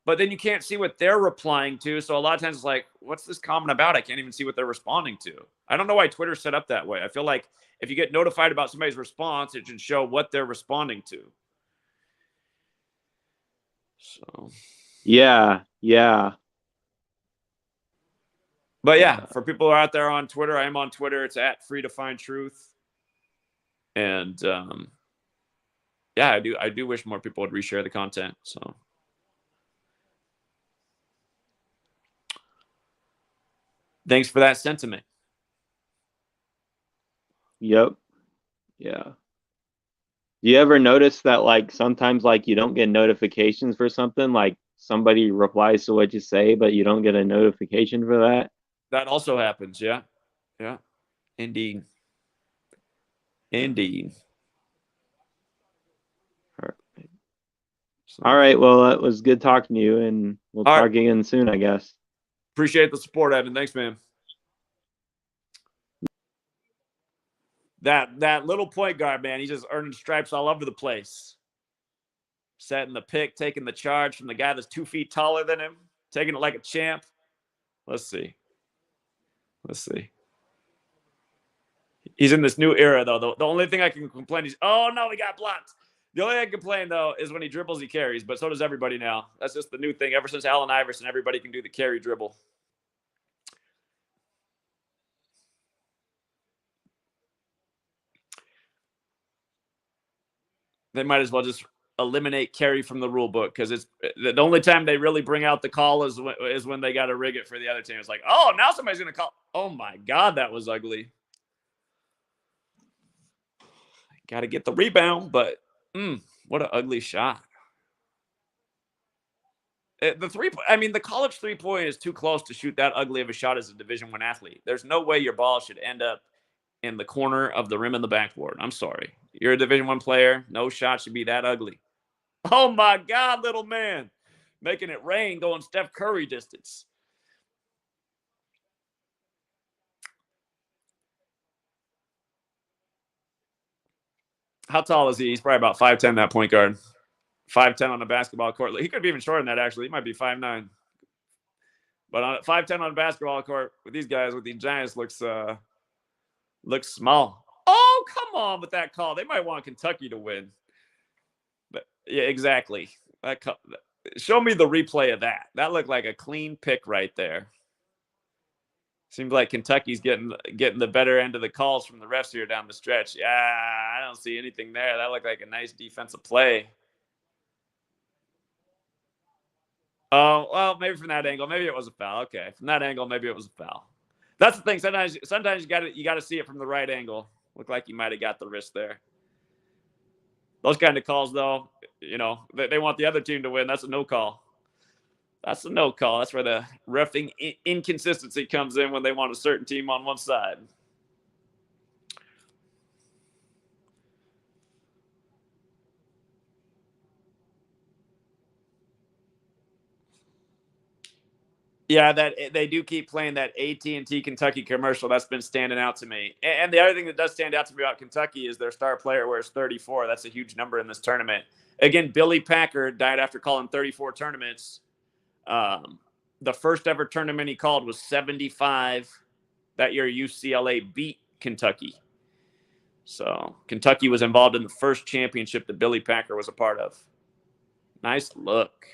but then you can't see what they're replying to. So a lot of times it's like, what's this comment about? I can't even see what they're responding to. I don't know why Twitter's set up that way. I feel like if you get notified about somebody's response, it should show what they're responding to. So Yeah, yeah. but yeah, for people who are out there on Twitter, I am on Twitter. It's at Free to Find Truth. And yeah, I do wish more people would reshare the content. So thanks for that sentiment. Yep. Yeah. Do you ever notice that like sometimes like you don't get notifications for something, like somebody replies to what you say, but you don't get a notification for that? That also happens. Yeah. Yeah. Indeed. Indeed. All right. Well, it was good talking to you, and we'll All talk right. again soon, I guess. Appreciate the support, Evan. Thanks, man. That little point guard, man, he's just earning stripes all over the place. Setting the pick, taking the charge from the guy that's 2 feet taller than him, taking it like a champ. Let's see. Let's see. He's in this new era, though. The only thing I can complain is, oh, no, he got blocked. The only thing I can complain, though, is when he dribbles, he carries. But so does everybody now. That's just the new thing. Ever since Allen Iverson, everybody can do the carry dribble. They might as well just eliminate carry from the rule book because it's the only time they really bring out the call is when they got to rig it for the other team. It's like, oh, now somebody's going to call. Oh, my God, that was ugly. Got to get the rebound, but what an ugly shot. The the college 3-point is too close to shoot that ugly of a shot as a Division I athlete. There's no way your ball should end up in the corner of the rim of the backboard. I'm sorry. You're a Division I player. No shot should be that ugly. Oh, my God, little man. Making it rain going Steph Curry distance. How tall is he? He's probably about 5'10", that point guard. 5'10" on the basketball court. He could be even shorter than that, actually. He might be 5'9". But on 5'10" on a basketball court with these guys, with these Giants, looks small. Oh, come on with that call. They might want Kentucky to win. But yeah, exactly. Show me the replay of that. That looked like a clean pick right there. Seems like Kentucky's getting the better end of the calls from the refs here down the stretch. Yeah, I don't see anything there. That looked like a nice defensive play. Oh, well, maybe from that angle, maybe it was a foul. Okay, from that angle, maybe it was a foul. That's the thing. Sometimes you got to see it from the right angle. Looked like you might have got the wrist there. Those kind of calls, though, they want the other team to win. That's a no call. That's a no call. That's where the reffing inconsistency comes in when they want a certain team on one side. Yeah, that they do keep playing that AT&T Kentucky commercial. That's been standing out to me. And the other thing that does stand out to me about Kentucky is their star player wears 34. That's a huge number in this tournament. Again, Billy Packer died after calling 34 tournaments. The first ever tournament he called was 75. That year, UCLA beat Kentucky. So Kentucky was involved in the first championship that Billy Packer was a part of. Nice look.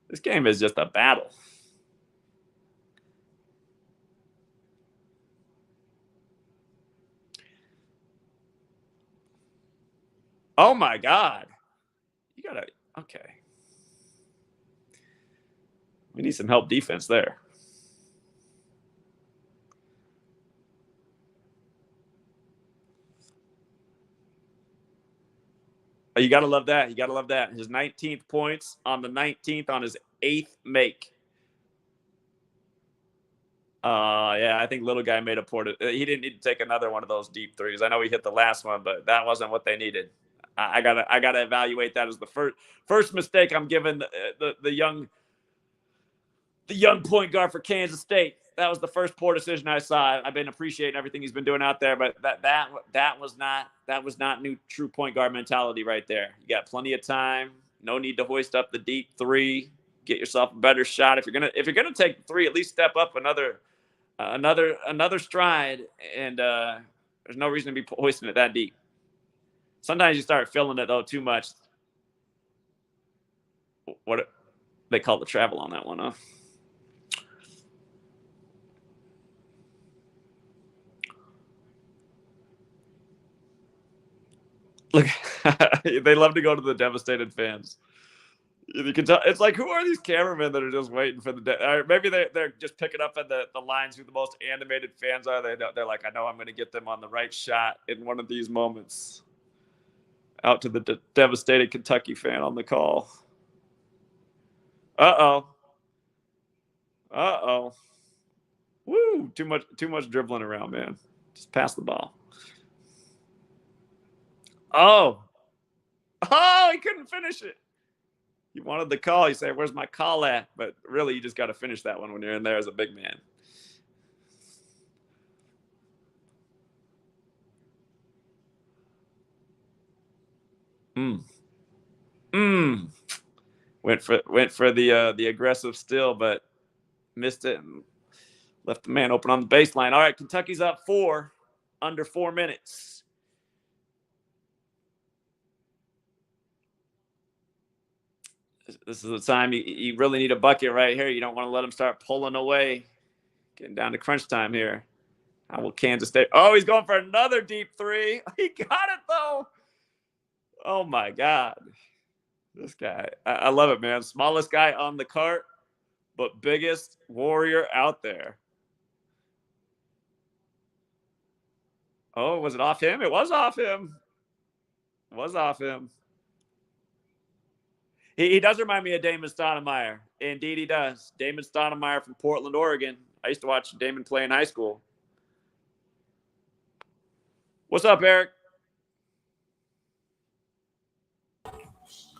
This game is just a battle. Oh, my God. You got to – okay. We need some help defense there. You got to love that. You got to love that. His 19th points on the 19th on his 8th make. Yeah, I think little guy made a poor. He didn't need to take another one of those deep threes. I know he hit the last one, but that wasn't what they needed. I gotta evaluate that as the first mistake I'm giving the young point guard for Kansas State. That was the first poor decision I saw. I've been appreciating everything he's been doing out there, but that was not new true point guard mentality right there. You got plenty of time. No need to hoist up the deep three. Get yourself a better shot. If you're gonna take the three, at least step up another stride. And there's no reason to be hoisting it that deep. Sometimes you start feeling it though too much. What they call the travel on that one, huh? Look, they love to go to the devastated fans. You can tell it's like, who are these cameramen that are just waiting for the maybe they're just picking up at the lines who the most animated fans are. They're like, I know I'm going to get them on the right shot in one of these moments. Out to the devastated Kentucky fan on the call. Uh-oh. Woo, too much dribbling around, man. Just pass the ball. Oh, he couldn't finish it. He wanted the call. He said, where's my call at? But really, you just got to finish that one when you're in there as a big man. Went for the aggressive steal, but missed it and left the man open on the baseline. All right, Kentucky's up 4, under 4 minutes. This is the time you really need a bucket right here. You don't want to let them start pulling away. Getting down to crunch time here. How will Kansas State? Oh, he's going for another deep three. He got it, though. Oh, my God. This guy. I love it, man. Smallest guy on the cart, but biggest warrior out there. Oh, was it off him? It was off him. It was off him. He does remind me of Damon Stoudemire. Indeed, he does. Damon Stoudemire from Portland, Oregon. I used to watch Damon play in high school. What's up, Eric?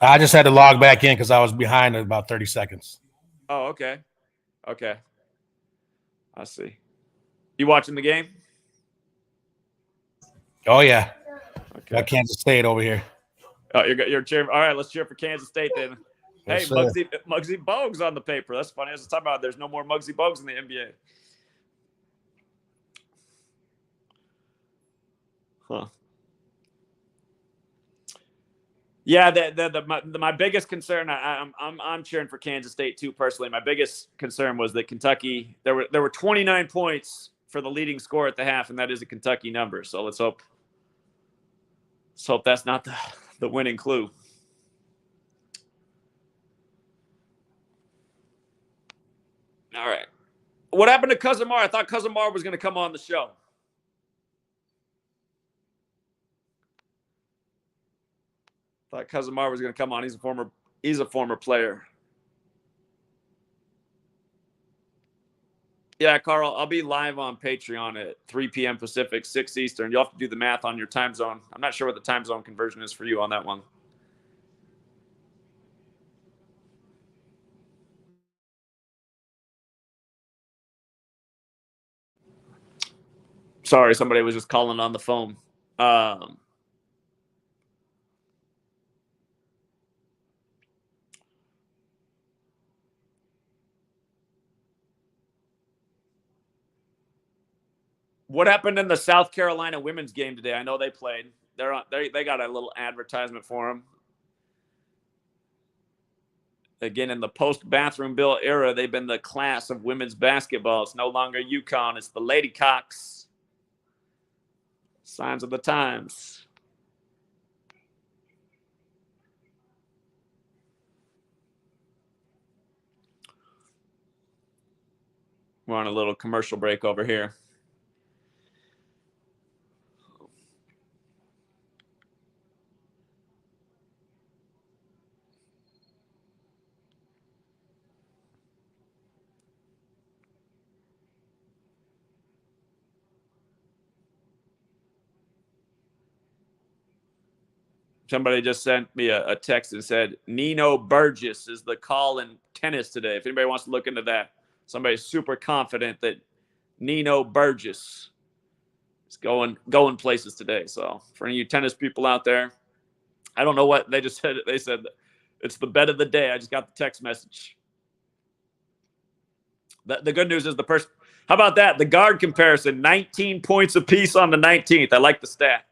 I just had to log back in because I was behind in about 30 seconds. Oh, okay. Okay. I see. You watching the game? Oh, yeah. Okay. Got Kansas State over here. Oh, you're cheering. All right, let's cheer for Kansas State then. Yes, hey, Muggsy Bogues on the paper. That's funny. I was talking about there's no more Muggsy Bogues in the NBA. Huh. Yeah, my biggest concern. I'm cheering for Kansas State too personally. My biggest concern was that Kentucky. There were 29 points for the leading score at the half, and that is a Kentucky number. So let's hope that's not the winning clue. All right. What happened to Cousin Mar? I thought Cousin Mar was going to come on the show. Thought Cousin Mar was going to come on. He's a former player. Yeah, Carl, I'll be live on Patreon at 3 p.m. Pacific, 6 Eastern. You'll have to do the math on your time zone. I'm not sure what the time zone conversion is for you on that one. Sorry, somebody was just calling on the phone. What happened in the South Carolina women's game today? I know they played. They got a little advertisement for them. Again, in the post-bathroom bill era, they've been the class of women's basketball. It's no longer UConn. It's the Ladycocks. Signs of the times. We're on a little commercial break over here. Somebody just sent me a text and said Nino Burgess is the call in tennis today. If anybody wants to look into that, somebody's super confident that Nino Burgess is going places today. So for any of you tennis people out there, I don't know what they just said. They said it's the bet of the day. I just got the text message. The good news is the person. How about that? The guard comparison, 19 points apiece on the 19th. I like the stat.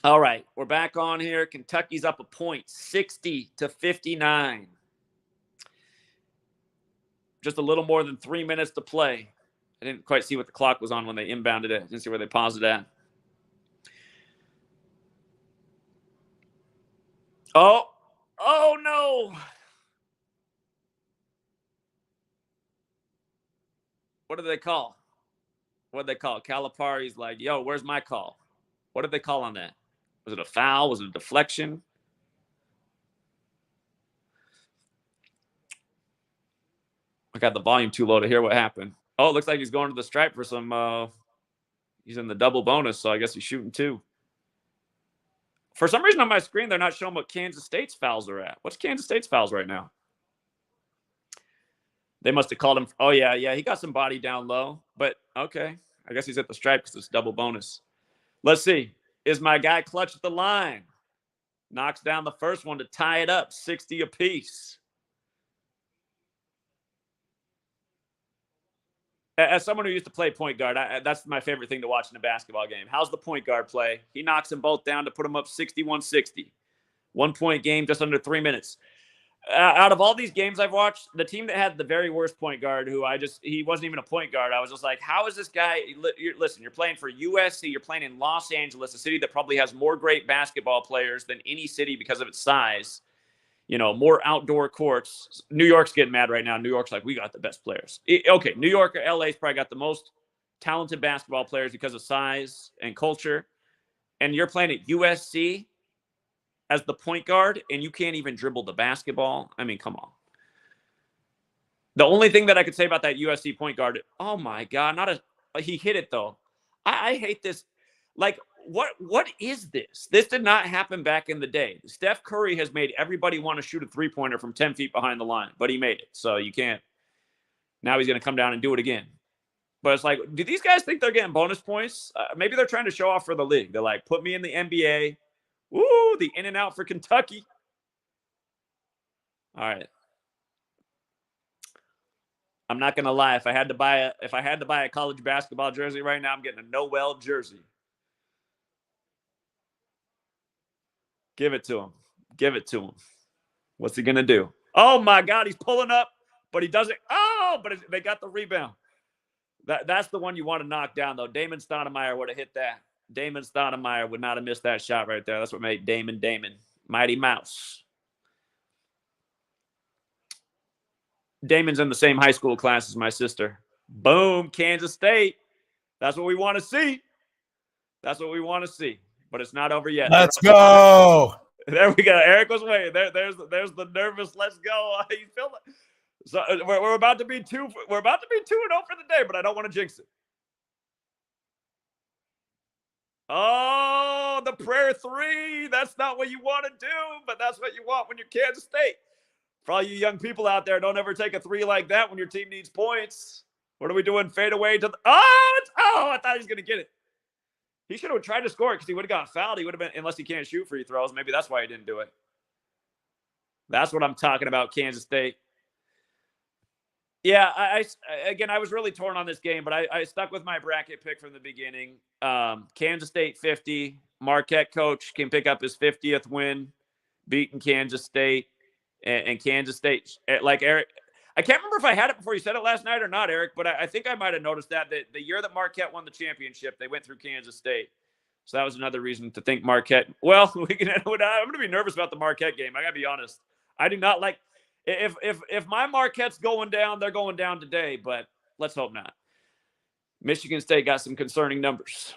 All right, we're back on here. Kentucky's up a point, 60-59. Just a little more than 3 minutes to play. I didn't quite see what the clock was on when they inbounded it. I didn't see where they paused it at. Oh no. What did they call? What did they call? Calipari's like, yo, where's my call? What did they call on that? Was it a foul? Was it a deflection? I got the volume too low to hear what happened. Oh, it looks like he's going to the stripe for some he's in the double bonus, so I guess he's shooting two. For some reason on my screen, they're not showing what Kansas State's fouls are at. What's Kansas State's fouls right now? They must have called him. Oh, yeah. He got some body down low, but okay. I guess he's at the stripe because it's double bonus. Let's see. Is my guy clutch at the line? Knocks down the first one to tie it up, 60 apiece. As someone who used to play point guard, that's my favorite thing to watch in a basketball game. How's the point guard play? He knocks them both down to put them up 61-60. 1 point game, just under 3 minutes. Out of all these games I've watched, the team that had the very worst point guard, he wasn't even a point guard. I was just like, how is this guy? Listen, you're playing for USC. You're playing in Los Angeles, a city that probably has more great basketball players than any city because of its size. You know, more outdoor courts. New York's getting mad right now. New York's like, we got the best players. Okay, New York or LA's probably got the most talented basketball players because of size and culture. And you're playing at USC as the point guard, and you can't even dribble the basketball. I mean, come on. The only thing that I could say about that USC point guard, oh my God, he hit it though. I hate this. Like, what is this? This did not happen back in the day. Steph Curry has made everybody want to shoot a three-pointer from 10 feet behind the line, but he made it. So you can't. Now he's going to come down and do it again. But it's like, do these guys think they're getting bonus points? Maybe they're trying to show off for the league. They're like, put me in the NBA. Woo, the in and out for Kentucky. All right. I'm not gonna lie. If I had to buy a college basketball jersey right now, I'm getting a Noel jersey. Give it to him. Give it to him. What's he gonna do? Oh my God, he's pulling up, but he doesn't. Oh, but they got the rebound. That's the one you want to knock down, though. Damon Stoudemire would have hit that. Damon Stoudemire would not have missed that shot right there. That's what made Damon. Mighty Mouse. Damon's in the same high school class as my sister. Boom, Kansas State. That's what we want to see. That's what we want to see. But it's not over yet. Let's go. There we go. Eric was waiting. There's the nervous. Let's go. You feel it? So we're about to be 2-0 for the day, but I don't want to jinx it. Oh, the prayer 3. That's not what you want to do, but that's what you want when you're Kansas State. For all you young people out there, don't ever take a 3 like that when your team needs points. What are we doing? Fade away to the I thought he was gonna get it. He should have tried to score it because he would have got fouled. He would have been, unless he can't shoot free throws. Maybe that's why he didn't do it. That's what I'm talking about, Kansas State. Yeah, I was really torn on this game, but I stuck with my bracket pick from the beginning. Kansas State 50. Marquette coach can pick up his 50th win, beating Kansas State. And Kansas State, like Eric, I can't remember if I had it before you said it last night or not, Eric, but I think I might have noticed that the year that Marquette won the championship, they went through Kansas State. So that was another reason to think Marquette. Well, I'm going to be nervous about the Marquette game. I got to be honest. I do not like if my Marquette's going down, they're going down today, but let's hope not. Michigan State got some concerning numbers.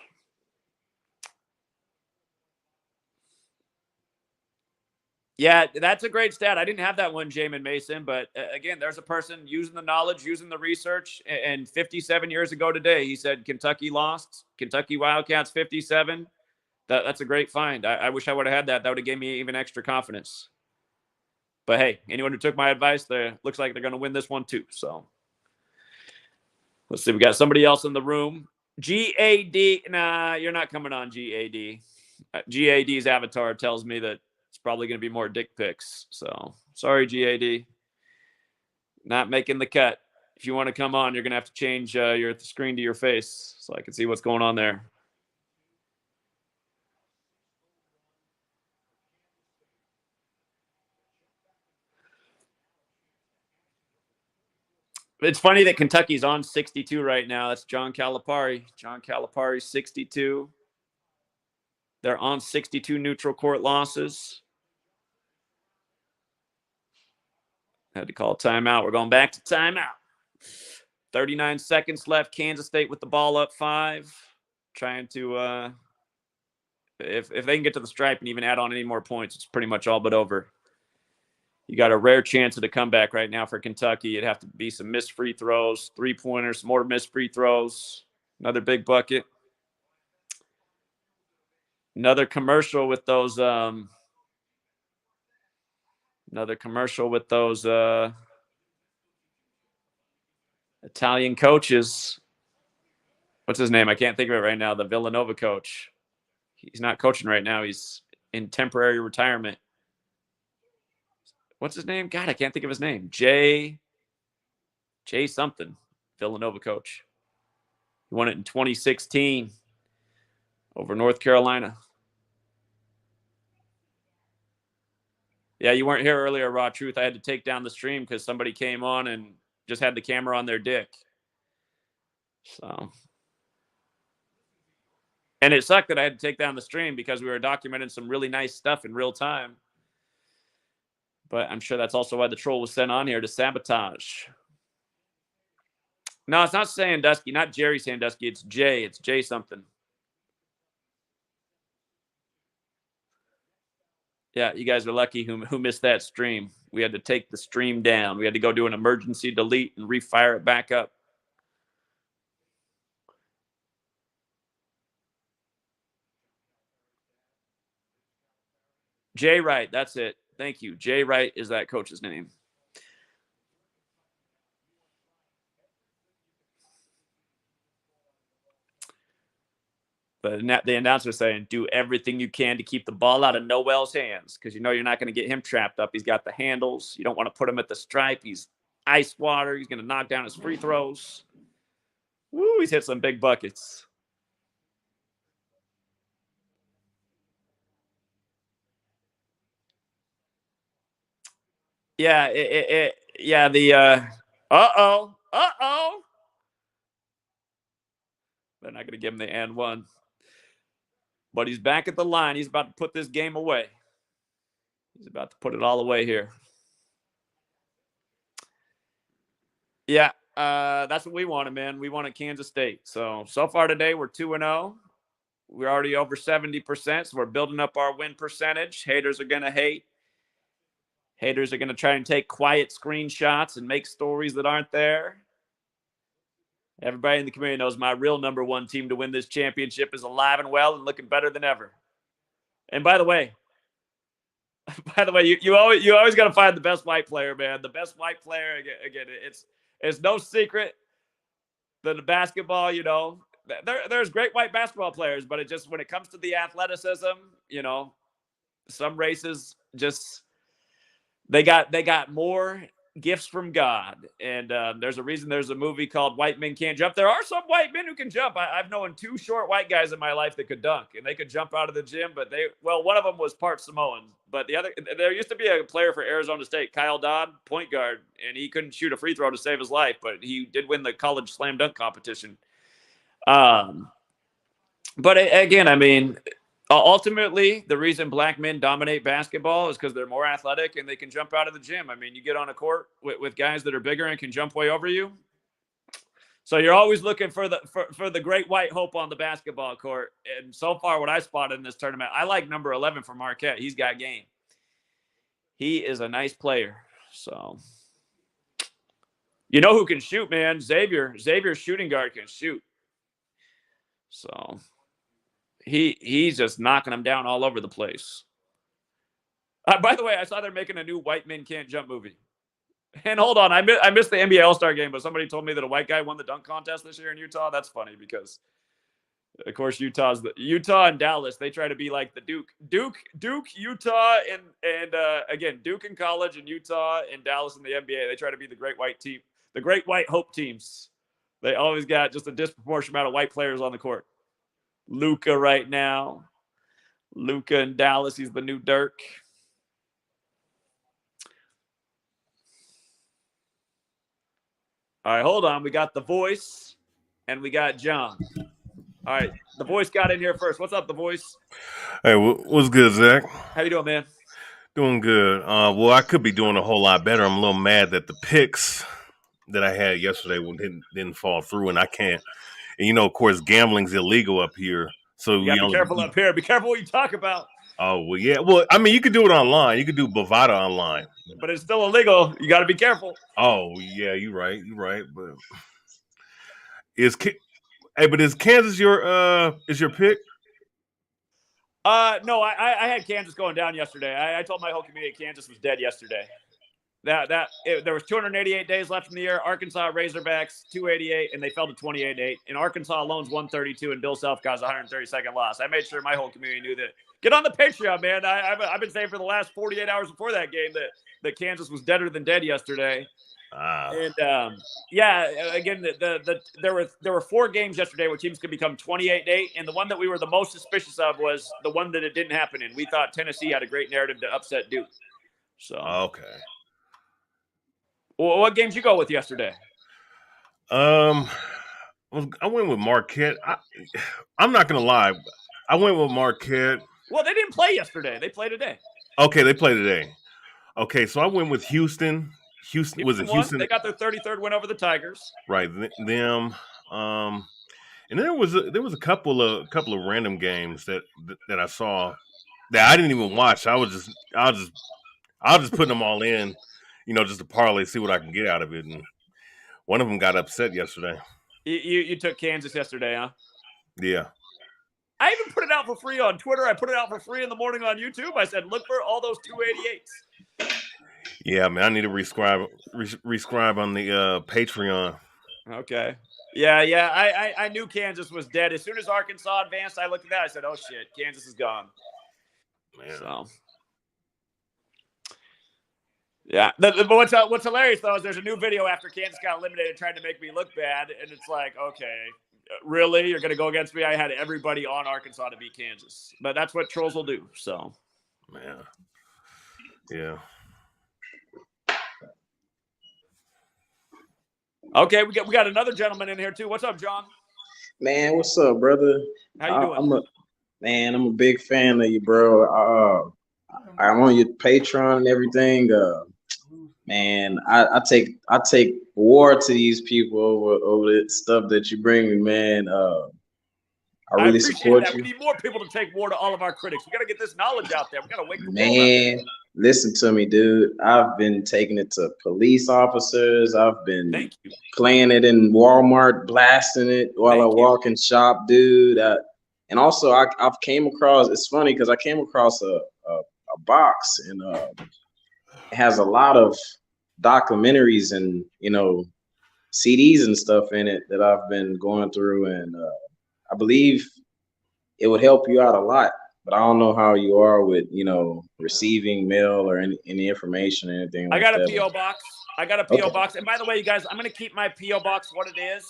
Yeah, that's a great stat. I didn't have that one, Jamin Mason, but again, there's a person using the knowledge, using the research, and 57 years ago today, he said Kentucky lost, Kentucky Wildcats 57. That's a great find. I wish I would have had that. That would have given me even extra confidence. But hey, anyone who took my advice, looks like they're going to win this one too. So let's see. We got somebody else in the room. GAD. Nah, you're not coming on, GAD. GAD's avatar tells me that it's probably going to be more dick pics. So sorry, GAD. Not making the cut. If you want to come on, you're going to have to change your screen to your face so I can see what's going on there. It's funny that Kentucky's on 62 right now. That's John Calipari. John Calipari, 62. They're on 62 neutral court losses. Had to call timeout. We're going back to timeout. 39 seconds left. Kansas State with the ball up 5. Trying to, if they can get to the stripe and even add on any more points, it's pretty much all but over. You got a rare chance at a comeback right now for Kentucky. It'd have to be some missed free throws, 3-pointers, more missed free throws, another big bucket. Another commercial with those Italian coaches. What's his name? I can't think of it right now. The Villanova coach. He's not coaching right now. He's in temporary retirement. What's his name? God, I can't think of his name. Jay something. Villanova coach. He won it in 2016 over North Carolina. Yeah, you weren't here earlier, Raw Truth. I had to take down the stream because somebody came on and just had the camera on their dick. So, and it sucked that I had to take down the stream because we were documenting some really nice stuff in real time. But I'm sure that's also why the troll was sent on here to sabotage. No, it's not Sandusky, not Jerry Sandusky. It's Jay. It's Jay something. Yeah, you guys are lucky who missed that stream. We had to take the stream down. We had to go do an emergency delete and refire it back up. Jay Wright, that's it. Thank you. Jay Wright is that coach's name. But the announcer saying, do everything you can to keep the ball out of Noel's hands because you know you're not going to get him trapped up. He's got the handles. You don't want to put him at the stripe. He's ice water. He's going to knock down his free throws. Woo, he's hit some big buckets. Yeah, uh-oh. They're not going to give him the and one. But he's back at the line. He's about to put this game away. He's about to put it all away here. Yeah, that's what we wanted, man. We wanted Kansas State. So far today, we're 2-0. We're already over 70%, so we're building up our win percentage. Haters are going to hate. Haters are going to try and take quiet screenshots and make stories that aren't there. Everybody in the community knows my real number one team to win this championship is alive and well and looking better than ever. And by the way, you always got to find the best white player, man. The best white player, again, it's no secret that the basketball, you know, there's great white basketball players, but it just, when it comes to the athleticism, you know, some races just, they got more gifts from God. And there's a reason there's a movie called White Men Can't Jump. There are some white men who can jump. I've known 2 short white guys in my life that could dunk, and they could jump out of the gym, but one of them was part Samoan, but there used to be a player for Arizona State, Kyle Dodd, point guard, and he couldn't shoot a free throw to save his life, but he did win the college slam dunk competition. But again, I mean, Ultimately, the reason black men dominate basketball is because they're more athletic and they can jump out of the gym. I mean, you get on a court with guys that are bigger and can jump way over you. So you're always looking for the great white hope on the basketball court. And so far, what I spotted in this tournament, I like number 11 for Marquette. He's got game. He is a nice player. So, you know who can shoot, man? Xavier's shooting guard can shoot. So he's just knocking them down all over the place. By the way, I saw they're making a new White Men Can't Jump movie. And hold on, I missed the NBA All-Star game, but somebody told me that a white guy won the dunk contest this year in Utah. That's funny because, of course, Utah and Dallas. They try to be like the Duke, Utah, and again Duke in college and Utah and Dallas in the NBA. They try to be the great white team, the great white hope teams. They always got just a disproportionate amount of white players on the court. Luka right now, Luka in Dallas. He's the new Dirk. All right, hold on. We got The Voice, and we got John. All right, The Voice got in here first. What's up, The Voice? Hey, what's good, Zach? How you doing, man? Doing good. Well, I could be doing a whole lot better. I'm a little mad that the picks that I had yesterday didn't fall through, and I can't. And, you know, of course, gambling's illegal up here. So you gotta be careful up here. Be careful what you talk about. Oh, well, yeah. Well, I mean, you could do it online. You could do Bovada online. But it's still illegal. You got to be careful. Oh, yeah, you're right. You're right. But is Kansas your pick? No, I had Kansas going down yesterday. I told my whole community Kansas was dead yesterday. There was 288 days left in the year. Arkansas Razorbacks 288, and they fell to 28-8. And Arkansas alone's 132, and Bill Self got 132nd loss. I made sure my whole community knew that. Get on the Patreon, man. I've been saying for the last 48 hours before that game that Kansas was deader than dead yesterday. And again, there were 4 games yesterday where teams could become 28-8, and the one that we were the most suspicious of was the one that it didn't happen in. We thought Tennessee had a great narrative to upset Duke. So okay. Well, what games you go with yesterday? I went with Marquette. I'm not gonna lie, I went with Marquette. Well, they didn't play yesterday. They play today. Okay, they play today. Okay, so I went with Houston. Houston was it Houston? They got their 33rd win over the Tigers. Right, them. And there was a couple of random games that I saw that I didn't even watch. I was just putting them all in, you know, just to parlay, see what I can get out of it. And one of them got upset yesterday. You took Kansas yesterday, huh? Yeah. I even put it out for free on Twitter. I put it out for free in the morning on YouTube. I said, look for all those 288s. Yeah, man, I need to rescribe on the Patreon. Okay. Yeah. I knew Kansas was dead. As soon as Arkansas advanced, I looked at that. I said, oh, shit, Kansas is gone. Man. So, yeah. But what's hilarious, though, is there's a new video after Kansas got eliminated trying to make me look bad. And it's like, okay, really? You're going to go against me? I had everybody on Arkansas to beat Kansas. But that's what trolls will do. So, man. Yeah. Okay, we got another gentleman in here, too. What's up, John? Man, what's up, brother? How you doing? I'm a big fan of you, bro. I'm on your Patreon and everything. Man, I take war to these people over the stuff that you bring me, man. I really support that. you. We need more people to take war to all of our critics. We got to get this knowledge out there. We got to wake the world Man, up. listen to me, dude. I've been taking it to police officers. I've been playing it in Walmart, blasting it while I walk in shop, dude. And also, I've came across. It's funny because I came across a box and it has a lot of documentaries and CDs and stuff in it that I've been going through, and I believe it would help you out a lot. But I don't know how you are with receiving mail or any information or anything like that. I got a PO box. I got a PO box. And by the way, you guys, I'm going to keep my PO box what it is.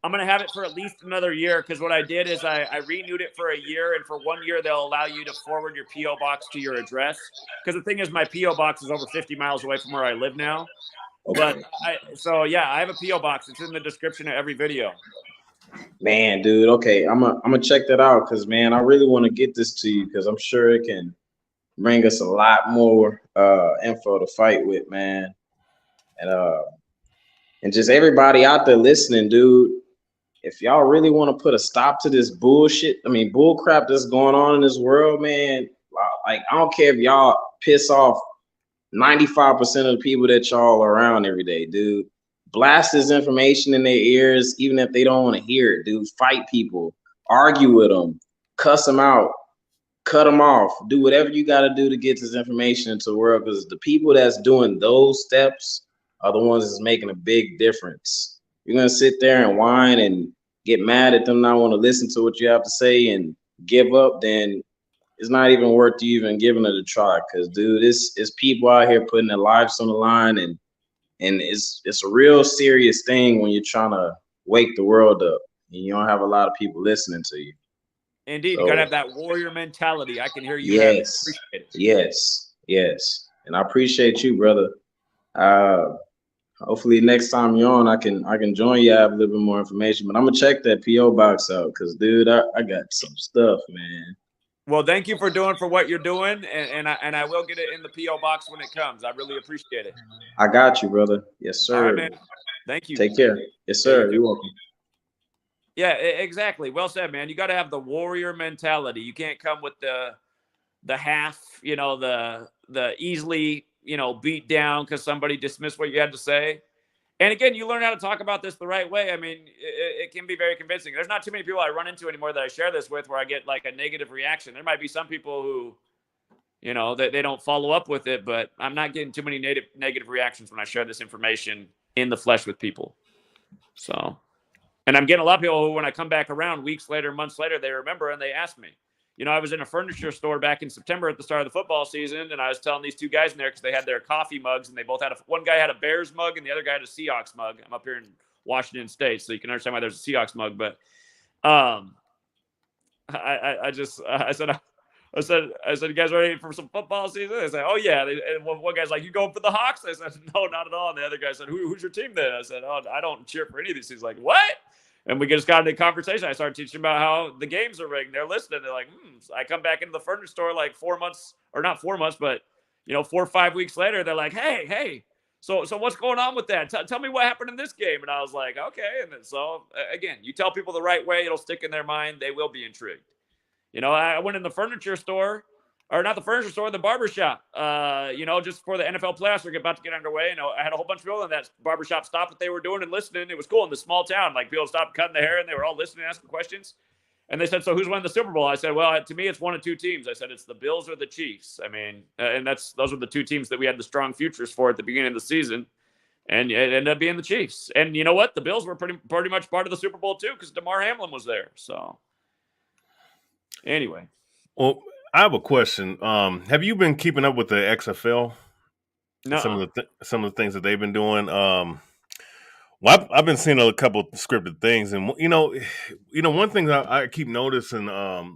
I'm going to have it for at least another year because what I did is I renewed it for a year, and for 1 year they'll allow you to forward your PO box to your address. Because the thing is, my PO box is over 50 miles away from where I live now. Okay. But I have a PO box. It's in the description of every video. Man, dude. Okay, I'm gonna check that out because man, I really want to get this to you because I'm sure it can bring us a lot more info to fight with, man. And just everybody out there listening, dude. If y'all really want to put a stop to this bullshit, I mean, bull crap that's going on in this world, man. Like, I don't care if y'all piss off 95% of the people that y'all are around every day, dude. Blast this information in their ears, even if they don't want to hear it, dude. Fight people, argue with them, cuss them out, cut them off, do whatever you got to do to get this information into the world. Because the people that's doing those steps are the ones that's making a big difference. You're gonna sit there and whine and get mad at them, not want to listen to what you have to say, and give up, then it's not even worth you even giving it a try. Because, dude, it's people out here putting their lives on the line, and it's a real serious thing when you're trying to wake the world up and you don't have a lot of people listening to you. Indeed, So, you got to have that warrior mentality. I can hear you have it. Appreciate it. Yes. And I appreciate you, brother. Hopefully next time you're on, I can join you. I have a little bit more information, but I'm gonna check that PO box out because, dude, I got some stuff, man. Well, thank you for what you're doing, and I will get it in the PO box when it comes. I really appreciate it. I got you, brother. Yes, sir. All right, man. Thank you. Take care. Yes, sir. You're welcome. Yeah, exactly. Well said, man. You got to have the warrior mentality. You can't come with the half, the easily, beat down because somebody dismissed what you had to say. And again, you learn how to talk about this the right way. I mean, it can be very convincing. There's not too many people I run into anymore that I share this with where I get like a negative reaction. There might be some people who, they don't follow up with it, but I'm not getting too many negative reactions when I share this information in the flesh with people. So, and I'm getting a lot of people who, when I come back around weeks later, months later, they remember and they ask me. I was in a furniture store back in September at the start of the football season, and I was telling these two guys in there because they had their coffee mugs, and they both had one guy had a Bears mug, and the other guy had a Seahawks mug. I'm up here in Washington State, so you can understand why there's a Seahawks mug. But I said, you guys ready for some football season? They said, oh yeah. And one guy's like, you going for the Hawks? I said, no, not at all. And the other guy said, who's your team then? I said, oh, I don't cheer for any of these. He's like, what? And we just got into a conversation. I started teaching about how the games are rigged. They're listening. They're like, So I come back into the furniture store like 4 months, or not 4 months, but 4 or 5 weeks later, they're like, hey, so what's going on with that? Tell me what happened in this game. And I was like, okay. And then, so again, you tell people the right way, it'll stick in their mind. They will be intrigued. I went in the furniture store, or not the furniture store, the barbershop, just before the NFL playoffs were about to get underway. I had a whole bunch of people in that barbershop stop what they were doing and listening. It was cool in the small town. Like, people stopped cutting their hair and they were all listening, asking questions. And they said, so who's winning the Super Bowl? I said, well, to me, it's one of two teams. I said, it's the Bills or the Chiefs. I mean, and those were the two teams that we had the strong futures for at the beginning of the season. And it ended up being the Chiefs. And you know what? The Bills were pretty much part of the Super Bowl too, because DeMar Hamlin was there. So anyway. Well, I have a question. Have you been keeping up with the XFL? No. Some of the things that they've been doing. Well, I've been seeing a couple of scripted things, and one thing I keep noticing,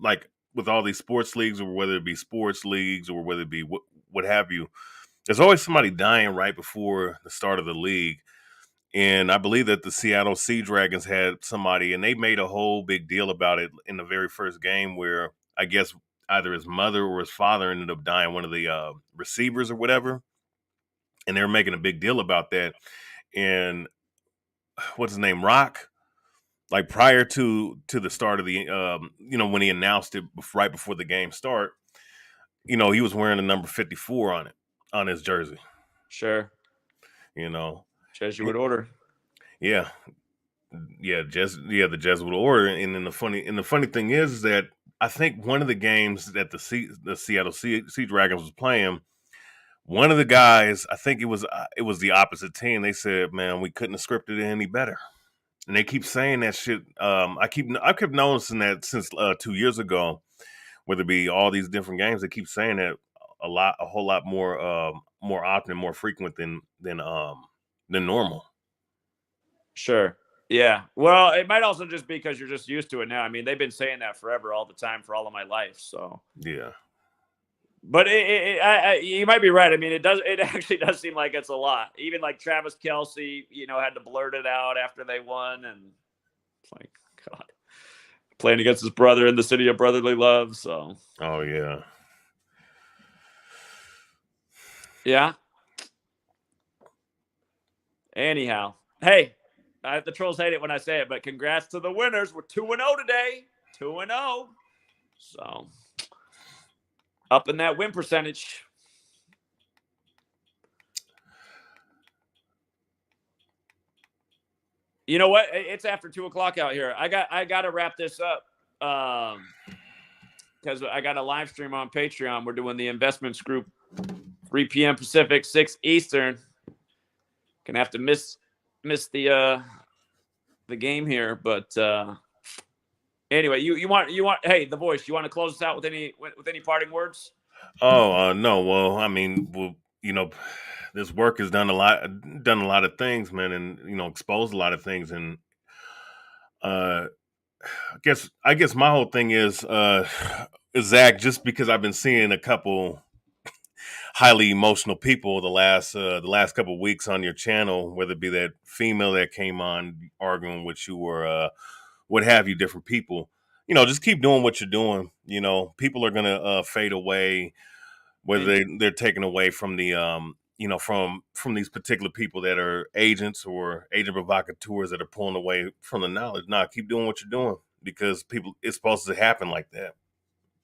like with all these sports leagues, or whether it be sports leagues, or whether it be what have you, there's always somebody dying right before the start of the league. And I believe that the Seattle Sea Dragons had somebody, and they made a whole big deal about it in the very first game, where I guess either his mother or his father ended up dying, one of the receivers or whatever. And they were making a big deal about that. And what's his name, Rock, like prior to the start of the, when he announced it right before the game start, he was wearing the number 54 on it, on his jersey. Sure. Jesuit order. Yeah. Yeah, the Jesuit order. And then the funny thing is that I think one of the games that the Seattle Sea Dragons was playing, one of the guys, I think it was the opposite team. They said, "Man, we couldn't have scripted it any better." And they keep saying that shit. I kept noticing that since 2 years ago, whether it be all these different games, they keep saying that a whole lot more often, more frequent than normal. Sure. Yeah. Well, it might also just be because you're just used to it now. I mean, they've been saying that forever, all the time, for all of my life. So yeah. But you might be right. I mean, it actually does seem like it's a lot. Even like Travis Kelce, had to blurt it out after they won, and it's like, God. Playing against his brother in the city of brotherly love. So. Oh yeah. Yeah. Anyhow, hey, the trolls hate it when I say it, but congrats to the winners. We're 2-0 today. 2-0. So up in that win percentage. You know what? It's after 2:00 out here. I got to wrap this up because I got a live stream on Patreon. We're doing the investments group, 3 p.m. Pacific, 6 Eastern. Gonna have to miss the game here, but anyway, you want hey, the voice. You want to close us out with any parting words? Oh no. Well, I mean, this work has done a lot of things, man, and exposed a lot of things, and I guess my whole thing is Zach, just because I've been seeing a couple highly emotional people the last couple of weeks on your channel, whether it be that female that came on arguing with you or what have you, different people. Just keep doing what you're doing. People are gonna fade away, whether they're taken away from the from these particular people that are agents or agent provocateurs that are pulling away from the knowledge. Nah, keep doing what you're doing because it's supposed to happen like that.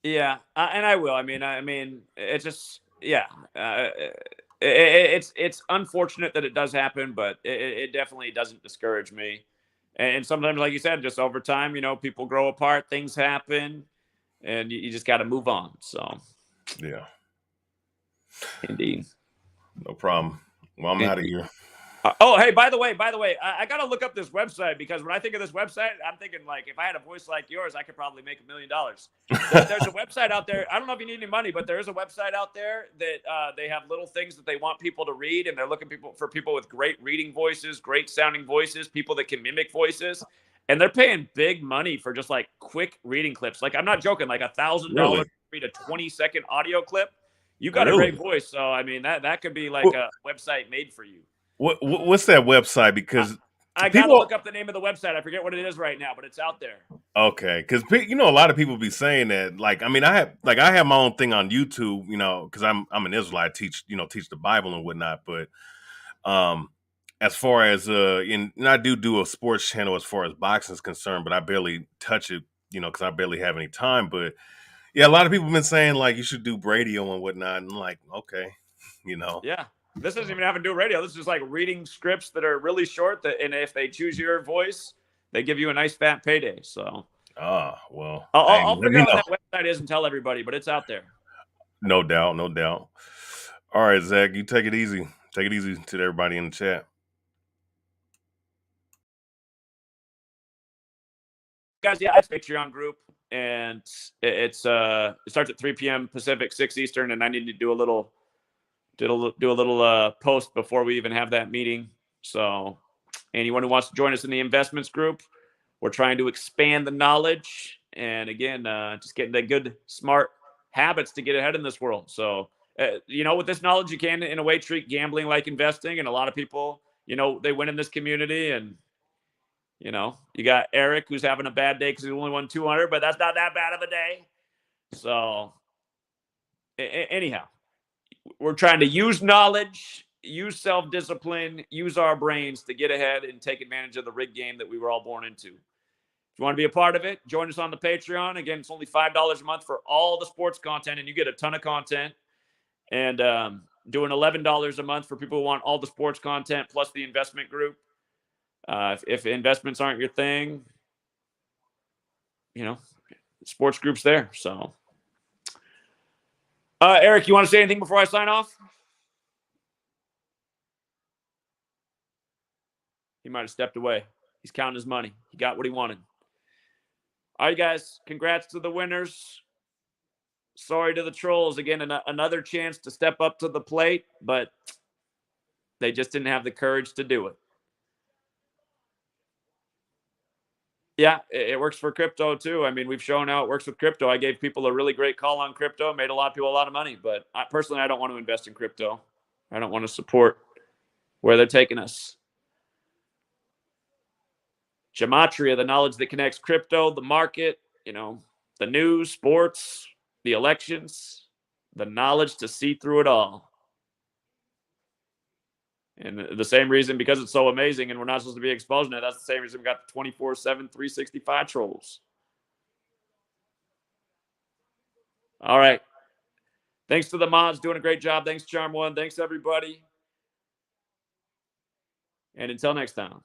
Yeah, and I will. I mean, it's just it's unfortunate that it does happen, but it definitely doesn't discourage me. And sometimes, like you said, just over time, people grow apart, things happen, and you just got to move on. So, yeah, indeed, no problem. Well, I'm out of here. Oh, hey, by the way, I got to look up this website because when I think of this website, I'm thinking like if I had a voice like yours, I could probably make $1 million. There's a website out there. I don't know if you need any money, but there is a website out there that they have little things that they want people to read, and they're looking for people with great reading voices, great sounding voices, people that can mimic voices, and they're paying big money for just like quick reading clips. Like I'm not joking, like $1,000 to read a 20-second audio clip. You got a great voice, so I mean that could be like a website made for you. What's that website? Because I gotta look up the name of the website. I forget what it is right now, but it's out there. Okay, because a lot of people be saying that. Like, I mean, I have my own thing on YouTube. Because I'm an Israelite, teach the Bible and whatnot. But as far as and I do a sports channel as far as boxing is concerned, but I barely touch it. Because I barely have any time. But yeah, a lot of people have been saying like you should do radio and whatnot. And I'm like, okay, Yeah. This doesn't even have to do radio. This is like reading scripts that are really short. And if they choose your voice, they give you a nice fat payday. So, well, I'll figure out what that website is and tell everybody. But it's out there. No doubt, no doubt. All right, Zach, you take it easy. Take it easy to everybody in the chat. Guys, yeah, it's a Patreon group, and it starts at 3 p.m. Pacific, 6 Eastern, and I need to do a little post before we even have that meeting. So anyone who wants to join us in the investments group, we're trying to expand the knowledge and again, just getting the good, smart habits to get ahead in this world. So, with this knowledge, you can in a way treat gambling like investing. And a lot of people, they win in this community and, you got Eric who's having a bad day because he only won 200, but that's not that bad of a day. So anyhow, we're trying to use knowledge, use self-discipline, use our brains to get ahead and take advantage of the rig game that we were all born into. If you want to be a part of it, join us on the Patreon. Again, it's only $5 a month for all the sports content, and you get a ton of content. And doing $11 a month for people who want all the sports content plus the investment group. If investments aren't your thing, sports group's there. So, Eric, you want to say anything before I sign off? He might have stepped away. He's counting his money. He got what he wanted. All right, guys. Congrats to the winners. Sorry to the trolls. Again, another chance to step up to the plate, but they just didn't have the courage to do it. Yeah, it works for crypto too. I mean, we've shown how it works with crypto. I gave people a really great call on crypto, made a lot of people a lot of money. But personally, I don't want to invest in crypto. I don't want to support where they're taking us. Gematria, the knowledge that connects crypto, the market, the news, sports, the elections, the knowledge to see through it all. And the same reason, because it's so amazing and we're not supposed to be exposing it, that's the same reason we got the 24/7, 365 trolls. All right. Thanks to the mods, doing a great job. Thanks, Charm One. Thanks, everybody. And until next time.